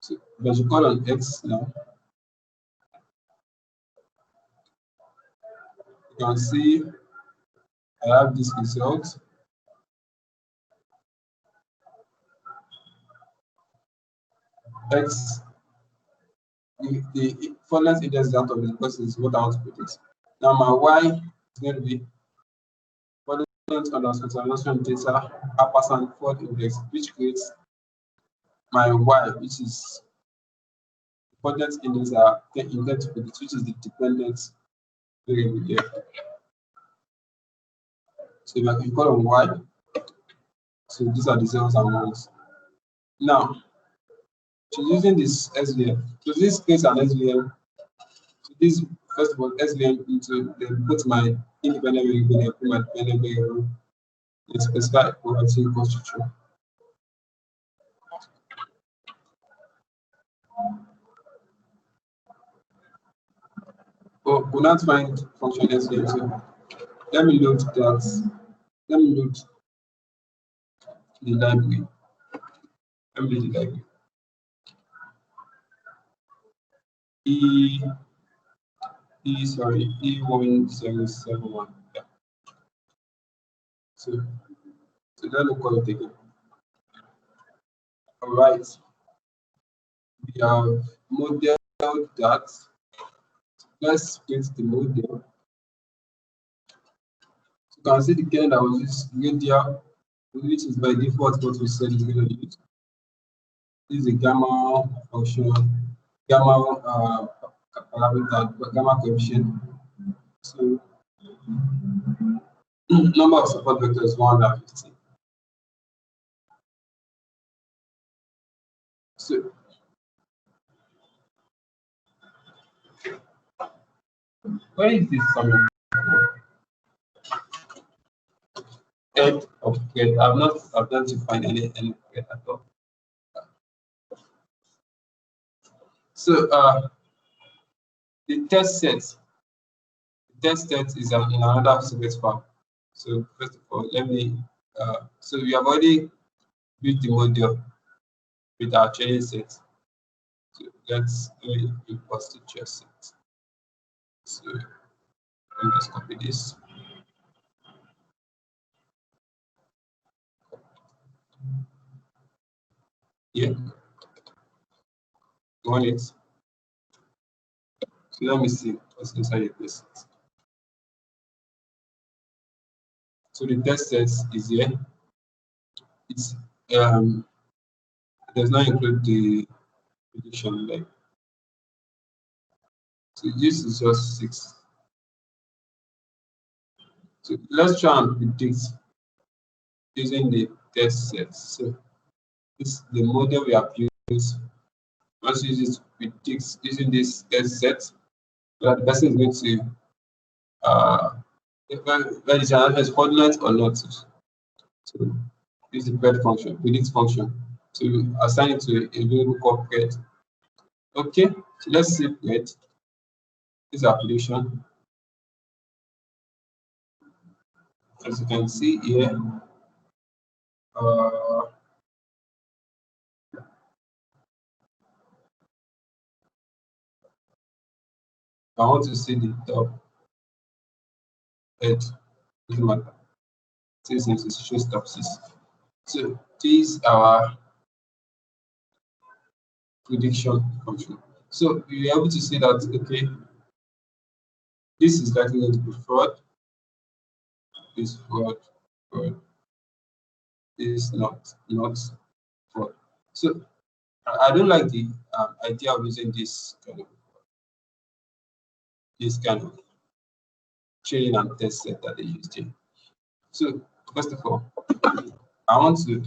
So when you call on x now, you can see I have this result. X, the coordinate index out of the because is what I want to predict. Now my y is going to be coordinate underscore transaction data ampersand forward index, which creates my y, which is coordinate index are intended to predict, which is the dependent variable here. So if I call on y, so these are the zeros and ones. Now, she's using this SVM. So this creates an SVM. So this first of all SVM into then put my independent variable and put my dependent variable. Let's specify Cohort2 equals to true. Oh, we not find function SVM. So let me load that. Let me load the library. Let me load the library. E1071. Yeah. So let me call it again. All right. We have modeled that. Let's print the model. So you can see the kernel that was used media, which is by default what we said is going to use. This is a gamma function, gamma parameter, gamma coefficient. So number of support vectors 150. So where is this coming? Head of grade. I've not to find any grade at all. So the test set is in another subject file. So first of all, let me so we have already built the model with our training set. So let me import the test set. So let me just copy this. Yeah. On it. So let me see what's inside the test set. So the test set is here. It's does not include the prediction like. So this is just 6. So let's try and predict using the test set. So this is the model we have used. Let's use it to predict using this test set. So that the person is going to whether it's an coordinate or not. So this is the predict function. To assign it to a variable called pred. Okay, so let's see pred. This is our prediction. As you can see here, I want to see the top head. Doesn't matter. Since it shows top 6. So these are prediction function. So we are able to see that okay, This is likely going to be fraud. This fraud, fraud. This not fraud. So I don't like the idea of using this kind of training and test set that they used here. So first of all, I want to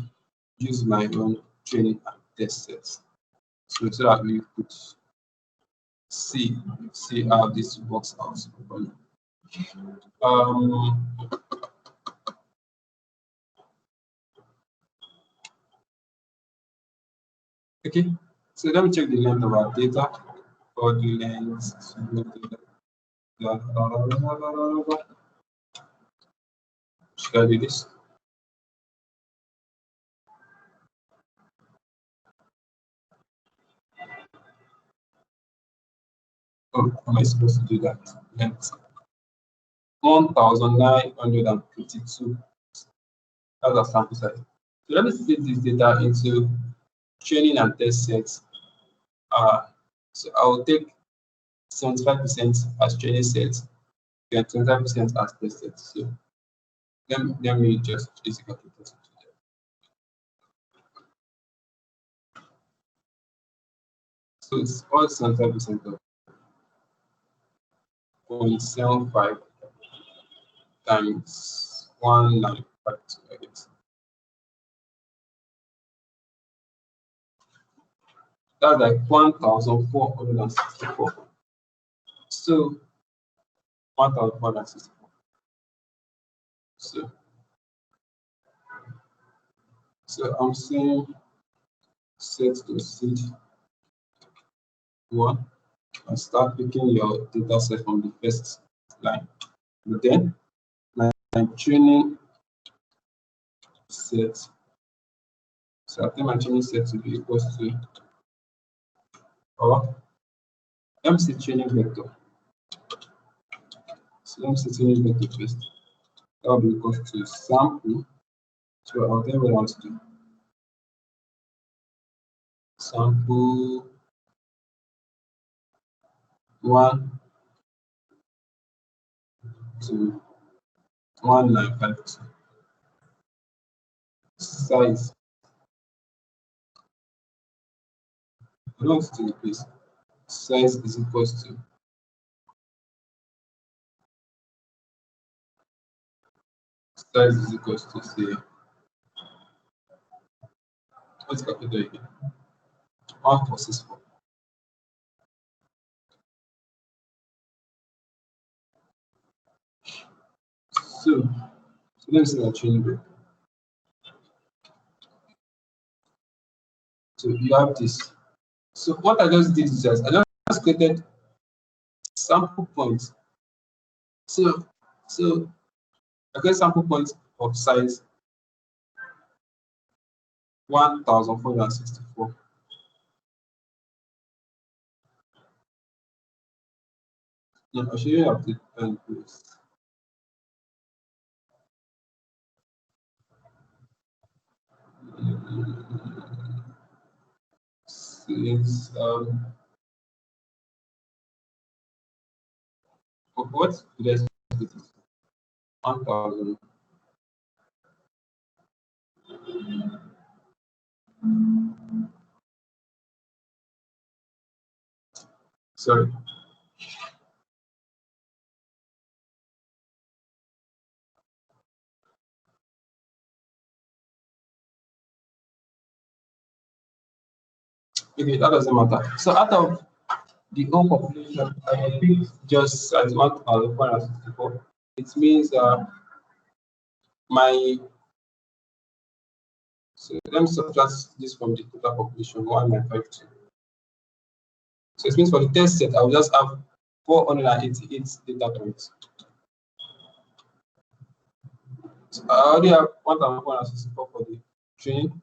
use my own training and test sets. So that we could see how this works out. Um, okay, so let me check the length of our data. For the length, should I do this? Oh, am I supposed to do that? Length 1,952. That's our sample size. So let me split this data into training and test sets. So I will take 75% as training sets, then 25% as test sets. So let me just basically put it. So it's all 75% of 0.75 times 1952, I guess. That's like 1,464. So 1,464. So I'm saying set to seed 1 and start picking your data set from the first line. But then my training set. So I think my training set to be equals to, or let me say training vector. So let me say training vector first. That will be equals to sample. So I'll tell you what I want to do. Sample 1 to 1952. Size. I don't want to replace. Size is equals to say what's capital again? 1464. So let me see my training break. So you have this. So what I just did is I just created sample points. So I create sample points of size 1,464. Yeah, I'll show you how to find this. Since what did I do this? 1,000. Sorry. Okay, that doesn't matter. So out of the whole population, I picked just as 1,464. It means my so let me subtract this from the total population 1952. So it means for the test set, I will just have 488 data points. So I already have 1,464 for the training.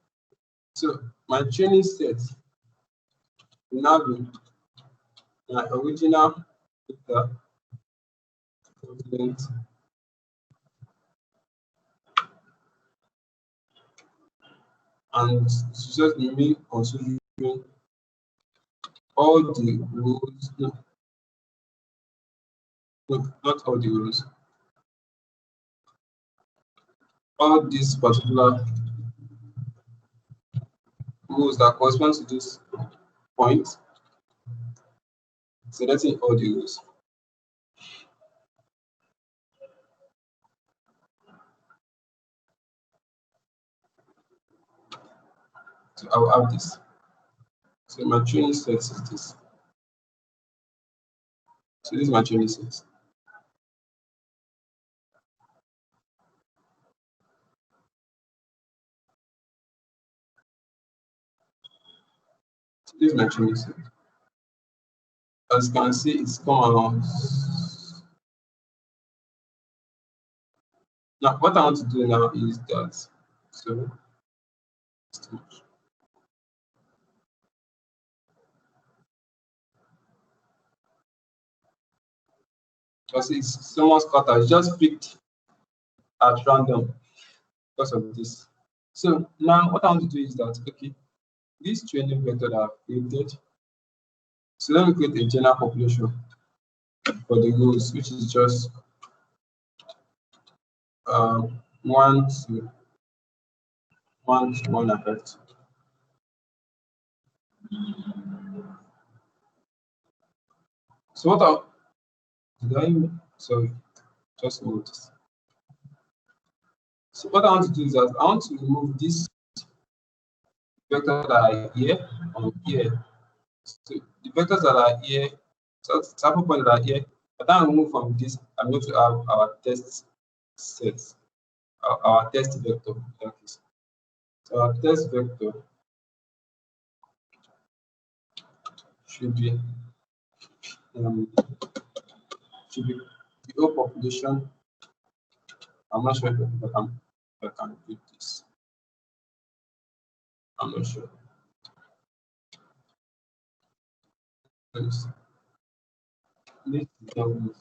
So my training set will now be my original data content and it's just me considering all the rules. No, No, not all the rows. All these particular rows that correspond to this point, selecting all the rows. So I will have this. So my training set is this. So this is my training set. So this is my training set. As you can see, it's come around. Now, what I want to do now is that. So it's too much. Because it's someone's cutter. It's just picked at random because of this. So now what I want to do is that, okay, this training vector that I've created, so let me create a general population for the rows, which is just 1 to 1 to 1 effect. So what sorry, just notice. So what I want to do is that I want to remove this vector that are here on here. So the vectors that are here, so sample point that are here, but then I remove from this, I'm going to have our test set, our test vector. So our test vector should be um, should be the whole population. I'm not sure if I can do this. I'm not sure. Let's double.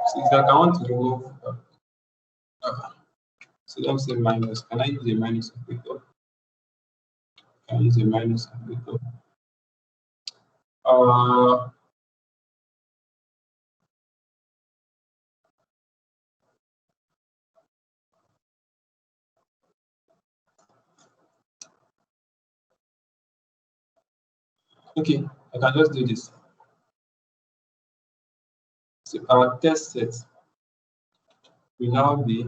So it's like I want to remove. So let me say minus. Can I use a minus operator? Can I use a minus operator? Okay, I can just do this. So our test set will now be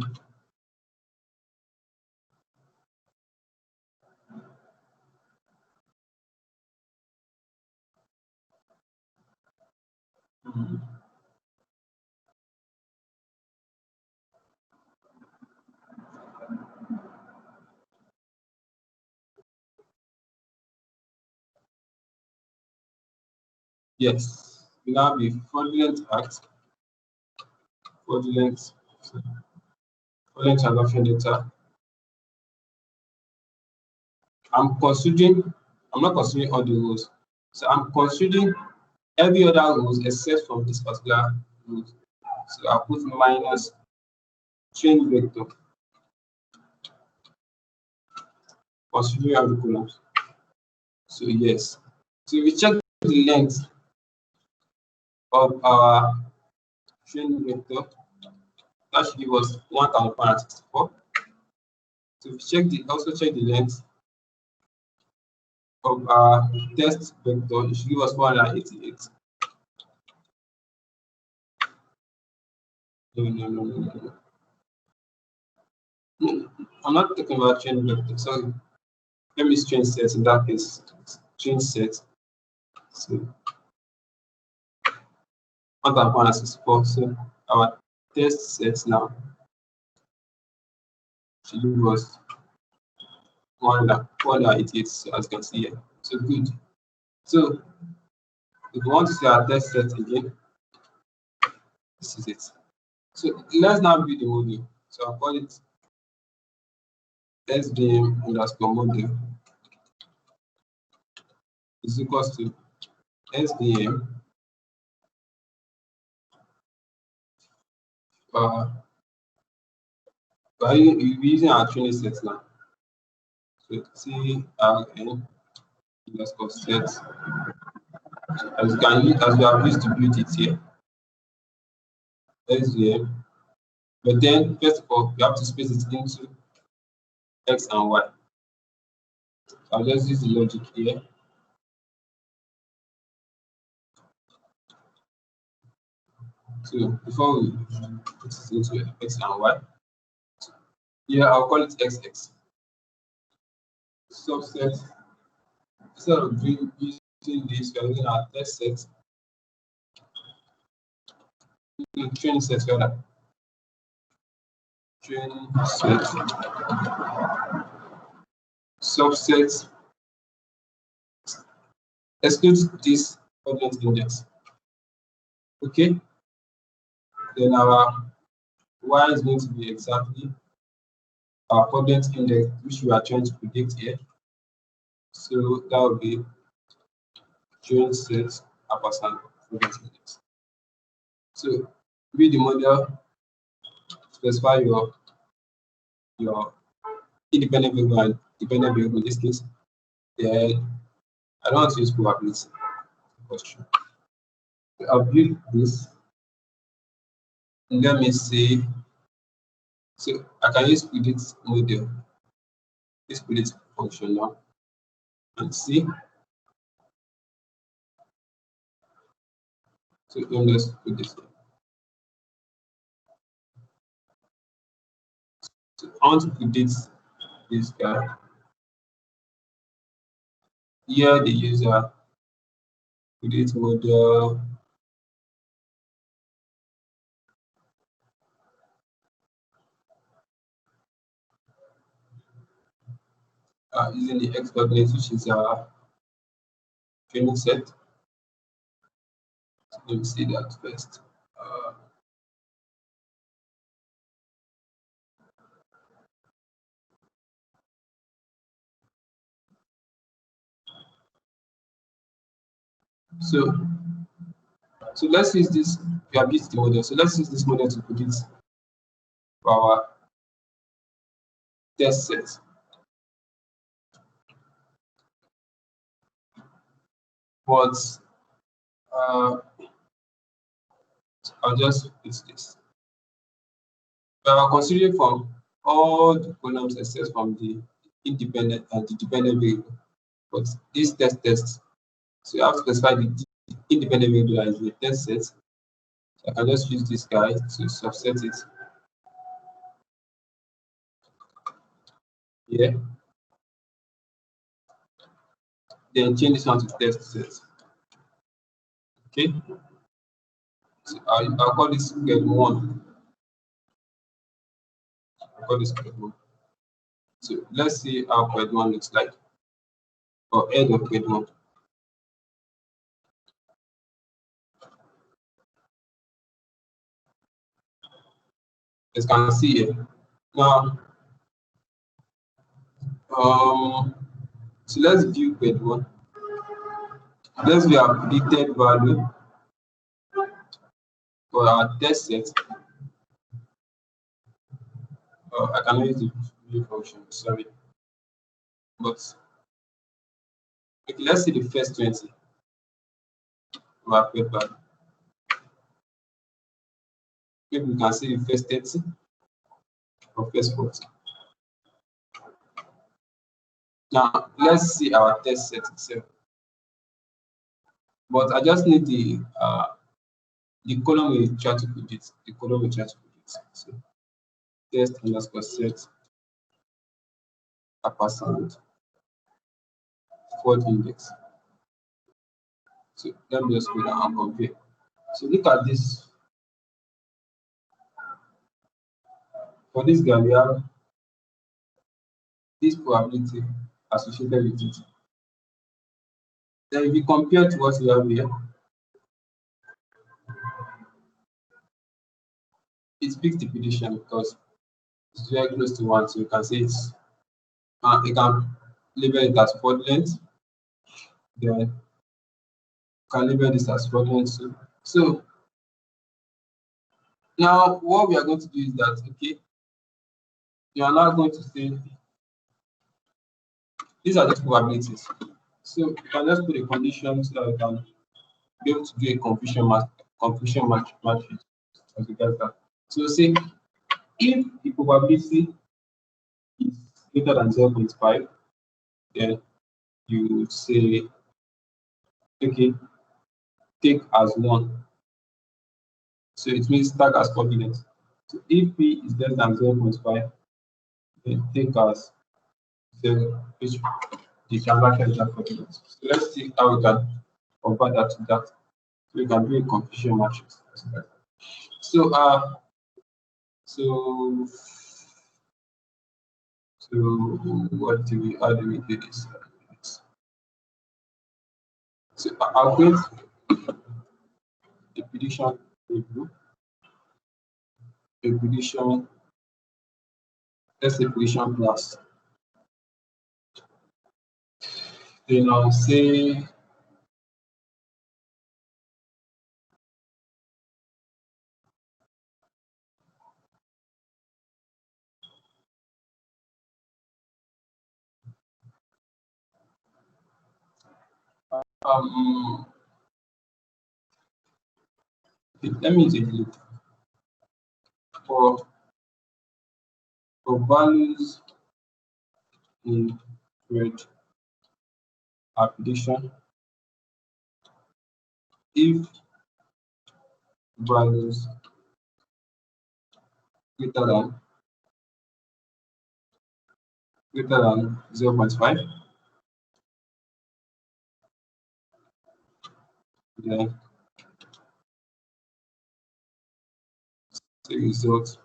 yes, will now be fraudulent act, fraudulent transaction data. I'm not considering all the rules. So I'm considering every other rules except from this particular rule. So I'll put minus change vector, considering all the columns. So yes. So we check the length of our chain vector. That should give us 1,464. So we also check the length of our test vector. It should give us 488. No. I'm not talking about chain vector. Sorry. Let me change set in that case. Change set. So 1,464. So our test set now should give us 488. So as you can see here. So good. So if we want to see our test set again, this is it. So let's now build the module. So I'll call it SVM underscore module is equals to SVM You'll be using our training set now. So TRN underscore set as we have used to build it here. SVM. But then first of all, we have to space it into X and Y. So I'll just use the logic here. So before we put it into X and Y, here I'll call it XX. Subset. Instead of using this, we are using our test set, training set rather. Training set subset exclude this coordinate index. Okay, then our y is going to be exactly our coordinate index, which we are trying to predict here. So that will be training set ampersand coordinate index. So read the model, specify your independent variable and dependent variable in this case. Then I don't want to use probability question. So I'll build this. Let me see. So I can use predict model, this predict function now, and see. So let me just put this. So I want to predict this guy. Here the user predict model. Using the x coordinate, which is our training set. So let me see that first. So let's use this. We have used the model. So let's use this model to predict our test set. But I'll just fix this. We are considering from all the columns except from the independent and the dependent variable. But this test, so you have to specify the independent variable as the test set. So I can just use this guy to subset it here. Then change this one to test set. Okay. So I'll call this grade 1. I'll call this grade 1. So let's see how grade 1 looks like, or head of grade 1. As you can see here. Now, so let's view grade 1. Let's view our predicted value for our test set. I cannot use the view function, sorry. But okay, let's see the first 20 of our grade value. Maybe we can see the first 30 or first 40. Now let's see our test set itself. But I just need the column we try to predict. The column we try to predict. So test underscore set ampersand forward index. So let me just go down and compare. So look at this. For this guy, we have this probability associated with it. Then if you compare to what we have here, it picks the prediction because it's very close to 1. So you can say it's you can label it as fraudulent. Then you can label this as fraudulent. So now what we are going to do is that, okay, You are now going to say these are just probabilities. So you can just put a condition so that you can be able to do a confusion matrix as regards that. So say if the probability is greater than 0.5, then you say okay, take as 1. So it means tag as confidence. So if P is less than 0.5, then take as 0, which the transaction is not confidence. So let's see how we can convert that to that. So we can do a confusion matrix. So so so how do we do this? So I'll create a prediction table, a prediction, let's say prediction class. Then I'll say um let me take a look for values in red prediction. If values greater than 0.5, then the result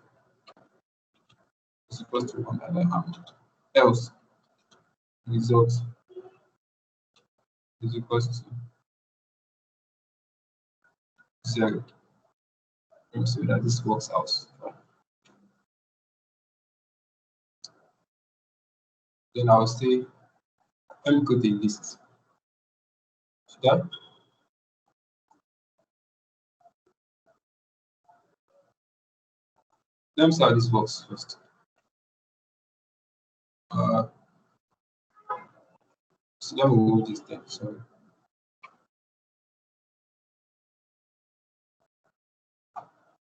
is equal to 1 else result is equal to 0. Let me see that this works out. Then I'll say let me go to the list. Yeah. Let me see how this works first. So let me move this thing. Sorry.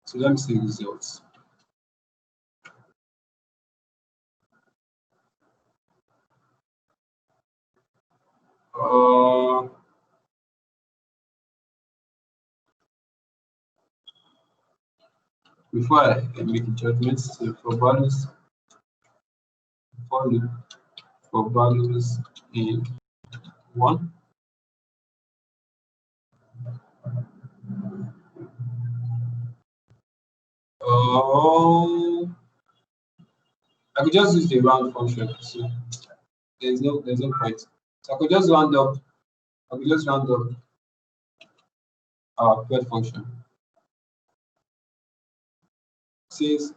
So let me see results. Before I make a judgment, so for values in 1, I could just use the round function. So there's no point. So I could just round up our third function. Since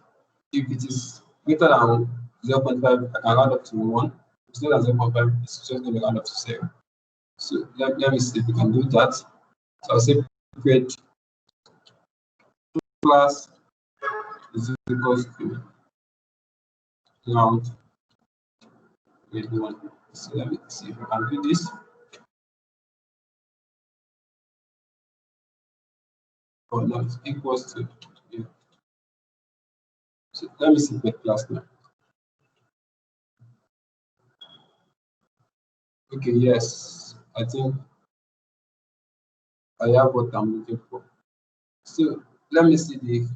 if it is greater than 0.5, I can round up to 1. If it's not than 0.5, it's just going to round up to 0. So let me see if we can do that. So I'll say create class is equals to round with 1. So let me see if I can do this. Oh no, it's equals to, yeah. So let me see the class now. Okay, yes, I think I have what I'm looking for. So let me see the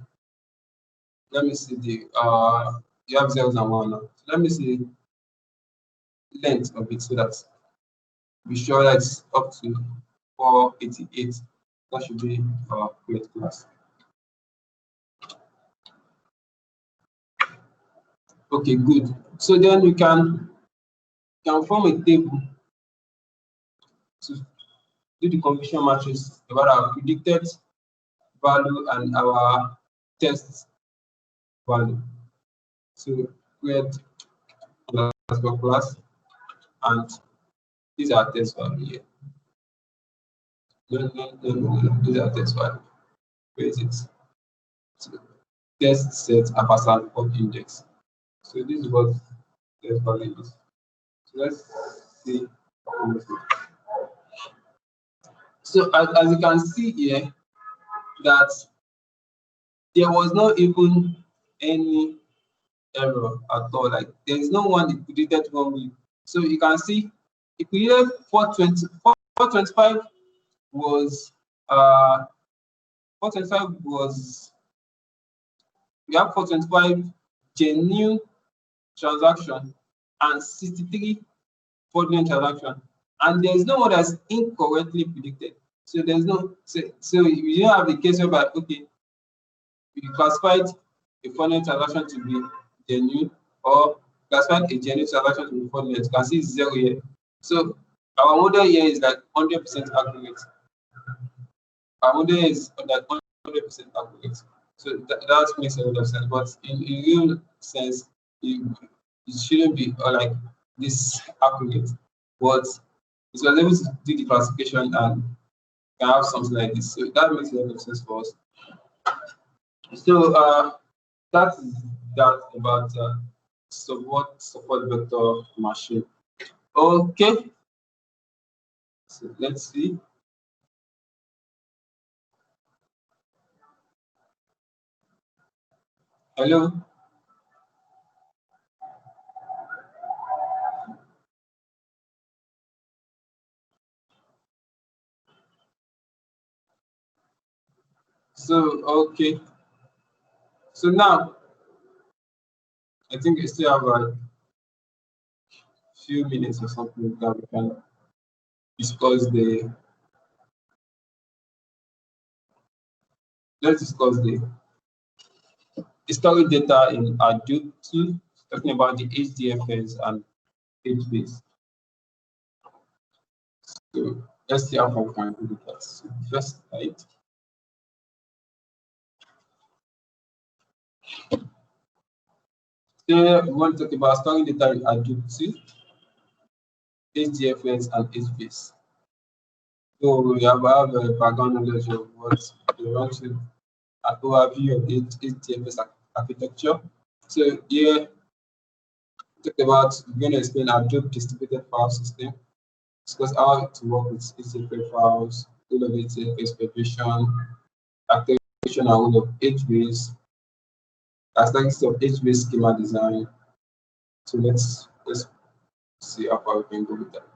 you have zeros and 1 now. So let me see length of it so that be sure that it's up to 488. That should be our correct class. Okay, good. So then we can form a table to do the confusion matrix about our predicted value and our test value. So create class and these are test value here. No. These are test value. Where is it? So test set ampersand of index. So this is what test value is. So let's see. So as you can see here, that there was not even any error at all. Like there is no one it predicted wrongly. So you can see it predicted 425 was 425 was we have 425 genuine transaction and 63 fraudulent transaction, and there is no one that's incorrectly predicted. So there's no so you don't have the case whereby okay, you classified a fraudulent transaction to be genuine or classified a genuine transaction to be fraudulent. You can see it's 0 here. So our model here is like 100% accurate. Our model is like 100% accurate. So that makes a lot of sense. But in real sense, it shouldn't be like this accurate. But it was able to do the classification and can have something like this. So that makes a lot of sense for us. So that is that about support vector machine. Okay. So let's see. Hello. So okay. So now I think we still have a few minutes or something that we can discuss the let's discuss the historic data in Hadoop 2, talking about the HDFS and HBase. So let's see how far we can do that. So first slide. Here we want to talk about storing data in Hadoop 2, HDFS and HBase. So we have a background knowledge of what we want to an overview of HDFS architecture. So here talk about we're going to explain Hadoop distributed file system, discuss how to work with HTTP files, all of HTTP preparation, activation and all of HBase, aspects of HBase schema design. So let's see how far we can go with that.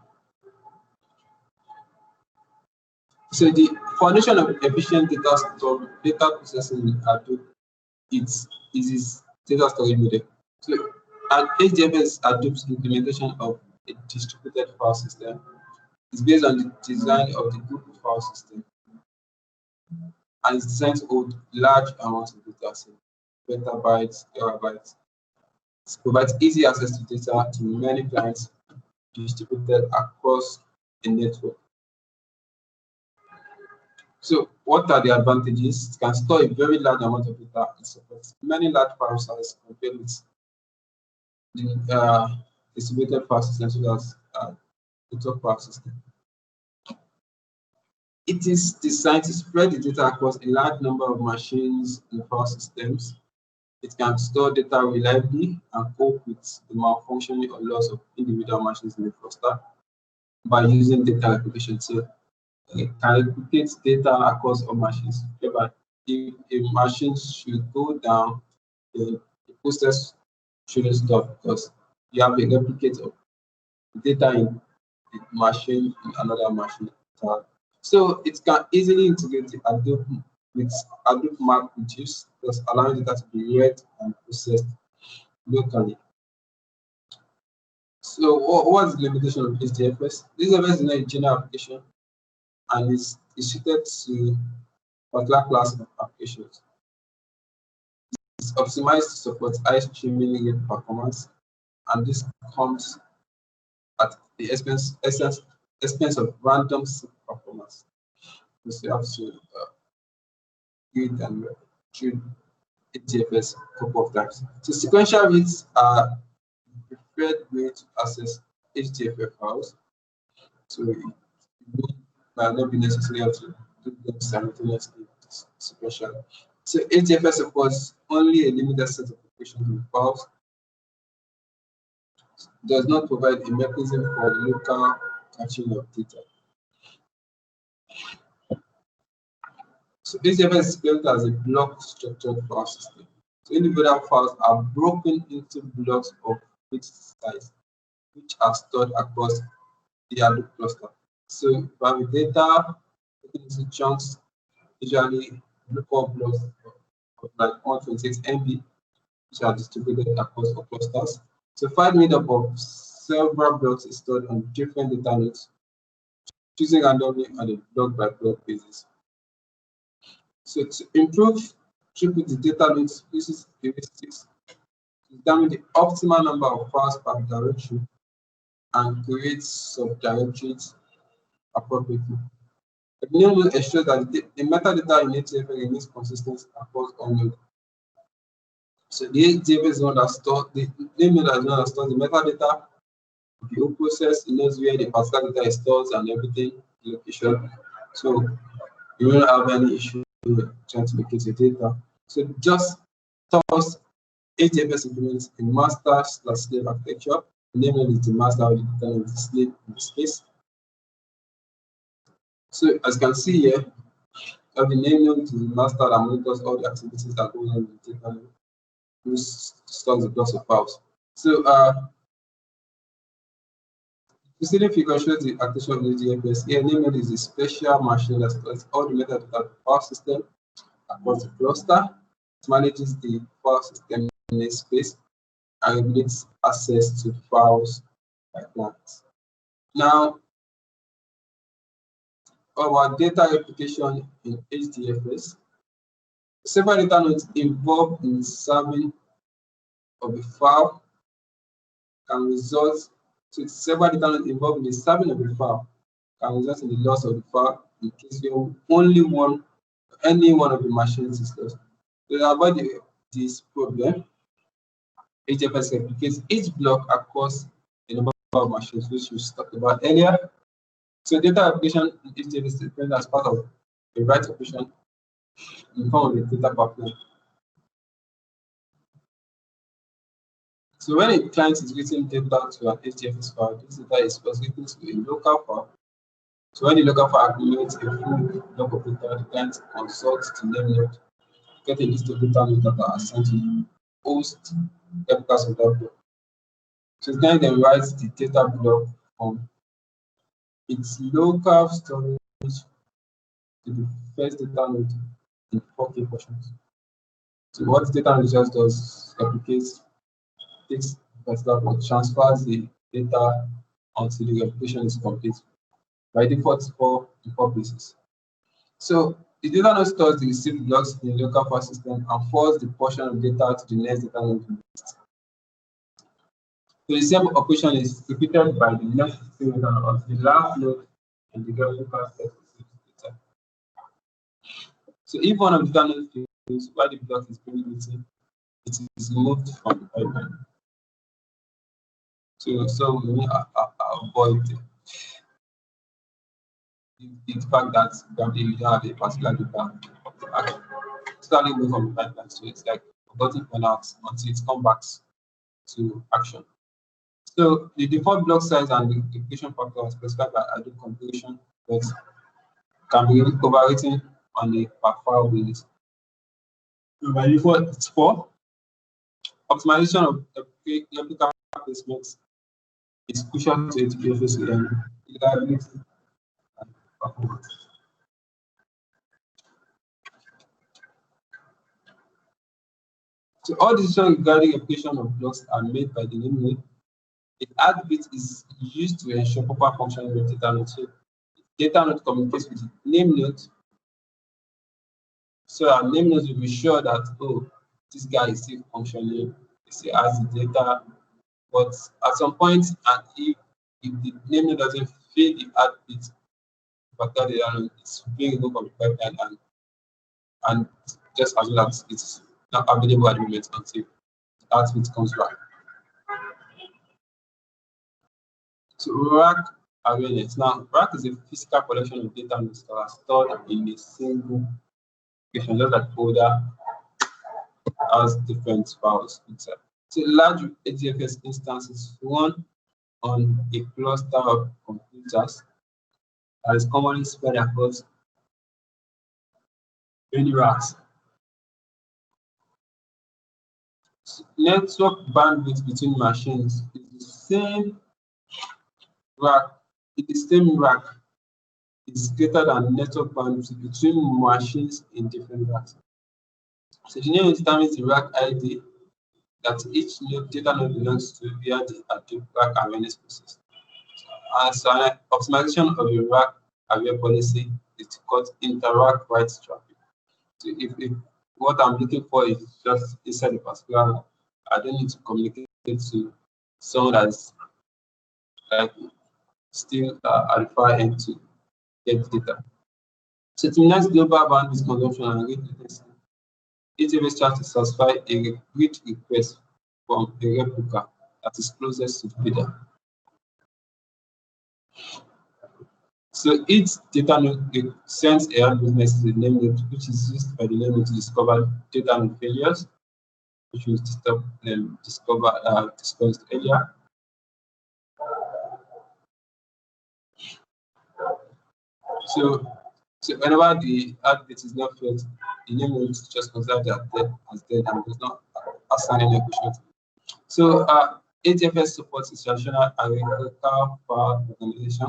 So the foundation of efficient data processing in Hadoop is its data storage model. So an HDFS Hadoop's implementation of a distributed file system is based on the design of the group file system and is designed to hold large amounts of data, so petabytes, terabytes. It provides easy access to data to many clients distributed across a network. So what are the advantages? It can store a very large amount of data. It supports many large file sizes compared with the distributed file system, such as the file system. It is designed to spread the data across a large number of machines and file systems. It can store data reliably and cope with the malfunctioning or loss of individual machines in the cluster by using data replication. So it can replicate data across all machines. But if a machine should go down, the process shouldn't stop because you have a replicate of data in the machine in another machine. So it can easily integrate the Hadoop with Hadoop MapReduce, thus allowing data to be read and processed locally. So what is the limitation of HDFS? HDFS is not a general application and is suited to particular class of applications. It's optimized to support high streaming rate performance, and this comes at the expense of random performance. Because you have to read and read HDFS a couple of times. So sequential reads are the preferred way to access HDFS files. So it might not be necessary to do them simultaneously sequentially. So HDFS supports only a limited set of applications and files. does not provide a mechanism for local caching of data. So HDFS is built as a block structured file system. So individual files are broken into blocks of fixed size, which are stored across the Hadoop cluster. So private data taken into chunks, usually lookup blocks of like 128 MB, which are distributed across all clusters. So file made up of several blocks is stored on different data nodes, choosing randomly on a block by block basis. So to improve throughput, the data nodes uses heuristics to determine the optimal number of files per directory and create subdirectories appropriately. The name will ensure that the metadata in HDFS remains consistent across all nodes. So the HDFS is one that stores the name node is one that stores the metadata. The whole process, it knows where the particular data is stored and everything, the location. So you won't have any issue trying to locate your data. So just toss HDFS implements a master/slave architecture. The name node is the master of the data node, the slave in this case. So as you can see here, the name node is the master that monitors all the activities that go on in the data node, which stores the blocks of files. So preceding figure shows the architecture of the HDFS. Here, name node is a special machine that stores all the metadata of the file system across the cluster. It manages the file system namespace and regulates access to files pipelines. Now, our data replication in HDFS. Several data nodes involved in serving of a file can result. So several data nodes involved in the serving of a file can result in the loss of the file in case any one of the machines is lost. To avoid this problem, HDFS replicates each block across a number of machines, which we talked about earlier. So data replication in HDFS is deployed as part of a write operation in the form of a data pipeline. So when a client is writing data to an HDFS file, this data is first written to a local file. So when the local file accumulates a full block of data, the client consults the name node, get a list of data nodes that are assigned to host replicas of that block. So the client then writes the data block from its local storage to the first data node in 4 key portions. So what the data node just does replicates, takes particular block, transfers the data until the replication is complete. By default, four places. So the data node stores the received blocks in the local file system and forwards the portion of data to the next data node. So the same operation is repeated by the next data node until the last node in the local set receives data. So if one of the data nodes fails while the block is being written, it is removed from the pipeline. So we need to avoid the fact that probably you don't have a particular data starting away from the pipeline. So it's like forgotten for now until it comes back to action. So the default block size and the replication factor are specified by Hadoop configuration, but can be overwritten on a per file basis. So by default, it's 4. Optimization of replica placements is crucial to HDFS reliability and performance. So all decisions regarding application of blocks are made by the name node. The add bit is used to ensure proper functioning of data node. So data node communicates with the name node. So our name nodes will be sure that this guy is still functioning, he still has the data. But at some point, and if the name node doesn't fill the add bit, particular data node is being removed from the pipeline and just as well as it's not available at the moment until that bit comes back. So rack awareness. Now, rack is a physical collection of data nodes that are stored in a single location, just like folder has different files inside. So large HDFS instances run on a cluster of computers that is commonly spread across many racks. Network bandwidth between machines is the same rack. The same rack is greater than network bandwidth between machines in different racks. So the name determines the rack ID that each data node belongs to via the Hadoop rack awareness process. As an optimization of a rack aware policy is to cut inter-rack write traffic. So if what I'm looking for is just inside a particular rack, I don't need to communicate to someone that's like still at the far end to get data. So to minimize global bandwidth consumption and rate latency, AWS tries to satisfy a read request from a replica that is closest to the reader. So each data node sends a handle message to the name node, which is used by the name node to discover data node failures, which we discussed earlier. So whenever the update is not filled, the name node just considers that as dead and does not assign any equation. So ATFS supports institutional hierarchical file organization,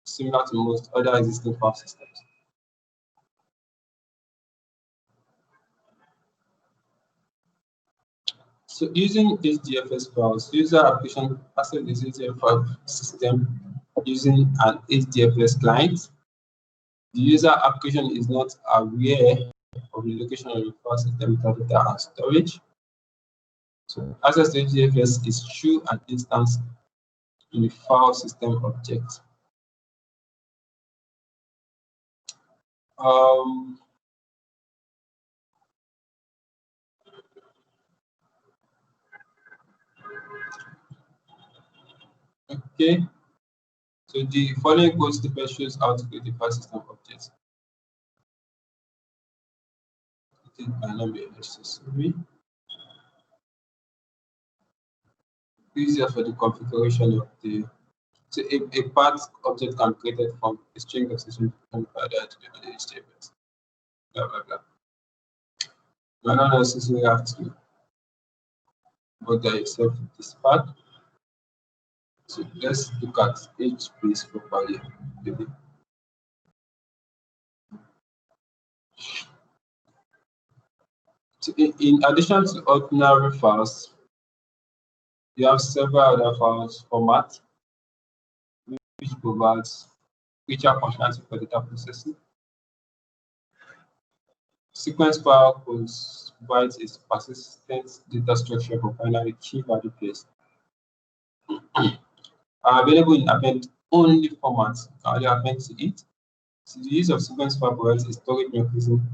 similar to most other existing file systems. So using HDFS files, user application access the HDFS file system using an HDFS client. The user application is not aware of the location of the file system metadata and storage. So access to HDFS is through an instance in the file system object. Okay, so the following code snippet shows how to create the file system object. It might not be necessary. Easier for the configuration of the. So a part object can be created from a string of session provided to the HTML. Blah blah blah. You are not necessarily have to bother yourself with this part. So let's look at each piece properly. Maybe. So in addition to ordinary files, you have several other files formats which provides richer functionality for data processing. Sequence file provides a persistent data structure for binary key value pairs. Are available in append-only formats. You can only append to it. So the use of sequence file provides a storage mechanism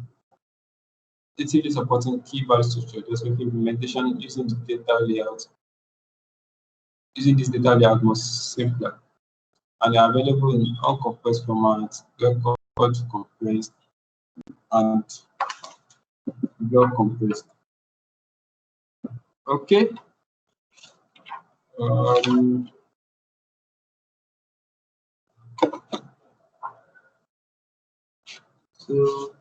natively supporting key value structure, just making implementation using the data layout. Using this data layout most simpler. And they are available in uncompressed formats, record compressed, and block compressed. Okay. So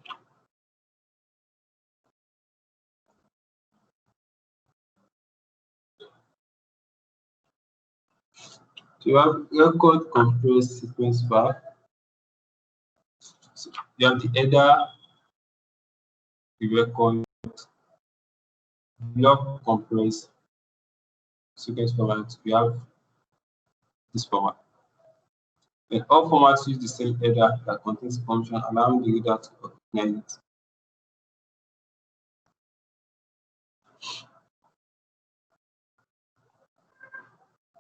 you have record compressed sequence file. So you have the header, the record, block compressed sequence format. We have this format. And all formats use the same header that contains function, allowing the reader to recognize it.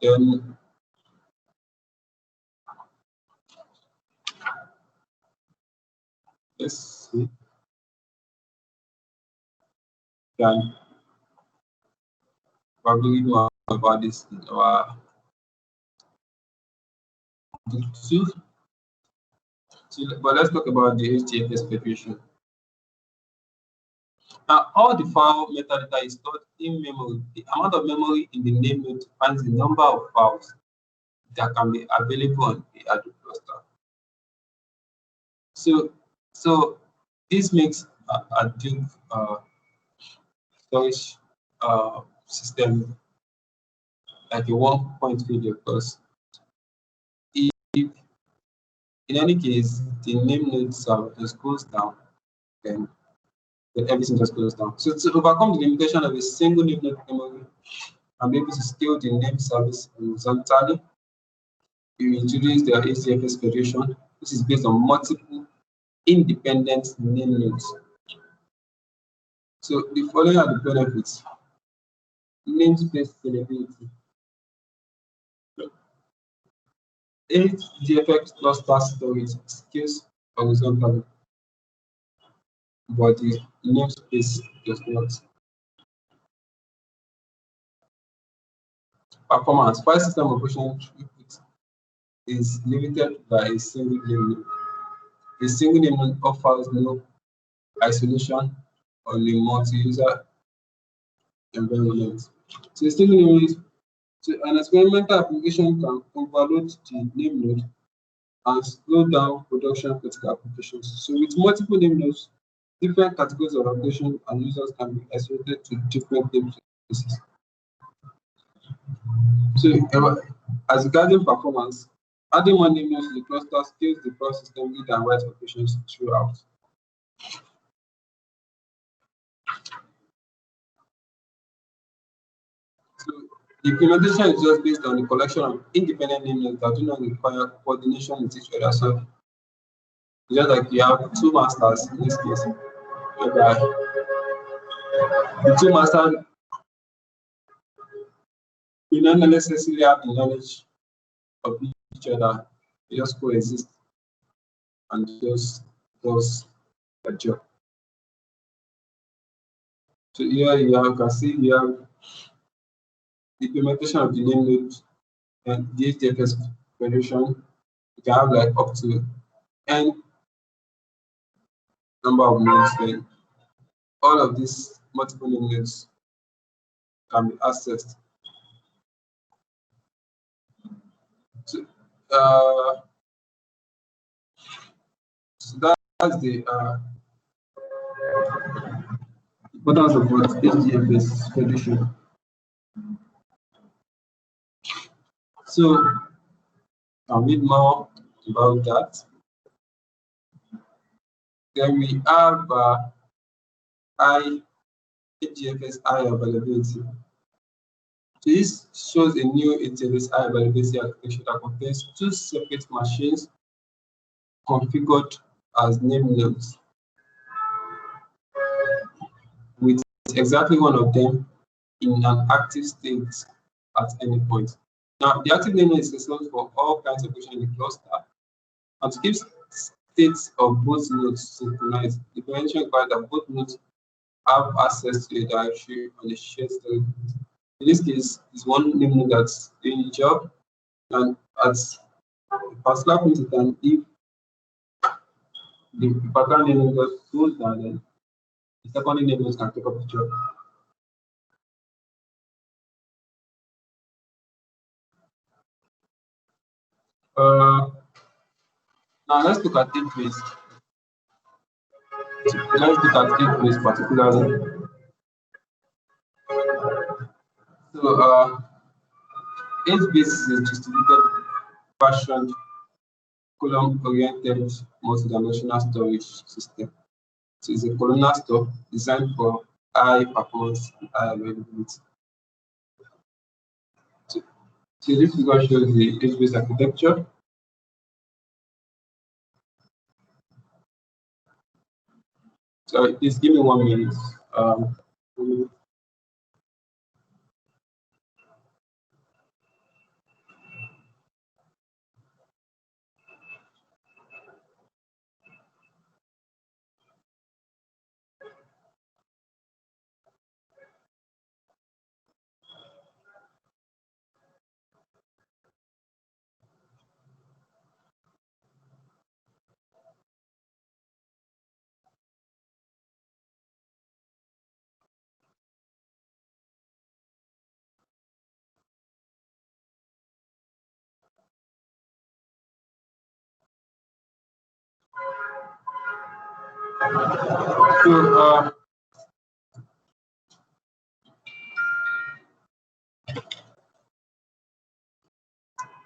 Then let's see. Can probably read more about this in our book 2. So, but let's talk about the HTFS preparation. Now, all the file metadata is stored in memory. The amount of memory in the name node defines the number of files that can be available on the Hadoop cluster. So this makes a Hadoop storage system like a one-point failure, because if in any case the name node server just goes down, then everything just goes down. So to overcome the limitation of a single name node memory and be able to scale the name service horizontally, we introduce the HDFS federation, which is based on multiple independent name nodes. So the following are the benefits: namespace scalability. HDFS cluster storage scales horizontally, but the namespace does not. Performance: file system operation throughput is limited by a single name node. A single name node offers no isolation on a multi-user environment. So a single name node, so an experimental application can overload the name node and slow down production critical applications. So with multiple name nodes, different categories of application and users can be isolated to different namespaces. So as regarding performance, adding one name node to the cluster scales the file system read and write operations throughout. So the implementation is just based on the collection of independent name nodes that do not require coordination with each other. So just like you have two masters in this case, whereby the two masters will not necessarily have the knowledge of each other. They just coexist and just does a job. So here you can see you have the implementation of the name node and the HDFS federation. You can have like up to n number of nodes. Then all of these multiple name nodes can be accessed. So, so that's the importance of what HDFS federation. So I'll read more about that. Then we have HDFS high availability. So this shows a new HDFS high availability architecture that contains two separate machines configured as name nodes, with exactly one of them in an active state at any point. Now, the active name node is responsible for all kinds of operations in the cluster, and to keep states of both nodes synchronized, the convention requires that both nodes have access to a directory on the shared storage. In this case, it's one name node that's doing the job, and at a particular point in time, if the particular name node goes down, then the second name node can take up the job. Now let's look at database. Let's look at database particularly. So database is a distributed version column-oriented multi-dimensional storage system. So it's a columnar store designed for high performance and high availability. So this figure shows the database architecture. So please give me 1 minute.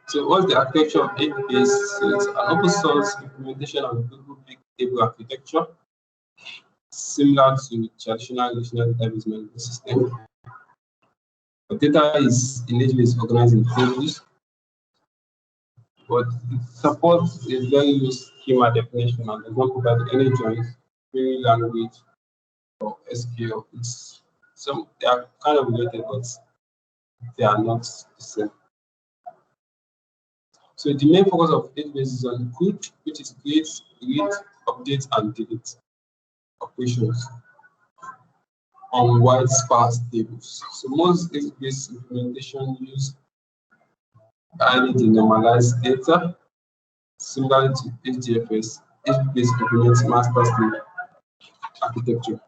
So what's the architecture of HBase? So it's an open source implementation of Google Big Table architecture, similar to traditional relational database management system. But data is in HBase organized in tables, but it supports a very loose schema definition and does not provide any joins, query language, or SQL. They are kind of related, but they are not the same. So the main focus of HBase is on CRUD, which is create, read, update, and delete operations on wide sparse tables. So most HBase implementation use highly denormalized data. Similar to HDFS, HBase implements master slave architecture.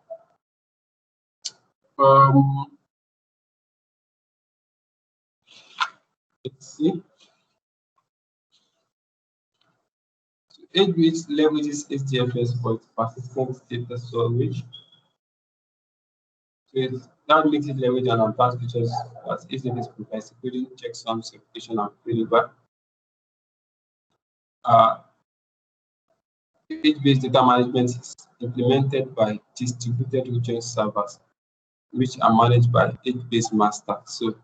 Let's see. So HBase leverages HDFS for its persistent data storage. So that makes it leverage an advanced features as HDFS provides, including checksums, replication, and failover. HBase data management is implemented by distributed region servers, which are managed by HBase master. So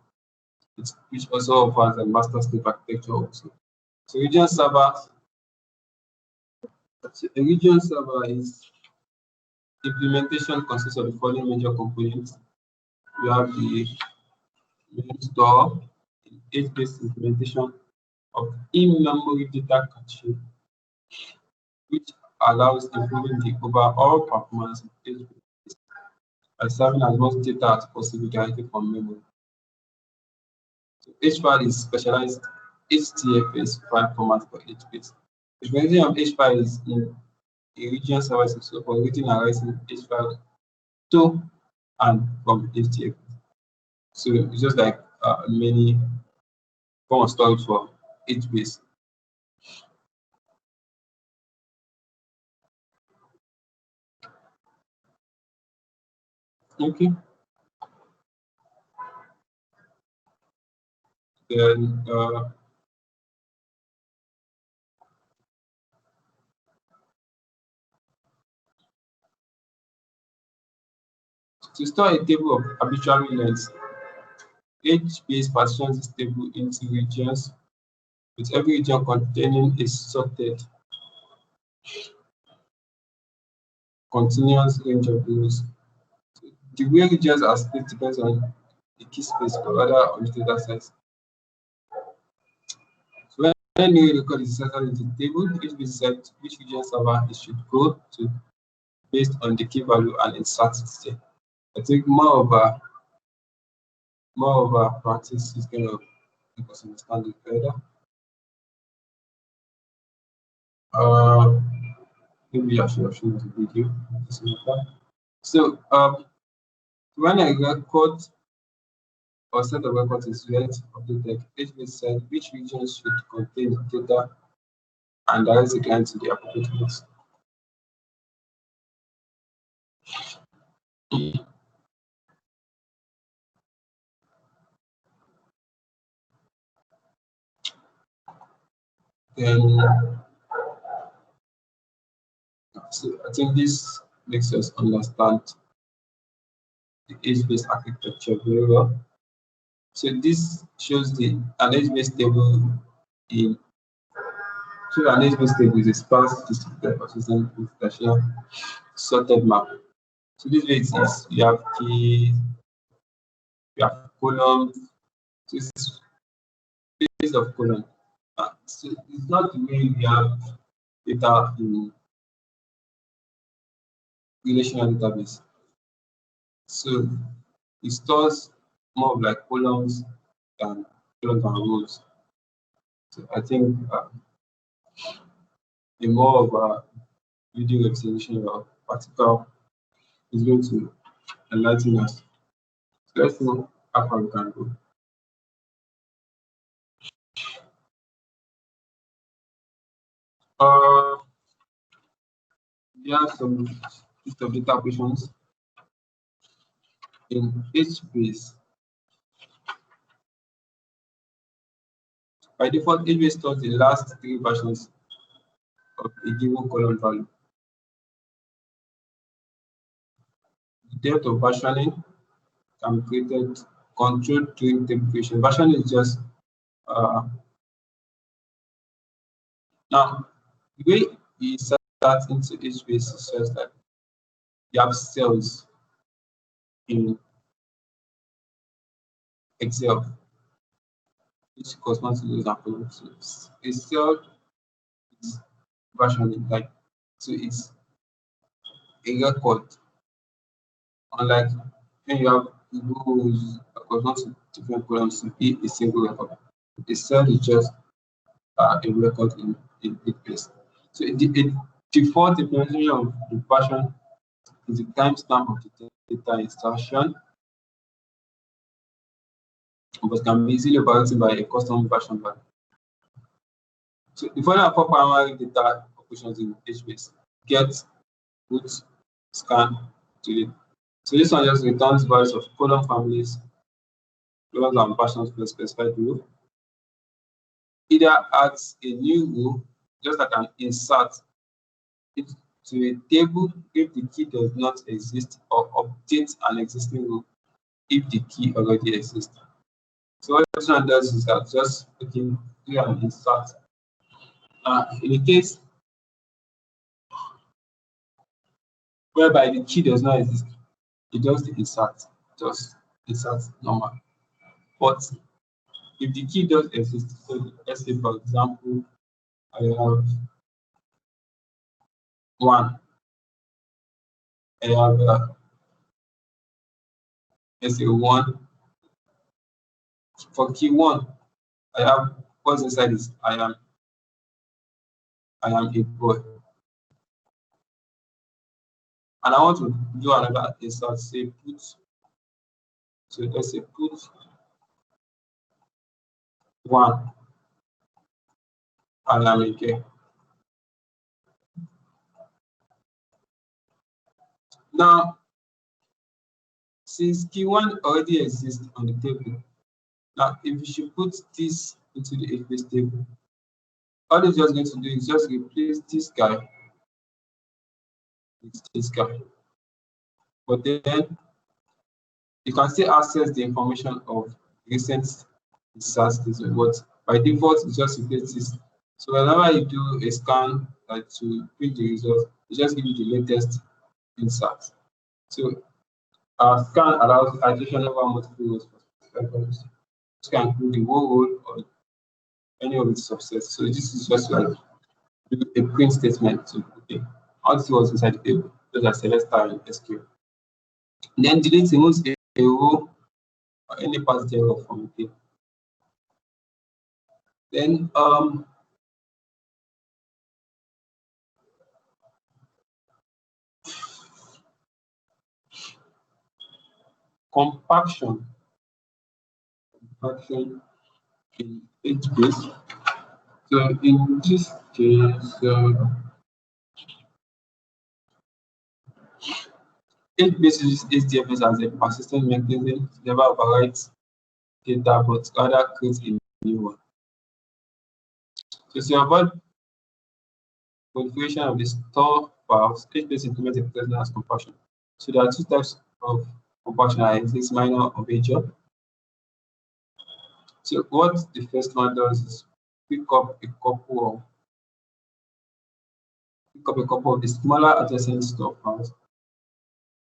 which also offers a master slave architecture also. So region server, a region server is implementation consists of the following major components. We have the main store, HBase implementation of in-memory data cache, which allows improving the overall performance of HBase by serving as much data as possible directly from memory. So HFile is specialized HTFS file format for HBase. The implementation of HFile is in a region service, so for reading and writing HFile to and from HTFS. So it's just like many form of storage for HBase. Okay. Then to store a table of arbitrary lengths, HBase partitions this table into regions, with every region containing a sorted continuous range of rows. The way regions are split depends on the key space or rather on the data size. So when new record is inserted into the table, HBase decides which region server it should go to based on the key value and insert it there. I think more of a practice is going to help us understand it better. Maybe I should have shown the video. So when a record or set of records is read updated, HBase said which regions should contain data and directs the client to the appropriate ones. Then so I think this makes us understand the HBase architecture very well. So this shows an HBase table in an HBase table is a sparse distributed persistent with traditional sorted map. So this way it is you have keys, you have columns. So it's based of column. So it's not the way we have data in relational database. So it stores more of like columns than and rows. So I think the more of a video representation of particle is going to enlighten us. So let's know how far we can go. Here are some list of data operations in HBase. By default, HBase stores the last 3 versions of a given column value. The depth of versioning can be created controlled during table creation. Versioning is just now the way you set that into HBase is just that you have cells in Excel, which corresponds to those columns. So a cell is versioning, like, so it's a record. Unlike when you have rows that correspond to different columns to be a single record. A cell is just a record in a place. So the default implementation of the version is the timestamp of the data insertion, but can be easily overwritten by a custom version value. So the following are 4 primary data operations in HBase: get, put, scan, delete. So this one just returns values of column families, columns and versions for a specified row. Either adds a new row, just like an insert it to a table if the key does not exist, or update an existing row if the key already exists. So what this one does is that just do an insert. In the case whereby the key does not exist, it does the insert, just insert normal. But if the key does exist, so let's say for example, I have 1. I have let's say 1. For key 1, I have what's inside is I am a boy. And I want to do another insert, say put. So let's say put 1. I am a girl. Now, since key 1 already exists on the table, now if you should put this into the HBase table, all it's just going to do is just replace this guy with this guy. But then you can still access the information of recent inserts, but by default it just replaces this. So whenever you do a scan to print the result, it just gives you the latest insert. So scan allows addition over multiple rows for specified values. This can include the whole row or any of its subsets. So this is just like a print statement to all this was inside the table. Those are selected in SQL. Then delete removes a row or any part thereof from the table. Then compaction in HBase. So in this case, HBase uses HDFS as a persistent mechanism to never overwrite data, but rather create a new one. So to avoid proliferation of the store files, HBase implements a process known as compaction. So there are 2 types of compaction: exists, minor, or major. So what the first one does is pick up a couple of the smaller adjacent store files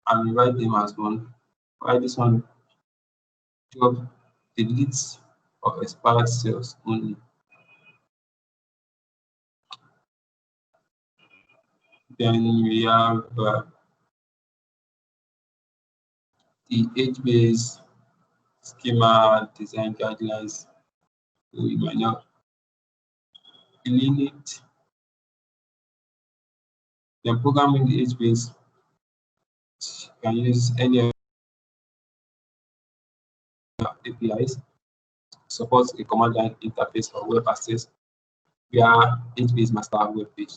and rewrite them as one. While this one drop deletes or expired cells only. Then we have the HBase schema design guidelines. So you might not clean it. Then programming the HBase can use any APIs, supports a command line interface or web access via HBase master web page.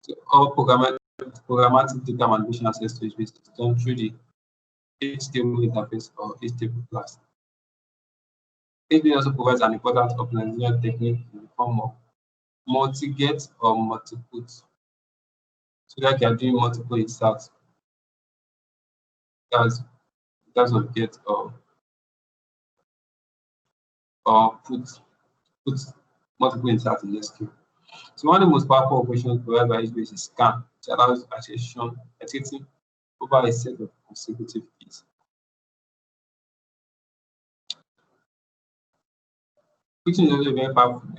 So all programmatic data manipulation access to HBase is done through the HTML interface or HTML class. HBase also provides an important optimization technique in the form of multi-get or multi-put. So like you are doing multiple inserts, that's of get or put multiple inserts in SQL. So one of the most powerful operations provided by HBase is scan, which allows executing over a set of consecutive keys. Which is also very powerful,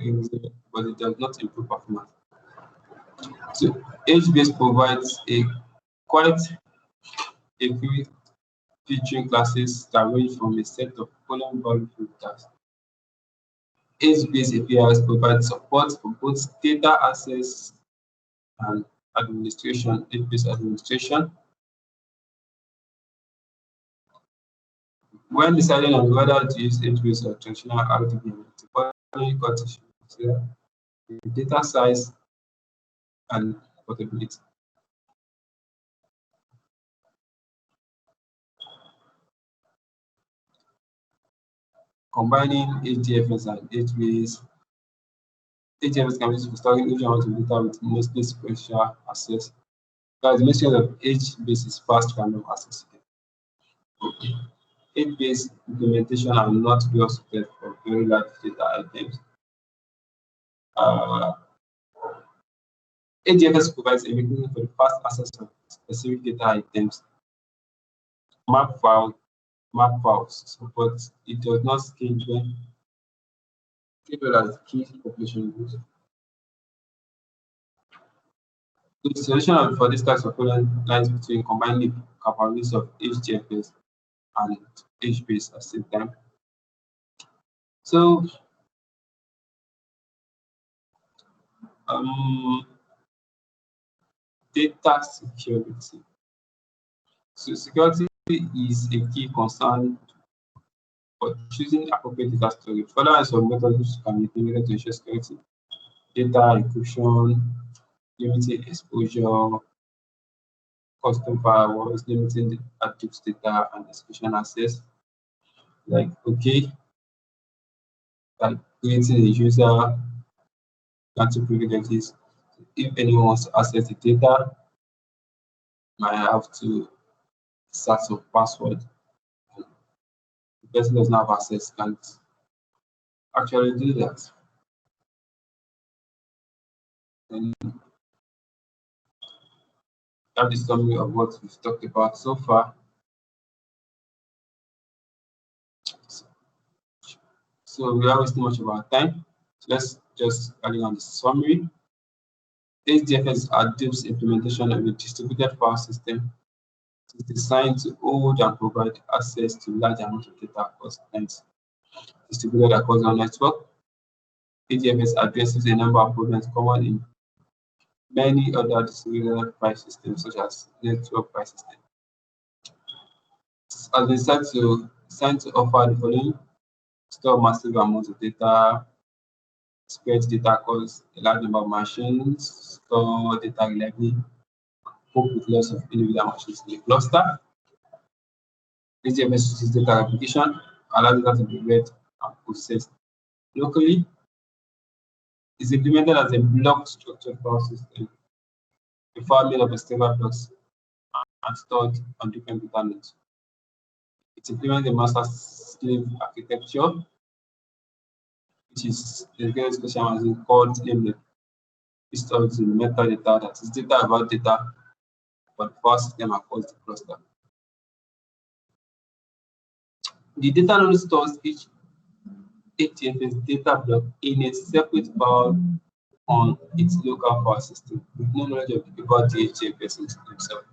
but it does not improve performance. So HBase provides quite a few featuring classes that range from a set of following value filters. HBase APIs provide support for both data access and administration, HBase administration. When deciding on whether to use HBase or traditional RDBMS, it's important to consider the data size and portability. Combining HDFS and HBase. HDFS can be used for storing huge amounts of data with mostly sequential access. Because the message of HBase is fast random access. HBase implementation are not well suited for very large data items. HDFS provides a mechanism for the fast access of specific data items, map files, but it does not scale well as key population groups. The solution for this type of problem lies between combining the capabilities of HDFS and HBase at the same time. So, data security. So, security is a key concern for choosing appropriate data storage. Following some methods can be implemented to ensure security: data encryption, limiting exposure, custom firewalls, limiting the attributes data and execution access. Like creating a user granting privileges. If anyone wants to access the data, might have to set some password. The person does not have access, can't actually do that. And that is summary of what we've talked about so far. So we are wasting much of our time. So let's just carry on the summary. HDFS adopts implementation of a distributed file system. It is designed to hold and provide access to large amounts of data across clients distributed across our network. HDFS addresses a number of problems common in many other distributed file systems, such as network file systems. As we designed to offer the following: store massive amounts of data, spread data across a large number of machines, store data reliably, cope with lots of individual machines in a cluster. HDFS uses data replication, allows data to be read and processed locally. It's implemented as a block structured file system. The file made up of several blocks and stored on different data nodes. It implements the master-slave architecture, which is dedicated special machine called named. It stores the metadata, that is data about data, but file system across the cluster. The data node stores each HDFS data block in a separate file on its local file system with no knowledge about the HDFS itself.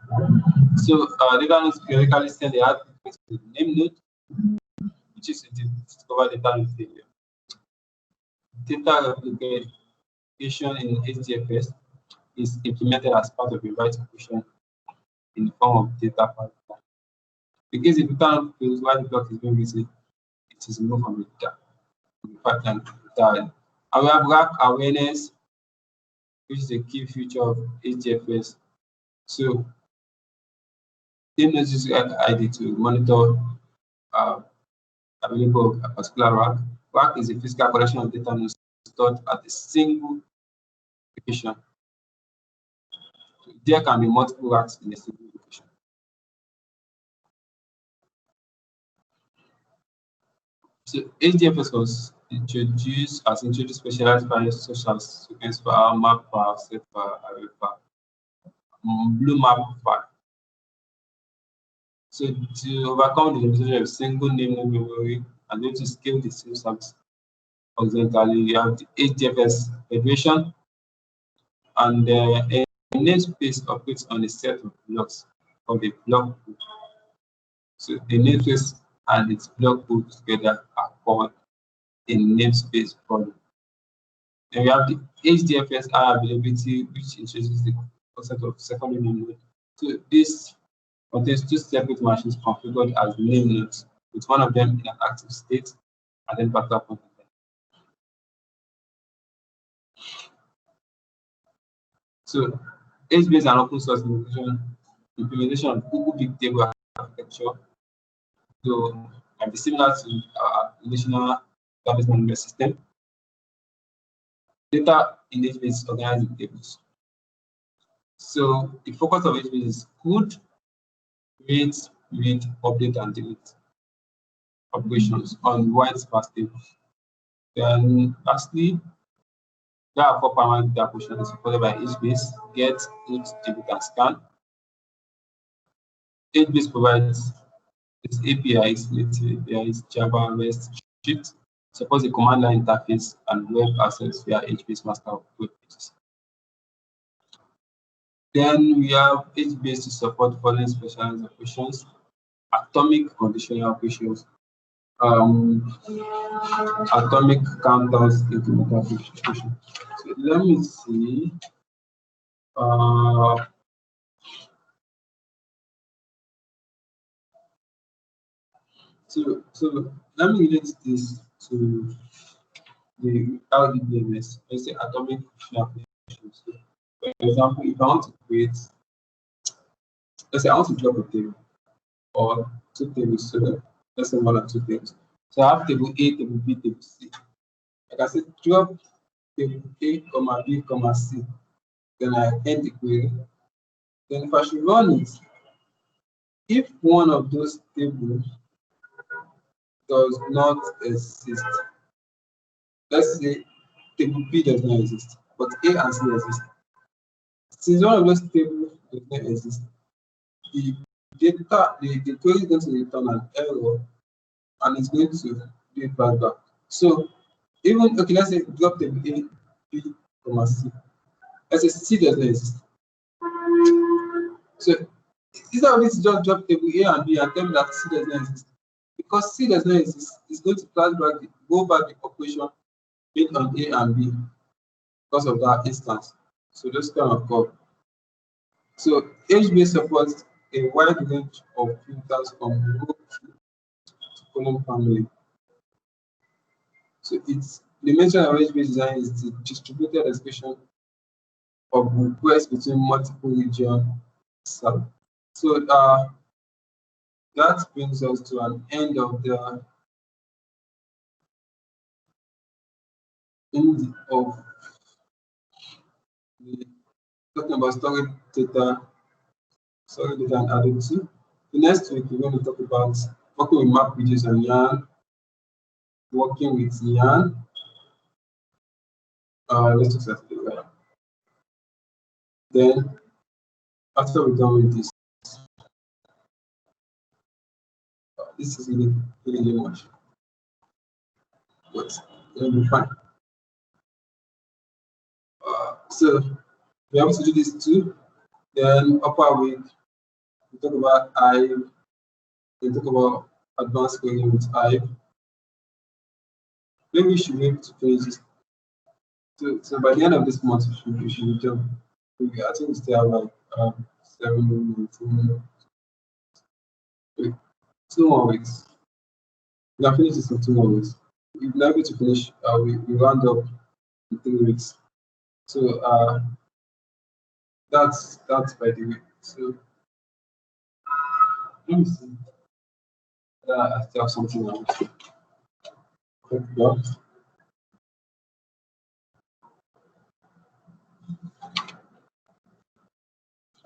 So data nodes periodically send the output to the name node, which is to discover data node failure. Data replication in HDFS is implemented as part of a write operation in the form of data pipeline. Because if data node fails while the block is being written, it is removed from the data pipeline entirely. And we have rack awareness. which is a key feature of HDFS. So name notice ID to monitor uh, available of a particular rack. Rack is a physical collection of data nodes stored at a single location. So there can be multiple racks in a single location. So HDFS was introduced specialized files such as sequence file, map file, set file, array file, blue map file. So to overcome the limitation of single name memory and then to scale the same service horizontally, you have the HDFS federation, and a namespace operates on a set of blocks of a block pool. So the namespace and its block pool together are called a namespace problem. Then we have the HDFS availability, which introduces the concept of secondary name node. So this contains two separate machines configured as name nodes, with one of them in an active state and then backup content. So HBase is an open source implementation of Google Big Table architecture. So can be similar to relational database management system. Data in HBase is organized in tables. So the focus of HBase is code, create, read, update, and delete operations on wide sparse tables. Then lastly, there are four primary data operations followed by HBase: get, put, delete, and scan. HBase provides its APIs, native APIs, Java, REST, Script, supports a command line interface and web access via HBase master web pages. Then we have HBase to support following specialized operations: atomic conditional operations, atomic counters, incremental application. So let me see. So let me relate this to the LDBMS. Let's say atomic conditional applications. So, for example, if I want to create, let's say I want to drop a table or two tables, so that, let's say more than two tables. So I have table A, table B, table C. I can say drop table A, comma B, comma C. Then I end the query. Then if I should run it, if one of those tables does not exist, let's say table B does not exist, but A and C exist. Since one of those tables does not exist, the the query is going to return an error and it's going to do it back. So even okay, let's say drop table A, B, comma C. Let's say C does not exist. So instead of it to just drop table A and B and tell me that C does not exist, because C does not exist, it's going to go back the operation made on A and B because of that instance. So those kind of code. So HBase supports a wide range of filters from row to column family. So it's the mention of HBase design is the distributed execution of requests between multiple regions. So that brings us to an end of the talking about storage data and identity. The next week we're going to talk about working with map pages and yarn, working with yarn. Let's talk about that. Then after we're done with this, this is really much, but it'll be fine. So we have to do this too. Then upper week, we talk about Hive. We talk about advanced coding with Hive. Maybe we should be able to finish this. So by the end of this month, we should be done. I think we still have like 7 minutes. 2 more weeks. We can finish this in 2 more weeks. If we're not able to finish, we round up in 3 weeks. So that's by the way. So let me see. I still have something else. Quick look.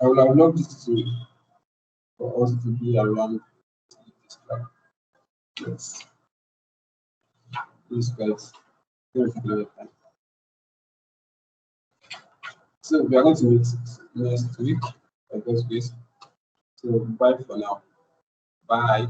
I would have loved this to for us to be around this club. Yes, please guys. Don't take another time. So we are going to meet next week by God's grace. So bye for now. Bye.